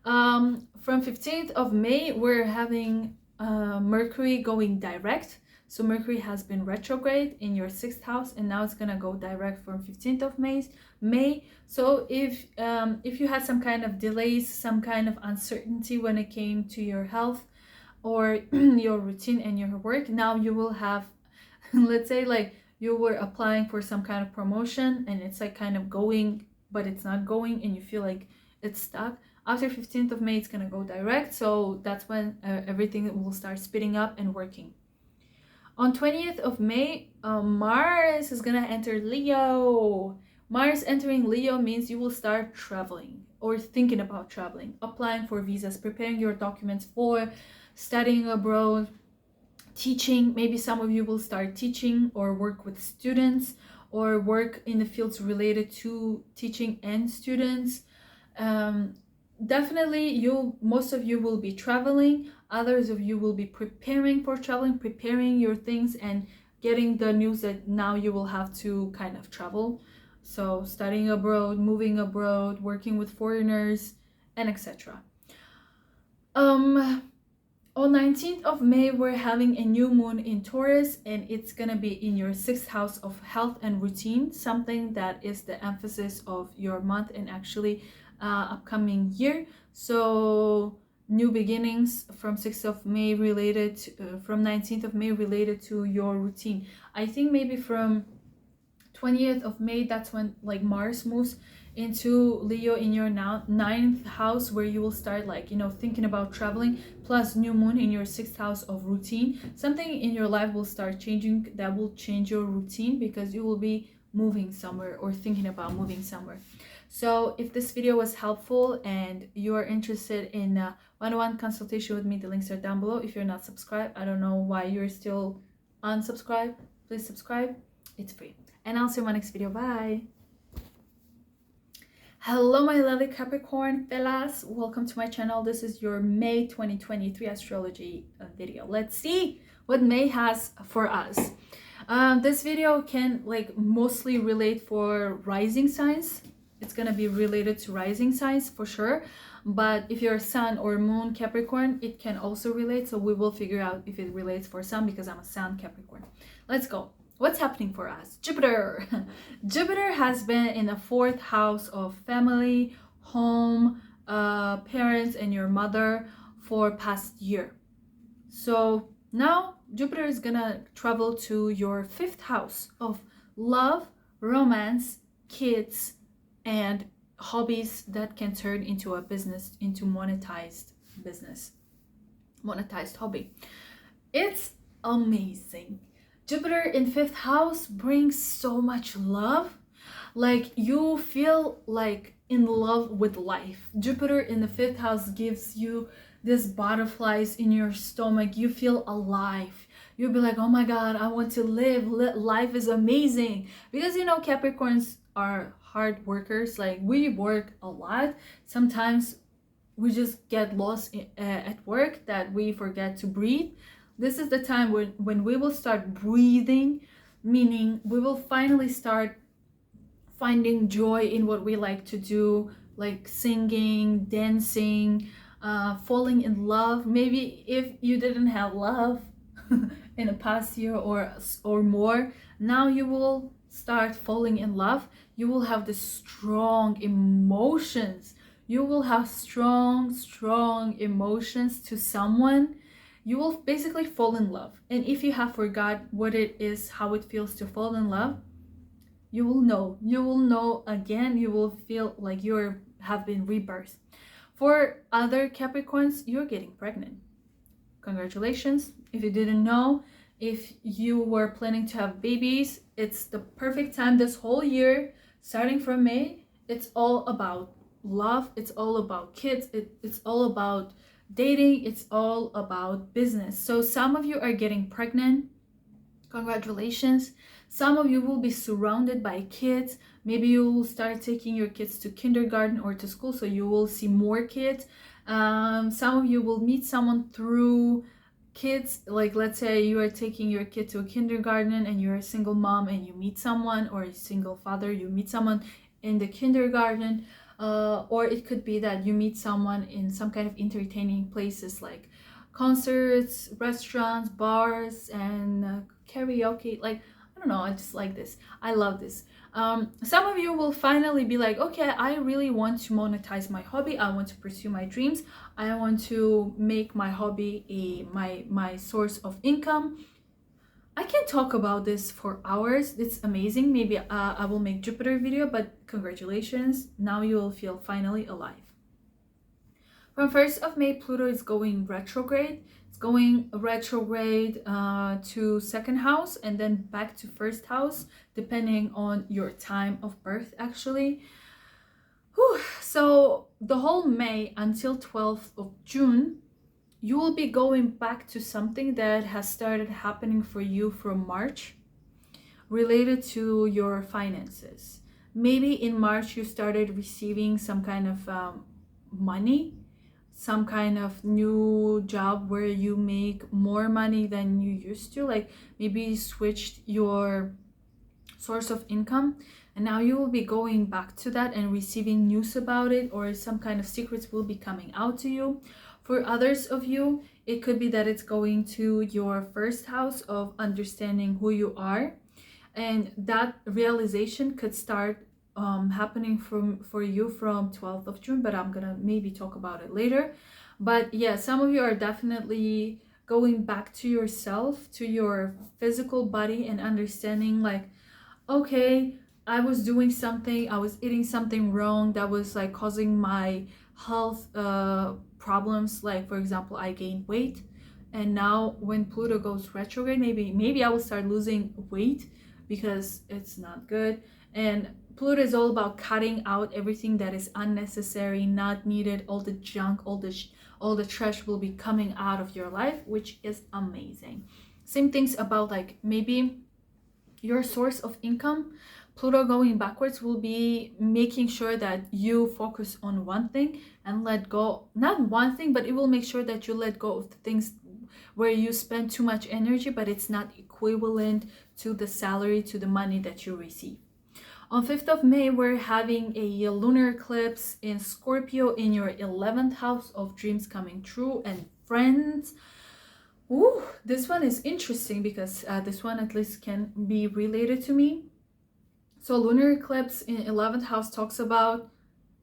From 15th of May, we're having Mercury going direct So Mercury has been retrograde in your 6th house, and now it's gonna go direct from 15th of May. So if you had some kind of delays, some kind of uncertainty when it came to your health or your routine and your work, now you will have, let's say like you were applying for some kind of promotion and it's like kind of going, but it's not going, and you feel like it's stuck. After 15th of May, it's gonna go direct, so that's when everything will start speeding up and working. On 20th of May, Mars is gonna enter Leo. Mars entering Leo means you will start traveling or thinking about traveling, applying for visas, preparing your documents for studying abroad, teaching. Maybe some of you will start teaching or work with students or work in the fields related to teaching and students. Definitely most of you will be traveling. Others of you will be preparing for traveling, preparing your things and getting the news that now you will have to kind of travel. So studying abroad, moving abroad, working with foreigners, and etc. On 19th of May, we're having a new moon in Taurus, and it's gonna be in your 6th house of health and routine, something that is the emphasis of your month and actually upcoming year. So new beginnings from 6th of May related from 19th of May related to your routine. I think maybe from 20th of May, that's when like Mars moves into Leo in your 9th house, where you will start like, you know, thinking about traveling, plus new moon in your 6th house of routine. Something in your life will start changing that will change your routine because you will be moving somewhere or thinking about moving somewhere. So if this video was helpful and you are interested in one-on-one consultation with me, the links are down below. If you're not subscribed, I don't know why you're still unsubscribed. Please subscribe, it's free. And I'll see you in my next video. Bye. Hello my lovely Capricorn fellas, welcome to my channel. This is your May 2023 astrology video. Let's see what May has for us. This video can like mostly relate for rising signs. It's gonna be related to rising signs for sure, but if you're sun or moon Capricorn, it can also relate, so we will figure out if it relates for some because I'm a sun Capricorn. Let's go. What's happening for us? Jupiter. Jupiter has been in the 4th house of family, home, parents, and your mother for past year. So now Jupiter is gonna travel to your 5th house of love, romance, kids, and hobbies that can turn into a business, into monetized business, monetized hobby. It's amazing. Jupiter in 5th house brings so much love. Like you feel like in love with life. Jupiter in the 5th house gives you this butterflies in your stomach. You feel alive. You'll be like, oh my God, I want to live. Life is amazing. Because you know, Capricorns are hard workers. Like we work a lot. Sometimes we just get lost at work that we forget to breathe. This is the time when we will start breathing, meaning we will finally start finding joy in what we like to do, like singing, dancing, falling in love. Maybe if you didn't have love in the past year or more, now you will start falling in love. You will have the strong emotions. You will have strong emotions to someone. You will basically fall in love. And if you have forgot what it is, how it feels to fall in love, you will know again. You will feel like you have been rebirthed. For other Capricorns, you're getting pregnant. Congratulations. If you didn't know, if you were planning to have babies, it's the perfect time this whole year, starting from May. It's all about love. It's all about kids. It's all about dating. It's all about business. So some of you are getting pregnant. Congratulations. Some of you will be surrounded by kids. Maybe you will start taking your kids to kindergarten or to school, so you will see more kids. Some of you will meet someone through kids. Like let's say you are taking your kid to a kindergarten and you're a single mom and you meet someone, or a single father, you meet someone in the kindergarten. Or it could be that you meet someone in some kind of entertaining places like concerts, restaurants, bars, and karaoke. Like, I don't know, I just like this. I love this. Some of you will finally be like, okay, I really want to monetize my hobby. I want to pursue my dreams. I want to make my hobby my source of income. I can talk about this for hours. It's amazing. Maybe I will make Jupiter video, but congratulations. Now you will feel finally alive. From 1st of May, Pluto is going retrograde. It's going retrograde to second house and then back to first house, depending on your time of birth, actually. Whew. So the whole May until 12th of June, you will be going back to something that has started happening for you from March, related to your finances. Maybe in March you started receiving some kind of money, some kind of new job where you make more money than you used to. Like maybe you switched your source of income, and now you will be going back to that and receiving news about it, or some kind of secrets will be coming out to you. For others of you, it could be that it's going to your first house of understanding who you are, and that realization could start happening for you from 12th of June, but I'm gonna maybe talk about it later. But yeah, some of you are definitely going back to yourself, to your physical body, and understanding like, okay, I was doing something, I was eating something wrong that was like causing my health problems. Like for example, I gained weight, and now when Pluto goes retrograde, maybe I will start losing weight because it's not good. And Pluto is all about cutting out everything that is unnecessary, not needed. All the junk, all the trash will be coming out of your life, which is amazing. Same things about like maybe your source of income. Pluto going backwards will be making sure that you focus on one thing and let go, not one thing, but it will make sure that you let go of the things where you spend too much energy, but it's not equivalent to the salary, to the money that you receive. On 5th of May, we're having a lunar eclipse in Scorpio in your 11th house of dreams coming true and friends. Ooh, this one is interesting because this one at least can be related to me. So lunar eclipse in 11th house talks about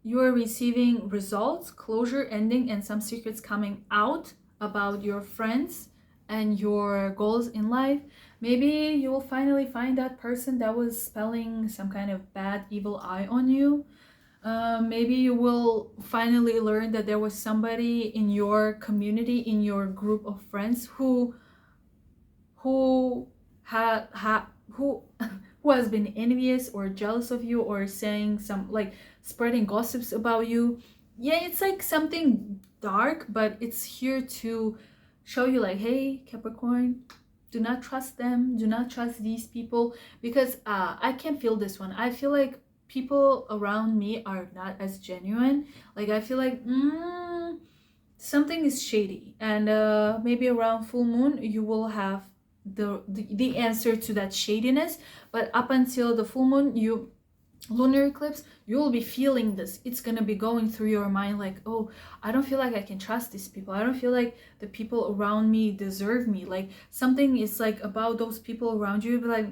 you are receiving results, closure, ending, and some secrets coming out about your friends and your goals in life. Maybe you will finally find that person that was spelling some kind of bad, evil eye on you. Maybe you will finally learn that there was somebody in your community, in your group of friends who has been envious or jealous of you, or saying some like spreading gossips about you. Yeah, it's like something dark, but it's here to show you like, hey Capricorn, do not trust them, do not trust these people, because I can feel this one. I feel like people around me are not as genuine. Like I feel like something is shady, and maybe around full moon you will have the answer to that shadiness. But up until the full moon, lunar eclipse, you will be feeling this. It's gonna be going through your mind like, oh, I don't feel like I can trust these people. I don't feel like the people around me deserve me. Like something is like about those people around you. You'll be like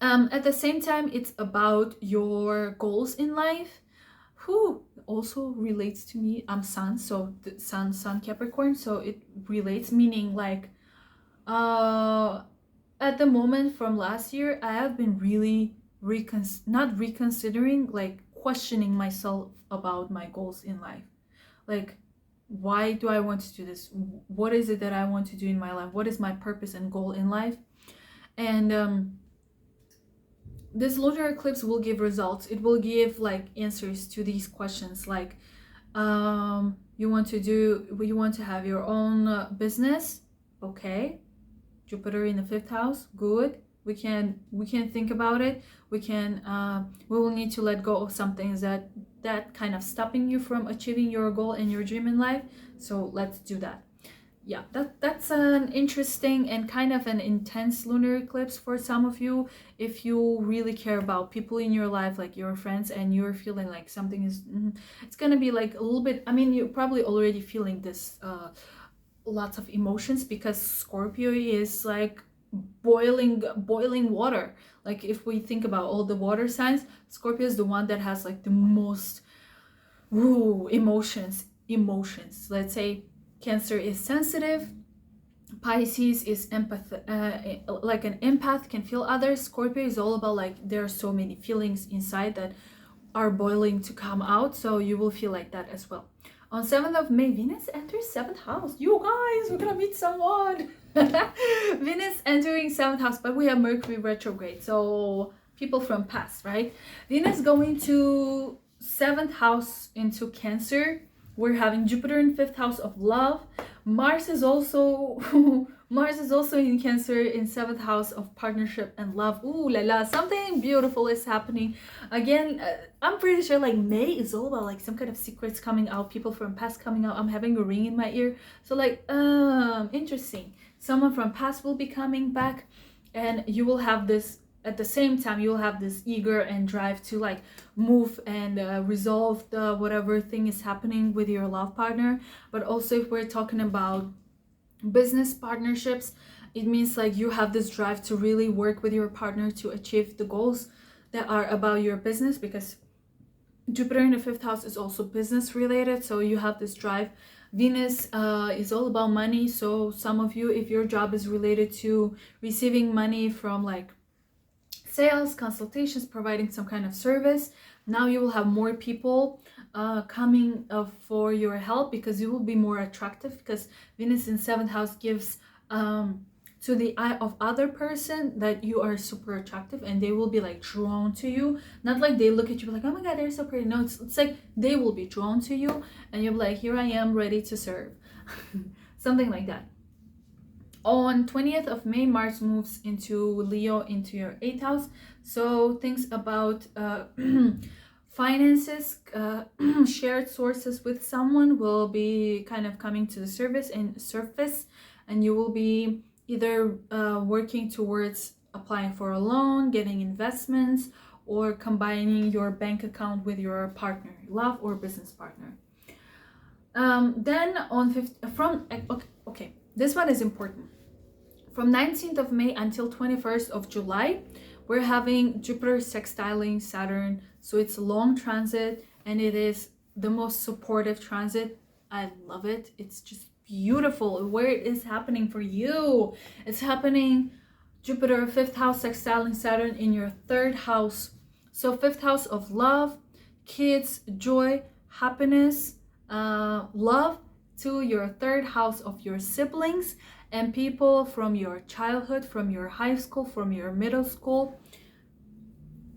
at the same time, it's about your goals in life. Who also relates to me. I'm sun, so the sun Capricorn, so it relates, meaning like at the moment from last year, I have been really not reconsidering, like questioning myself about my goals in life. Like, why do I want to do this? What is it that I want to do in my life? What is my purpose and goal in life? And this lunar eclipse will give results. It will give like answers to these questions. Like, you want to have your own business. Okay, Jupiter in the 5th house, good. We can think about it. We will need to let go of some things that kind of stopping you from achieving your goal and your dream in life. So let's do that. yeah, that's an interesting and kind of an intense lunar eclipse for some of you. If you really care about people in your life, like your friends, and you're feeling like something is it's gonna be like a little bit, I mean, you're probably already feeling this lots of emotions, because Scorpio is like boiling water. Like if we think about all the water signs, Scorpio is the one that has like the most emotions. Let's say Cancer is sensitive, Pisces is like an empath, can feel others. Scorpio is all about like there are so many feelings inside that are boiling to come out, so you will feel like that as well. On 7th of May, Venus enters 7th house. You guys, we're gonna meet someone. Venus entering 7th house, but we have Mercury retrograde, so people from past, right? Venus going to 7th house into Cancer. We're having Jupiter in 5th house of love. Mars is also Mars is also in Cancer in 7th house of partnership and love. Ooh la la, something beautiful is happening. Again, I'm pretty sure like May is all about like some kind of secrets coming out, people from past coming out. I'm having a ring in my ear. So like, interesting. Someone from past will be coming back, and you will have this, at the same time you'll have this eager and drive to like move and resolve the whatever thing is happening with your love partner. But also if we're talking about business partnerships, it means like you have this drive to really work with your partner to achieve the goals that are about your business, because Jupiter in the 5th house is also business related, so you have this drive. Venus is all about money, so some of you, if your job is related to receiving money from like sales, consultations, providing some kind of service, now you will have more people coming for your help, because you will be more attractive, because Venus in 7th house gives to the eye of other person that you are super attractive, and they will be like drawn to you. Not like they look at you like, oh my god, they're so pretty. No, it's like they will be drawn to you, and you'll be like, here I am, ready to serve. Something like that. On 20th of May, Mars moves into Leo, into your 8th house. So things about finances, shared sources with someone will be kind of coming to the surface, and you will be either working towards applying for a loan, getting investments, or combining your bank account with your partner, love or business partner. Then on 5th, okay, this one is important. From 19th of May until 21st of July, we're having Jupiter sextiling Saturn. So it's a long transit, and it is the most supportive transit. I love it. It's just beautiful where it is happening for you. It's happening Jupiter 5th house sextiling Saturn in your 3rd house. So 5th house of love, kids, joy, happiness, love, to your 3rd house of your siblings and people from your childhood, from your high school, from your middle school,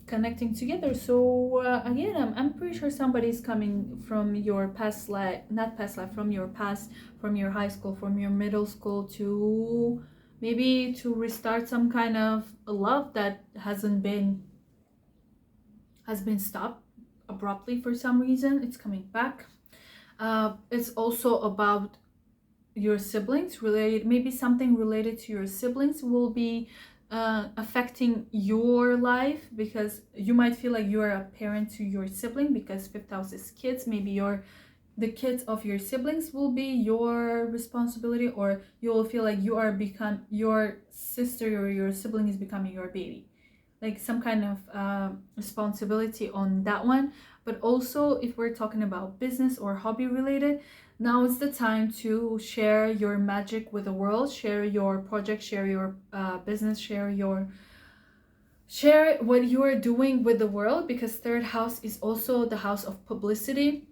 connecting together. So again, I'm pretty sure somebody's coming from your past life, not past life, from your past, from your high school, from your middle school, to maybe to restart some kind of love that has been stopped abruptly for some reason. It's coming back. It's also about your siblings, related, maybe something related to your siblings will be affecting your life, because you might feel like you are a parent to your sibling, because 5th house is kids. Maybe the kids of your siblings will be your responsibility, or you will feel like your sister or your sibling is becoming your baby, like some kind of responsibility on that one. But also if we're talking about business or hobby related, now is the time to share your magic with the world, share your project, share your business, share what you are doing with the world, because 3rd house is also the house of publicity.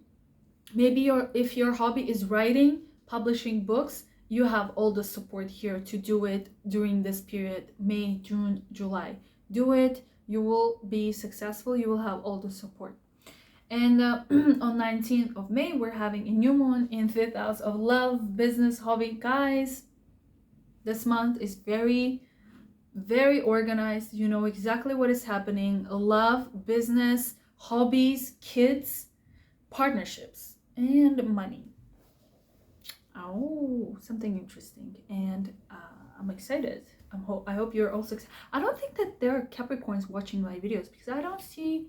Maybe if your hobby is writing, publishing books, you have all the support here to do it during this period, May, June, July. Do it, you will be successful, you will have all the support. And on 19th of May, we're having a new moon in 5th house of love, business, hobby. Guys, this month is very, very organized. You know exactly what is happening. Love, business, hobbies, kids, partnerships, and money. Oh, something interesting, and I'm excited. I hope you're also excited. I don't think that there are Capricorns watching my videos because I don't see.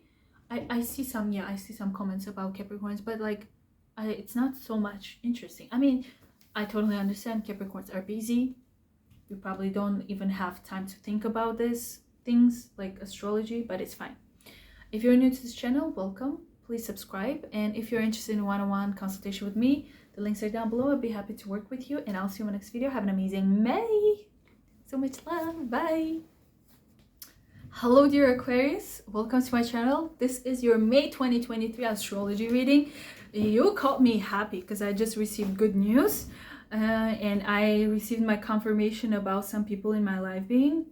I see some, yeah, I see some comments about Capricorns, but like, it's not so much interesting. I mean, I totally understand Capricorns are busy. You probably don't even have time to think about these things like astrology, but it's fine. If you're new to this channel, welcome. Please subscribe. And if you're interested in one-on-one consultation with me, the links are down below. I'd be happy to work with you. And I'll see you in my next video. Have an amazing May. So much love. Bye. Hello, dear Aquarius. Welcome to my channel. This is your May 2023 astrology reading. You caught me happy because I just received good news. And I received my confirmation about some people in my life being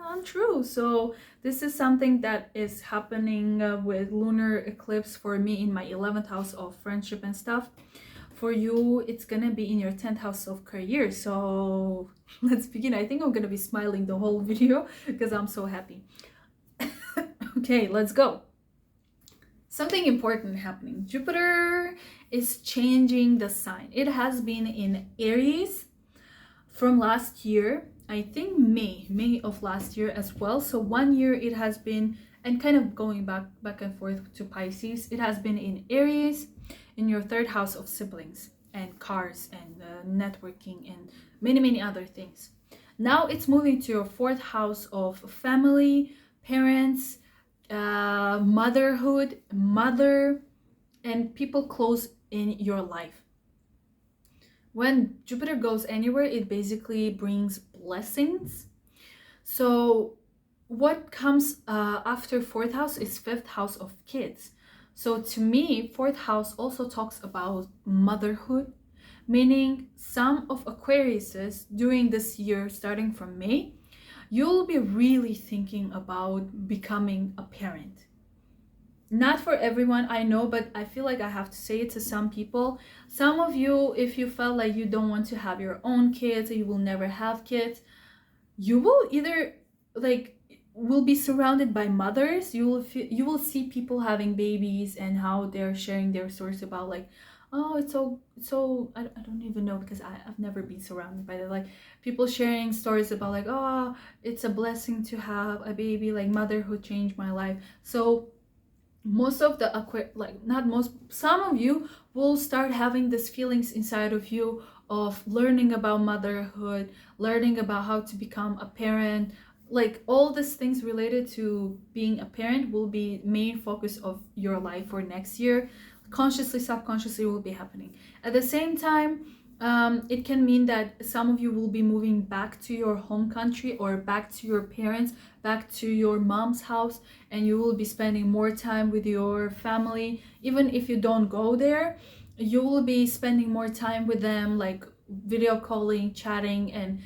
untrue. So this is something that is happening with lunar eclipse for me in my 11th house of friendship and stuff. For you, it's gonna be in your 10th house of career. So let's begin. I think I'm gonna be smiling the whole video because I'm so happy. Okay, let's go. Something important happening. Jupiter is changing the sign. It has been in Aries from last year, I think May of last year as well. So 1 year it has been, and kind of going back and forth to Pisces. It has been in Aries, in your 3rd house of siblings and cars and networking and many other things. Now it's moving to your 4th house of family, parents, motherhood, and people close in your life. When Jupiter goes anywhere, it basically brings blessings. So what comes after 4th house is 5th house of kids. So to me, 4th house also talks about motherhood, meaning some of Aquariuses during this year, starting from May, you'll be really thinking about becoming a parent. Not for everyone, I know, but I feel like I have to say it to some people. Some of you, if you felt like you don't want to have your own kids, or you will never have kids, you will either will be surrounded by mothers. You will see people having babies and how they're sharing their stories about like, oh, it's so I don't even know because I've never been surrounded by that, like people sharing stories about like, oh, it's a blessing to have a baby, like motherhood changed my life. So most of the some of you will start having these feelings inside of you of learning about motherhood, learning about how to become a parent. Like all these things related to being a parent will be main focus of your life for next year. Consciously, subconsciously will be happening. At the same time, it can mean that some of you will be moving back to your home country or back to your parents, back to your mom's house, and you will be spending more time with your family. Even if you don't go there, you will be spending more time with them, like video calling, chatting, and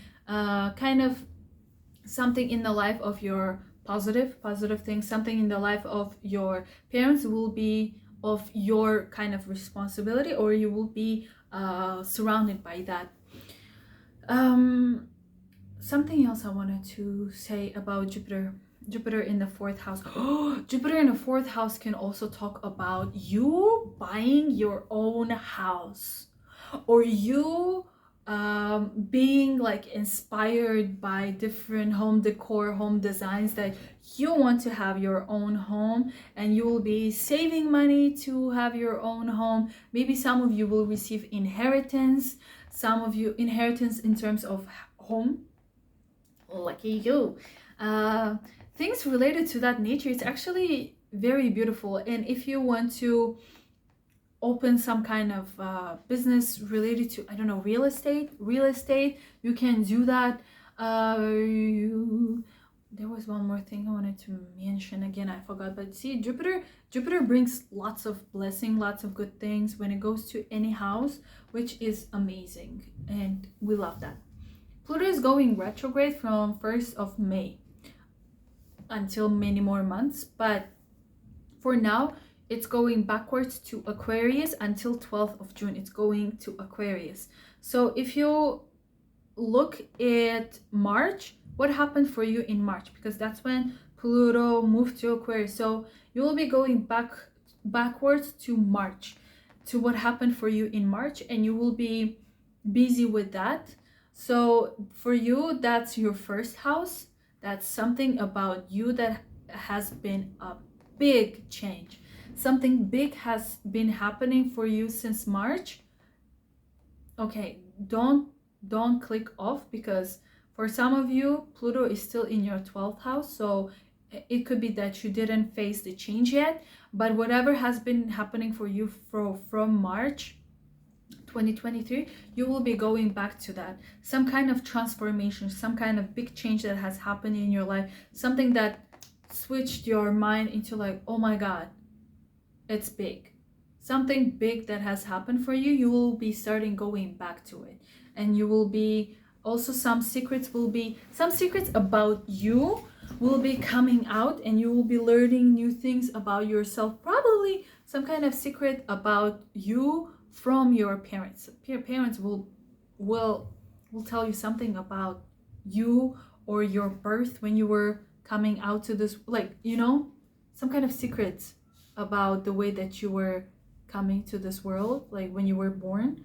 kind of something in the life of your positive things, something in the life of your parents will be of your kind of responsibility, or you will be surrounded by that. Something else I wanted to say about Jupiter in the 4th house. Jupiter in the 4th house can also talk about you buying your own house, or you being like inspired by different home decor, home designs, that you want to have your own home and you will be saving money to have your own home. Maybe some of you will receive inheritance, some of you inheritance in terms of home. Lucky you. Things related to that nature, it's actually very beautiful. And if you want to open some kind of business related to, I don't know, real estate, you can do that. There was one more thing I wanted to mention, again I forgot, but see, Jupiter brings lots of blessing, lots of good things when it goes to any house, which is amazing, and we love that. Pluto is going retrograde from 1st of May until many more months, but for now it's going backwards to Aquarius until 12th of June. It's going to Aquarius. So if you look at March, what happened for you in March? Because that's when Pluto moved to Aquarius. So you will be going backwards to March to what happened for you in March, and you will be busy with that. So for you, that's your first house. That's something about you that has been a big change. Something big has been happening for you since March. Okay, don't click off, because for some of you, Pluto is still in your 12th house. So it could be that you didn't face the change yet, but whatever has been happening for you from March 2023, you will be going back to that. Some kind of transformation, some kind of big change that has happened in your life, something that switched your mind into like, oh my God, it's big. Something big that has happened for you, you will be starting going back to it. And you will be also, some secrets about you will be coming out, and you will be learning new things about yourself. Probably some kind of secret about you from your parents. Your parents will tell you something about you or your birth when you were coming out to this, like, you know, some kind of secrets about the way that you were coming to this world, like when you were born,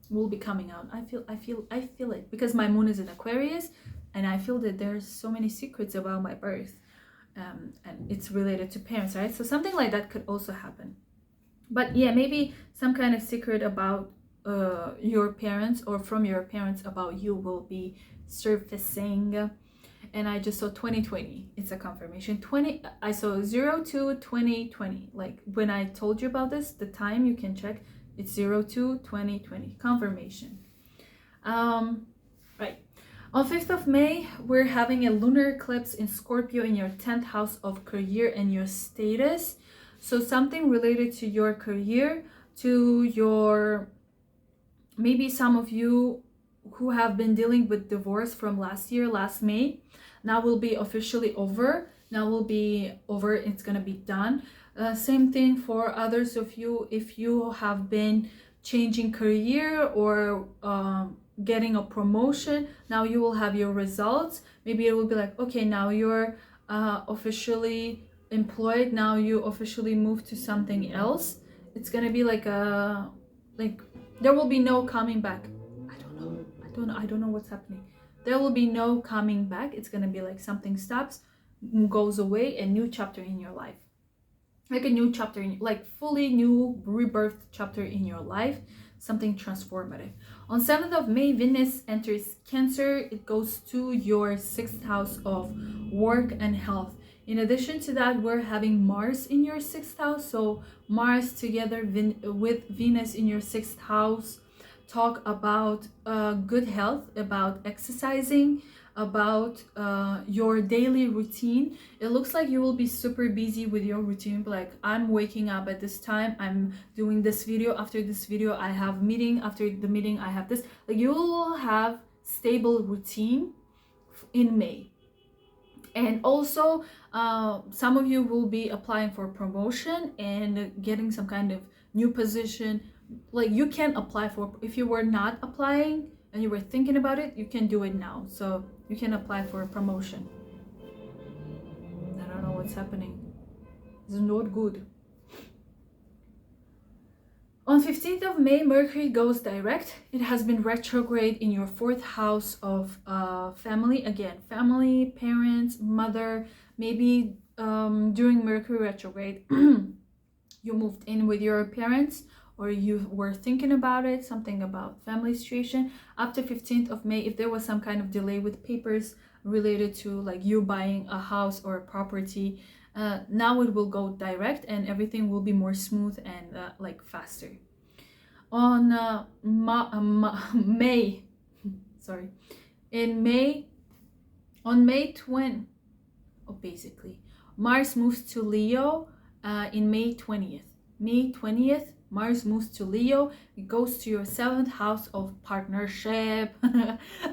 will be coming out. I feel it, because my moon is in Aquarius, and I feel that there's so many secrets about my birth, and it's related to parents, right? So something like that could also happen. But yeah, maybe some kind of secret about your parents or from your parents about you will be surfacing. And I just saw 2020. It's a confirmation. I saw 02/2020. Like when I told you about this, the time you can check. It's 02/2020. Confirmation. Right. On 5th of May, we're having a lunar eclipse in Scorpio in your 10th house of career and your status. So something related to your career, to your, maybe some of you who have been dealing with divorce from last year, last May, now will be officially over. Now will be over. It's gonna be done. Same thing for others of you. If you have been changing career or getting a promotion, now you will have your results. Maybe it will be like, okay, now you're officially employed. Now you officially move to something else. It's gonna be like there will be no coming back. I don't know what's happening. There will be no coming back. It's gonna be like something stops, goes away, a new chapter in your life. Like a new chapter, like fully new rebirth chapter in your life, something transformative. On 7th of May, Venus enters Cancer. It goes to your 6th house of work and health. In addition to that, we're having Mars in your 6th house. So Mars together with Venus in your 6th house talk about good health, about exercising, about your daily routine. It looks like you will be super busy with your routine, like I'm waking up at this time, I'm doing this video, after this video I have meeting, after the meeting I have this. Like you will have stable routine in May. And also some of you will be applying for promotion and getting some kind of new position. Like you can apply for, if you were not applying and you were thinking about it, you can do it now. So you can apply for a promotion. I don't know what's happening. It's not good. On 15th of May, Mercury goes direct. It has been retrograde in your 4th house of family. Again, family, parents, mother. Maybe during Mercury retrograde, you moved in with your parents, or you were thinking about it, something about family situation. After 15th of May, if there was some kind of delay with papers related to like you buying a house or a property, now it will go direct and everything will be more smooth and like faster. On May, sorry, on May 20, basically, Mars moves to Leo in May 20th. May 20th, Mars moves to Leo. It goes to your 7th house of partnership.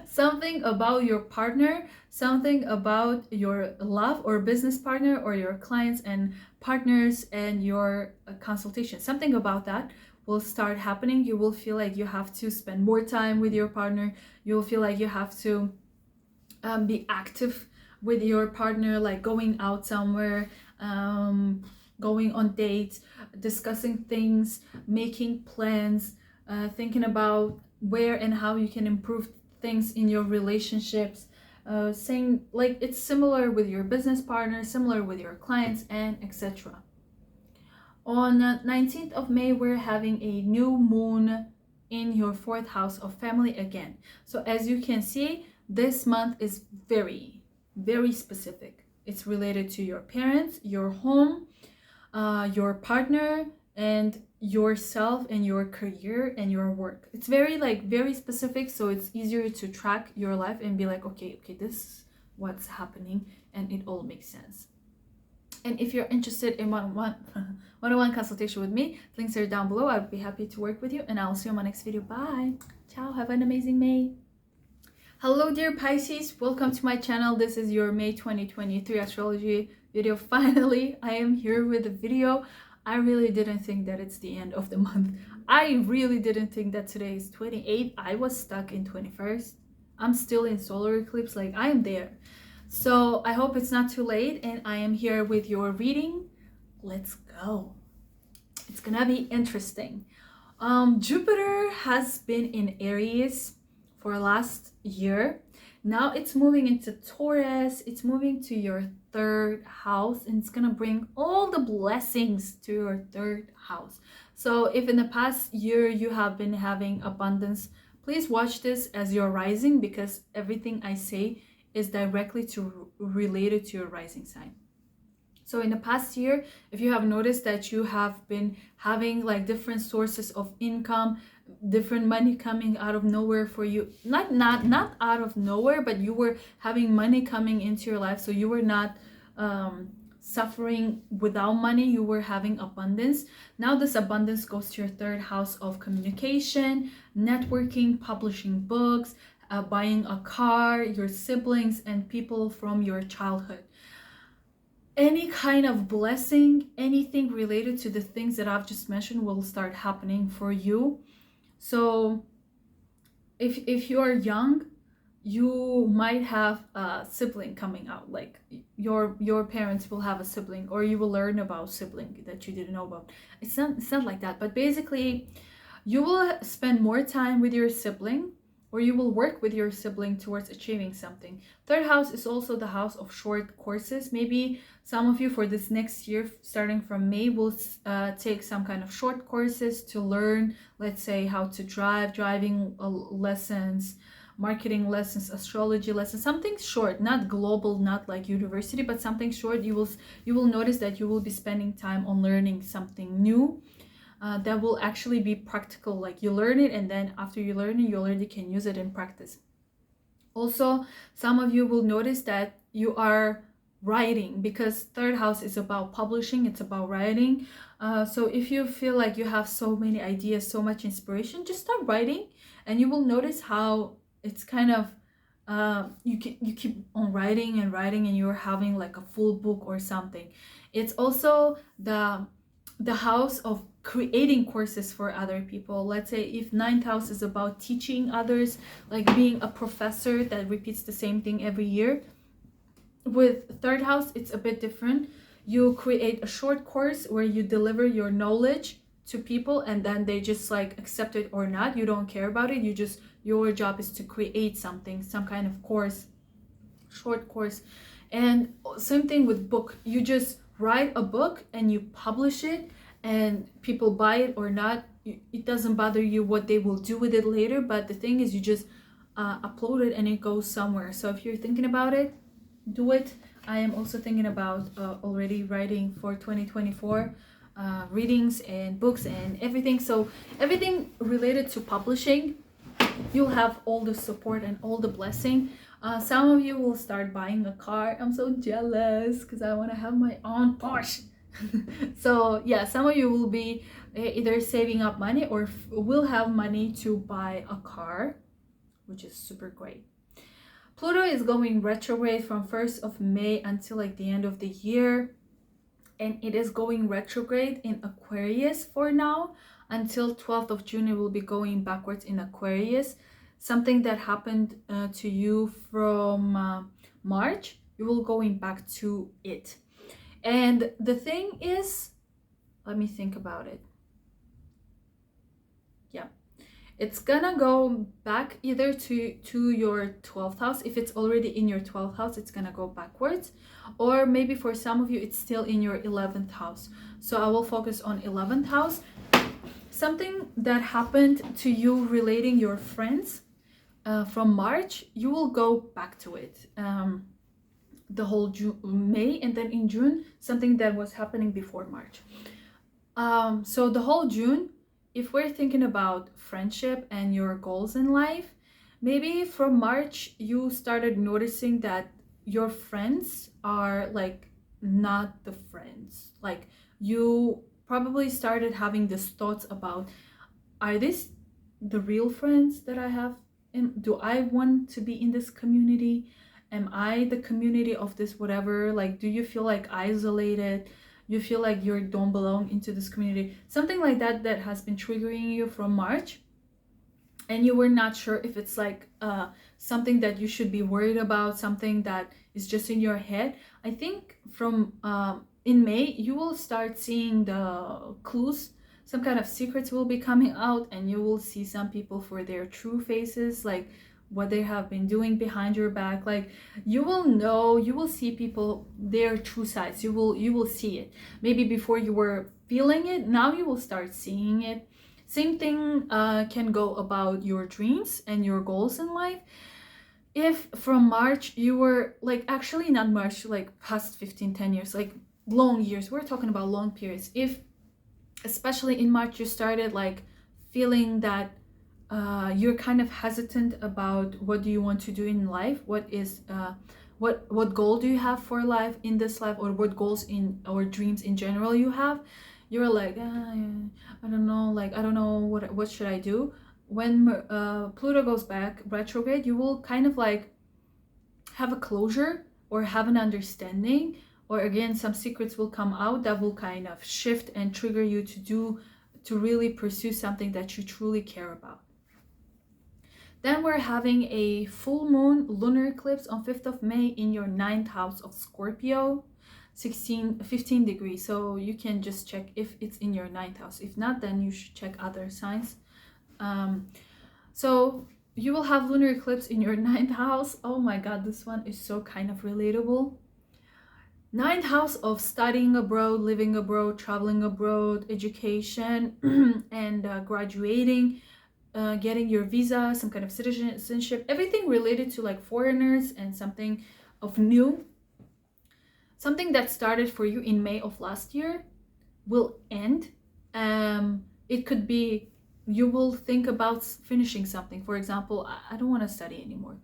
Something about your partner, something about your love or business partner or your clients and partners and your consultation. Something about that will start happening. You will feel like you have to spend more time with your partner. You'll feel like you have to be active with your partner, like going out somewhere, going on dates, discussing things, making plans, thinking about where and how you can improve things in your relationships, saying like it's similar with your business partner, similar with your clients, and etc. On 19th of May, we're having a new moon in your 4th house of family again. So as you can see, this month is very, very specific. It's related to your parents, your home, your partner, and yourself, and your career and your work. It's very specific, so it's easier to track your life and be like, okay, this is what's happening, and it all makes sense. And if you're interested in one-on-one consultation with me, links are down below. I'd be happy to work with you, and I'll see you in my next video. Bye. Ciao. Have an amazing May. Hello, dear Pisces. Welcome to my channel. This is your May 2023 astrology video. Finally, I am here with a video. I really didn't think that it's the end of the month. I really didn't think that today is 28th. I was stuck in 21st. I'm still in solar eclipse. Like, I am there. So I hope it's not too late, and I am here with your reading. Let's go. It's gonna be interesting. Jupiter has been in Aries for last year. Now it's moving into Taurus. It's moving to your 3rd house, and it's gonna bring all the blessings to your 3rd house. So if in the past year you have been having abundance, please watch this as your rising, because everything I say is directly related to your rising sign. So in the past year, if you have noticed that you have been having like different sources of income, different money coming out of nowhere for you, not out of nowhere, but you were having money coming into your life, so you were not suffering without money, you were having abundance. Now this abundance goes to your 3rd house of communication, networking, publishing books, buying a car, your siblings, and people from your childhood. Any kind of blessing, anything related to the things that I've just mentioned will start happening for you. So if you are young, you might have a sibling coming out, like your parents will have a sibling, or you will learn about sibling that you didn't know about. It's not like that, but basically you will spend more time with your sibling, or you will work with your sibling towards achieving something. 3rd house is also the house of short courses. Maybe some of you for this next year, starting from May, will take some kind of short courses to learn, let's say, how to drive, driving lessons, marketing lessons, astrology lessons, something short, not global, not like university, but something short. You will notice that you will be spending time on learning something new. That will actually be practical, like you learn it, and then after you learn it, you already can use it in practice. Also, some of you will notice that you are writing, because 3rd house is about publishing, it's about writing. So if you feel like you have so many ideas, so much inspiration, just start writing, and you will notice how it's kind of you keep on writing and writing, and you're having like a full book or something. It's also the house of creating courses for other people. Let's say if 9th house is about teaching others, like being a professor that repeats the same thing every year. With 3rd house, it's a bit different. You create a short course where you deliver your knowledge to people, and then they just like accept it or not. You don't care about it. Your job is to create something, some kind of course, short course. And same thing with book. You just write a book and you publish it, and people buy it or not. It doesn't bother you what they will do with it later, but the thing is you just upload it and it goes somewhere. So if you're thinking about it, do it. I am also thinking about already writing for 2024 readings and books and everything. So everything related to publishing, you'll have all the support and all the blessing. Some of you will start buying a car. I'm so jealous because I want to have my own Porsche. So yeah, some of you will be either saving up money or will have money to buy a car, which is super great. Pluto is going retrograde from 1st of May until like the end of the year, and it is going retrograde in Aquarius for now until 12th of June. It will be going backwards in Aquarius. Something that happened to you from March, you will going back to it. And the thing is, let me think about it. Yeah, it's gonna go back either to your 12th house. If it's already in your 12th house, it's gonna go backwards, or maybe for some of you it's still in your 11th house. So I will focus on 11th house. Something that happened to you relating your friends from March, you will go back to it the whole May, and then in June something that was happening before March. So the whole June, if we're thinking about friendship and your goals in life, maybe from March you started noticing that your friends are like not the friends. Like you probably started having these thoughts about, are these the real friends that I have? Do I want to be in this community? Am I the community of this whatever? Like, do you feel like isolated? You feel like you don't belong into this community? Something like that that has been triggering you from March, and you were not sure if it's like something that you should be worried about, something that is just in your head. I think from in May you will start seeing the clues. Some kind of secrets will be coming out, and you will see some people for their true faces, like what they have been doing behind your back. Like you will know, you will see people, their true sides. You will see it. Maybe before you were feeling it, now you will start seeing it. Same thing can go about your dreams and your goals in life. If from March you were like, actually not March, like past 15-10 years, like long years, we're talking about long periods. If especially in March you started like feeling that you're kind of hesitant about what do you want to do in life, what is what goal do you have for life in this life, or what goals in or dreams in general you have, you're like I don't know, like I don't know what should I do. When Pluto goes back retrograde, you will kind of like have a closure or have an understanding, or again some secrets will come out that will kind of shift and trigger you to really pursue something that you truly care about. Then we're having a full moon lunar eclipse on 5th of May in your 9th house of Scorpio, 15 degrees. So you can just check if it's in your 9th house. If not, then you should check other signs. So you will have lunar eclipse in your 9th house. Oh my god, this one is so kind of relatable. 9th house of studying abroad, living abroad, traveling abroad, education, and graduating, getting your visa, some kind of citizenship, everything related to like foreigners and something of new. Something that started for you in May of last year will end. It could be you will think about finishing something. For example, I don't want to study anymore.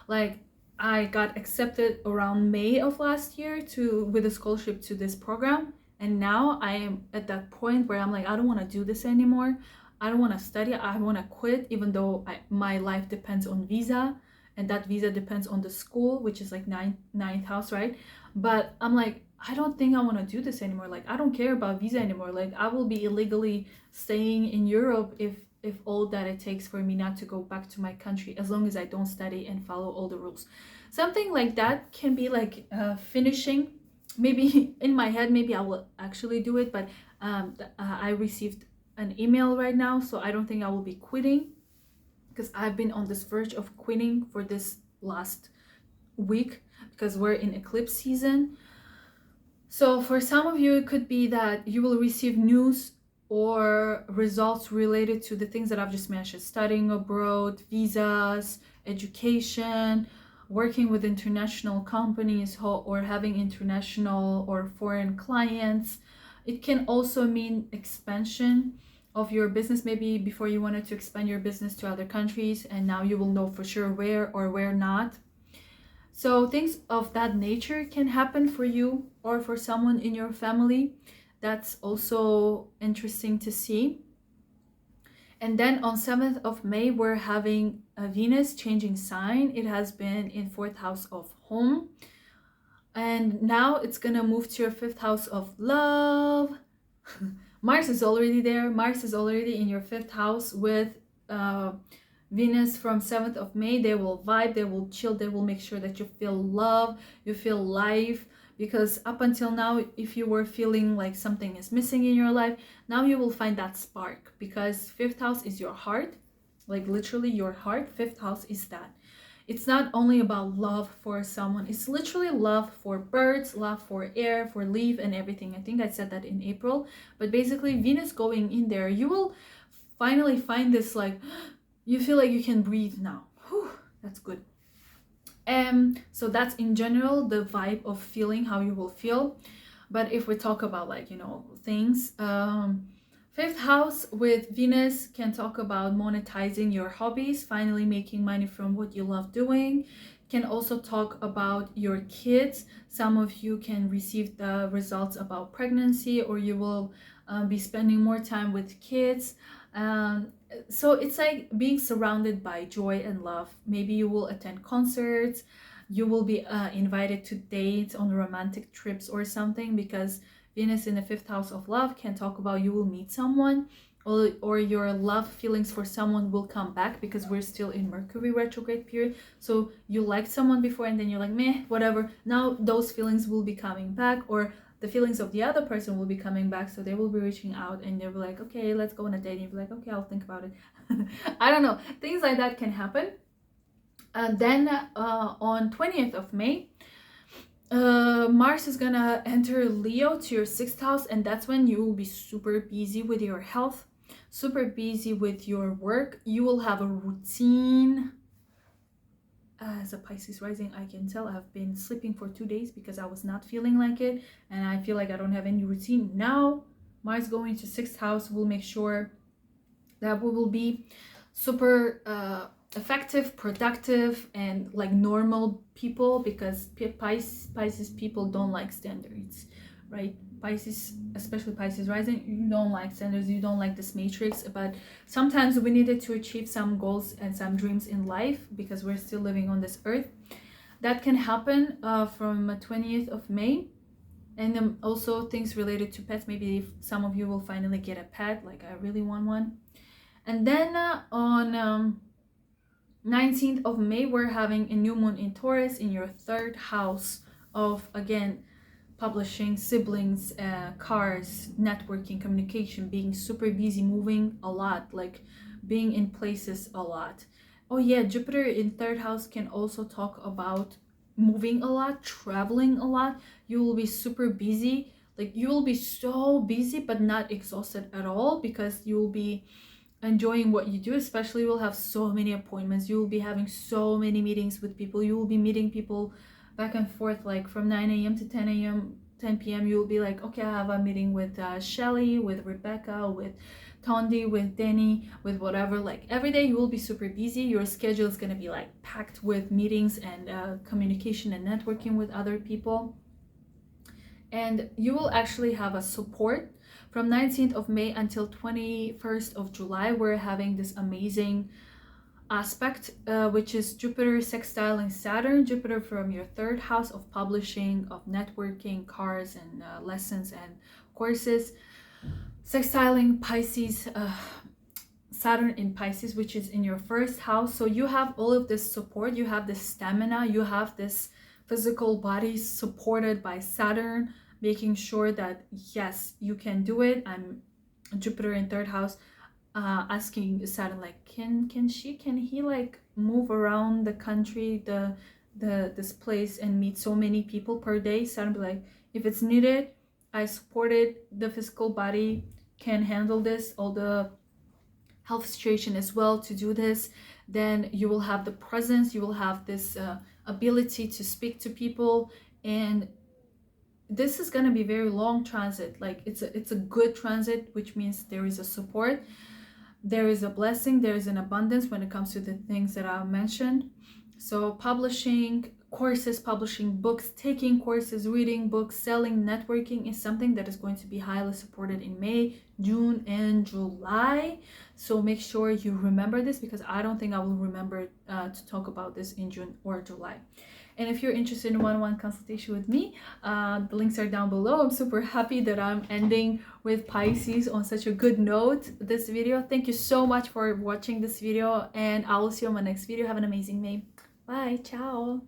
Like I got accepted around May of last year with a scholarship to this program, and now I am at that point where I'm like, I don't want to do this anymore. I don't want to study. I want to quit, even though my life depends on visa, and that visa depends on the school, which is like ninth house, right? But I'm like, I don't think I want to do this anymore. Like I don't care about visa anymore. Like I will be illegally staying in Europe if all that it takes for me not to go back to my country, as long as I don't study and follow all the rules. Something like that can be like finishing. Maybe in my head, maybe I will actually do it, but I received an email right now, so I don't think I will be quitting, because I've been on this verge of quitting for this last week because we're in eclipse season. So for some of you, it could be that you will receive news or results related to the things that I've just mentioned: studying abroad, visas, education, working with international companies, or having international or foreign clients. It can also mean expansion of your business. Maybe before you wanted to expand your business to other countries, and now you will know for sure where or where not. So things of that nature can happen for you or for someone in your family. That's also interesting to see. And then on 7th of May, we're having a Venus changing sign. It has been in 4th house of home, and now it's gonna move to your 5th house of love. Mars is already there. Mars is already in your 5th house with Venus from 7th of May. They will vibe, they will chill, they will make sure that you feel love, you feel life, because up until now, if you were feeling like something is missing in your life, now you will find that spark, because fifth house is your heart, like literally your heart. Fifth house is that. It's not only about love for someone, it's literally love for birds, love for air, for leaf and everything. I think I said that in April, but basically Venus going in there, you will finally find this, like, you feel like you can breathe now. Whew, that's good. So that's in general the vibe of feeling, how you will feel. But if we talk about, like, you know, things, fifth house with Venus can talk about monetizing your hobbies, finally making money from what you love doing. Can also talk about your kids. Some of you can receive the results about pregnancy, or you will be spending more time with kids. So it's like being surrounded by joy and love. Maybe you will attend concerts, you will be invited to date on romantic trips or something, because Venus in the fifth house of love can talk about you will meet someone, or your love feelings for someone will come back, because we're still in Mercury retrograde period. So you liked someone before and then you're like, meh, whatever. Now those feelings will be coming back, or the feelings of the other person will be coming back, so they will be reaching out and they'll be like, okay, let's go on a date, and you'll be like, okay, I'll think about it. I don't know, things like that can happen. Then on 20th of May, Mars is gonna enter Leo to your sixth house, and that's when you will be super busy with your health, super busy with your work. You will have a routine. As a Pisces rising, I can tell I've been sleeping for 2 days because I was not feeling like it, and I feel like I don't have any routine. Now Mars going to sixth house will make sure that we will be super effective, productive, and like normal people, because Pisces people don't like standards, right? Pisces, especially Pisces rising, you don't like standards, you don't like this matrix. But sometimes we needed to achieve some goals and some dreams in life, because we're still living on this earth. That can happen from 20th of May. And then also things related to pets. Maybe if some of you will finally get a pet, like I really want one. And then on 19th of May, we're having a new moon in Taurus in your third house of, again, publishing, siblings, cars, networking, communication, being super busy, moving a lot, like being in places a lot. Oh yeah, Jupiter in third house can also talk about moving a lot, traveling a lot. You will be super busy, like you will be so busy but not exhausted at all, because you will be enjoying what you do. Especially you will have so many appointments, you will be having so many meetings with people, you will be meeting people back and forth, like from 9 a.m. to 10 p.m. you will be like, okay, I have a meeting with Shelly, with Rebecca, with Tondi, with Danny, with whatever. Like every day you will be super busy. Your schedule is going to be like packed with meetings and communication and networking with other people. And you will actually have a support from 19th of May until 21st of July. We're having this amazing aspect, which is Jupiter sextiling Saturn. Jupiter from your third house of publishing, of networking, cars, and lessons and courses. Sextiling Pisces, Saturn in Pisces, which is in your first house. So you have all of this support, you have this stamina, you have this physical body supported by Saturn, making sure that yes, you can do it. I'm Jupiter in third house, asking Saturn, like, can he like move around the country, this place, and meet so many people per day? Saturn be like, if it's needed, I support it. The physical body can handle this, all the health situation as well to do this. Then you will have the presence, you will have this ability to speak to people, and this is going to be very long transit. Like it's a good transit, which means there is a support, there is a blessing, there is an abundance when it comes to the things that I mentioned. So publishing courses, publishing books, taking courses, reading books, selling, networking is something that is going to be highly supported in May, June, and July. So make sure you remember this, because I don't think I will remember to talk about this in June or July. And if you're interested in one-on-one consultation with me, the links are down below. I'm super happy that I'm ending with Pisces on such a good note this video. Thank you so much for watching this video, and I will see you on my next video. Have an amazing May. Bye. Ciao.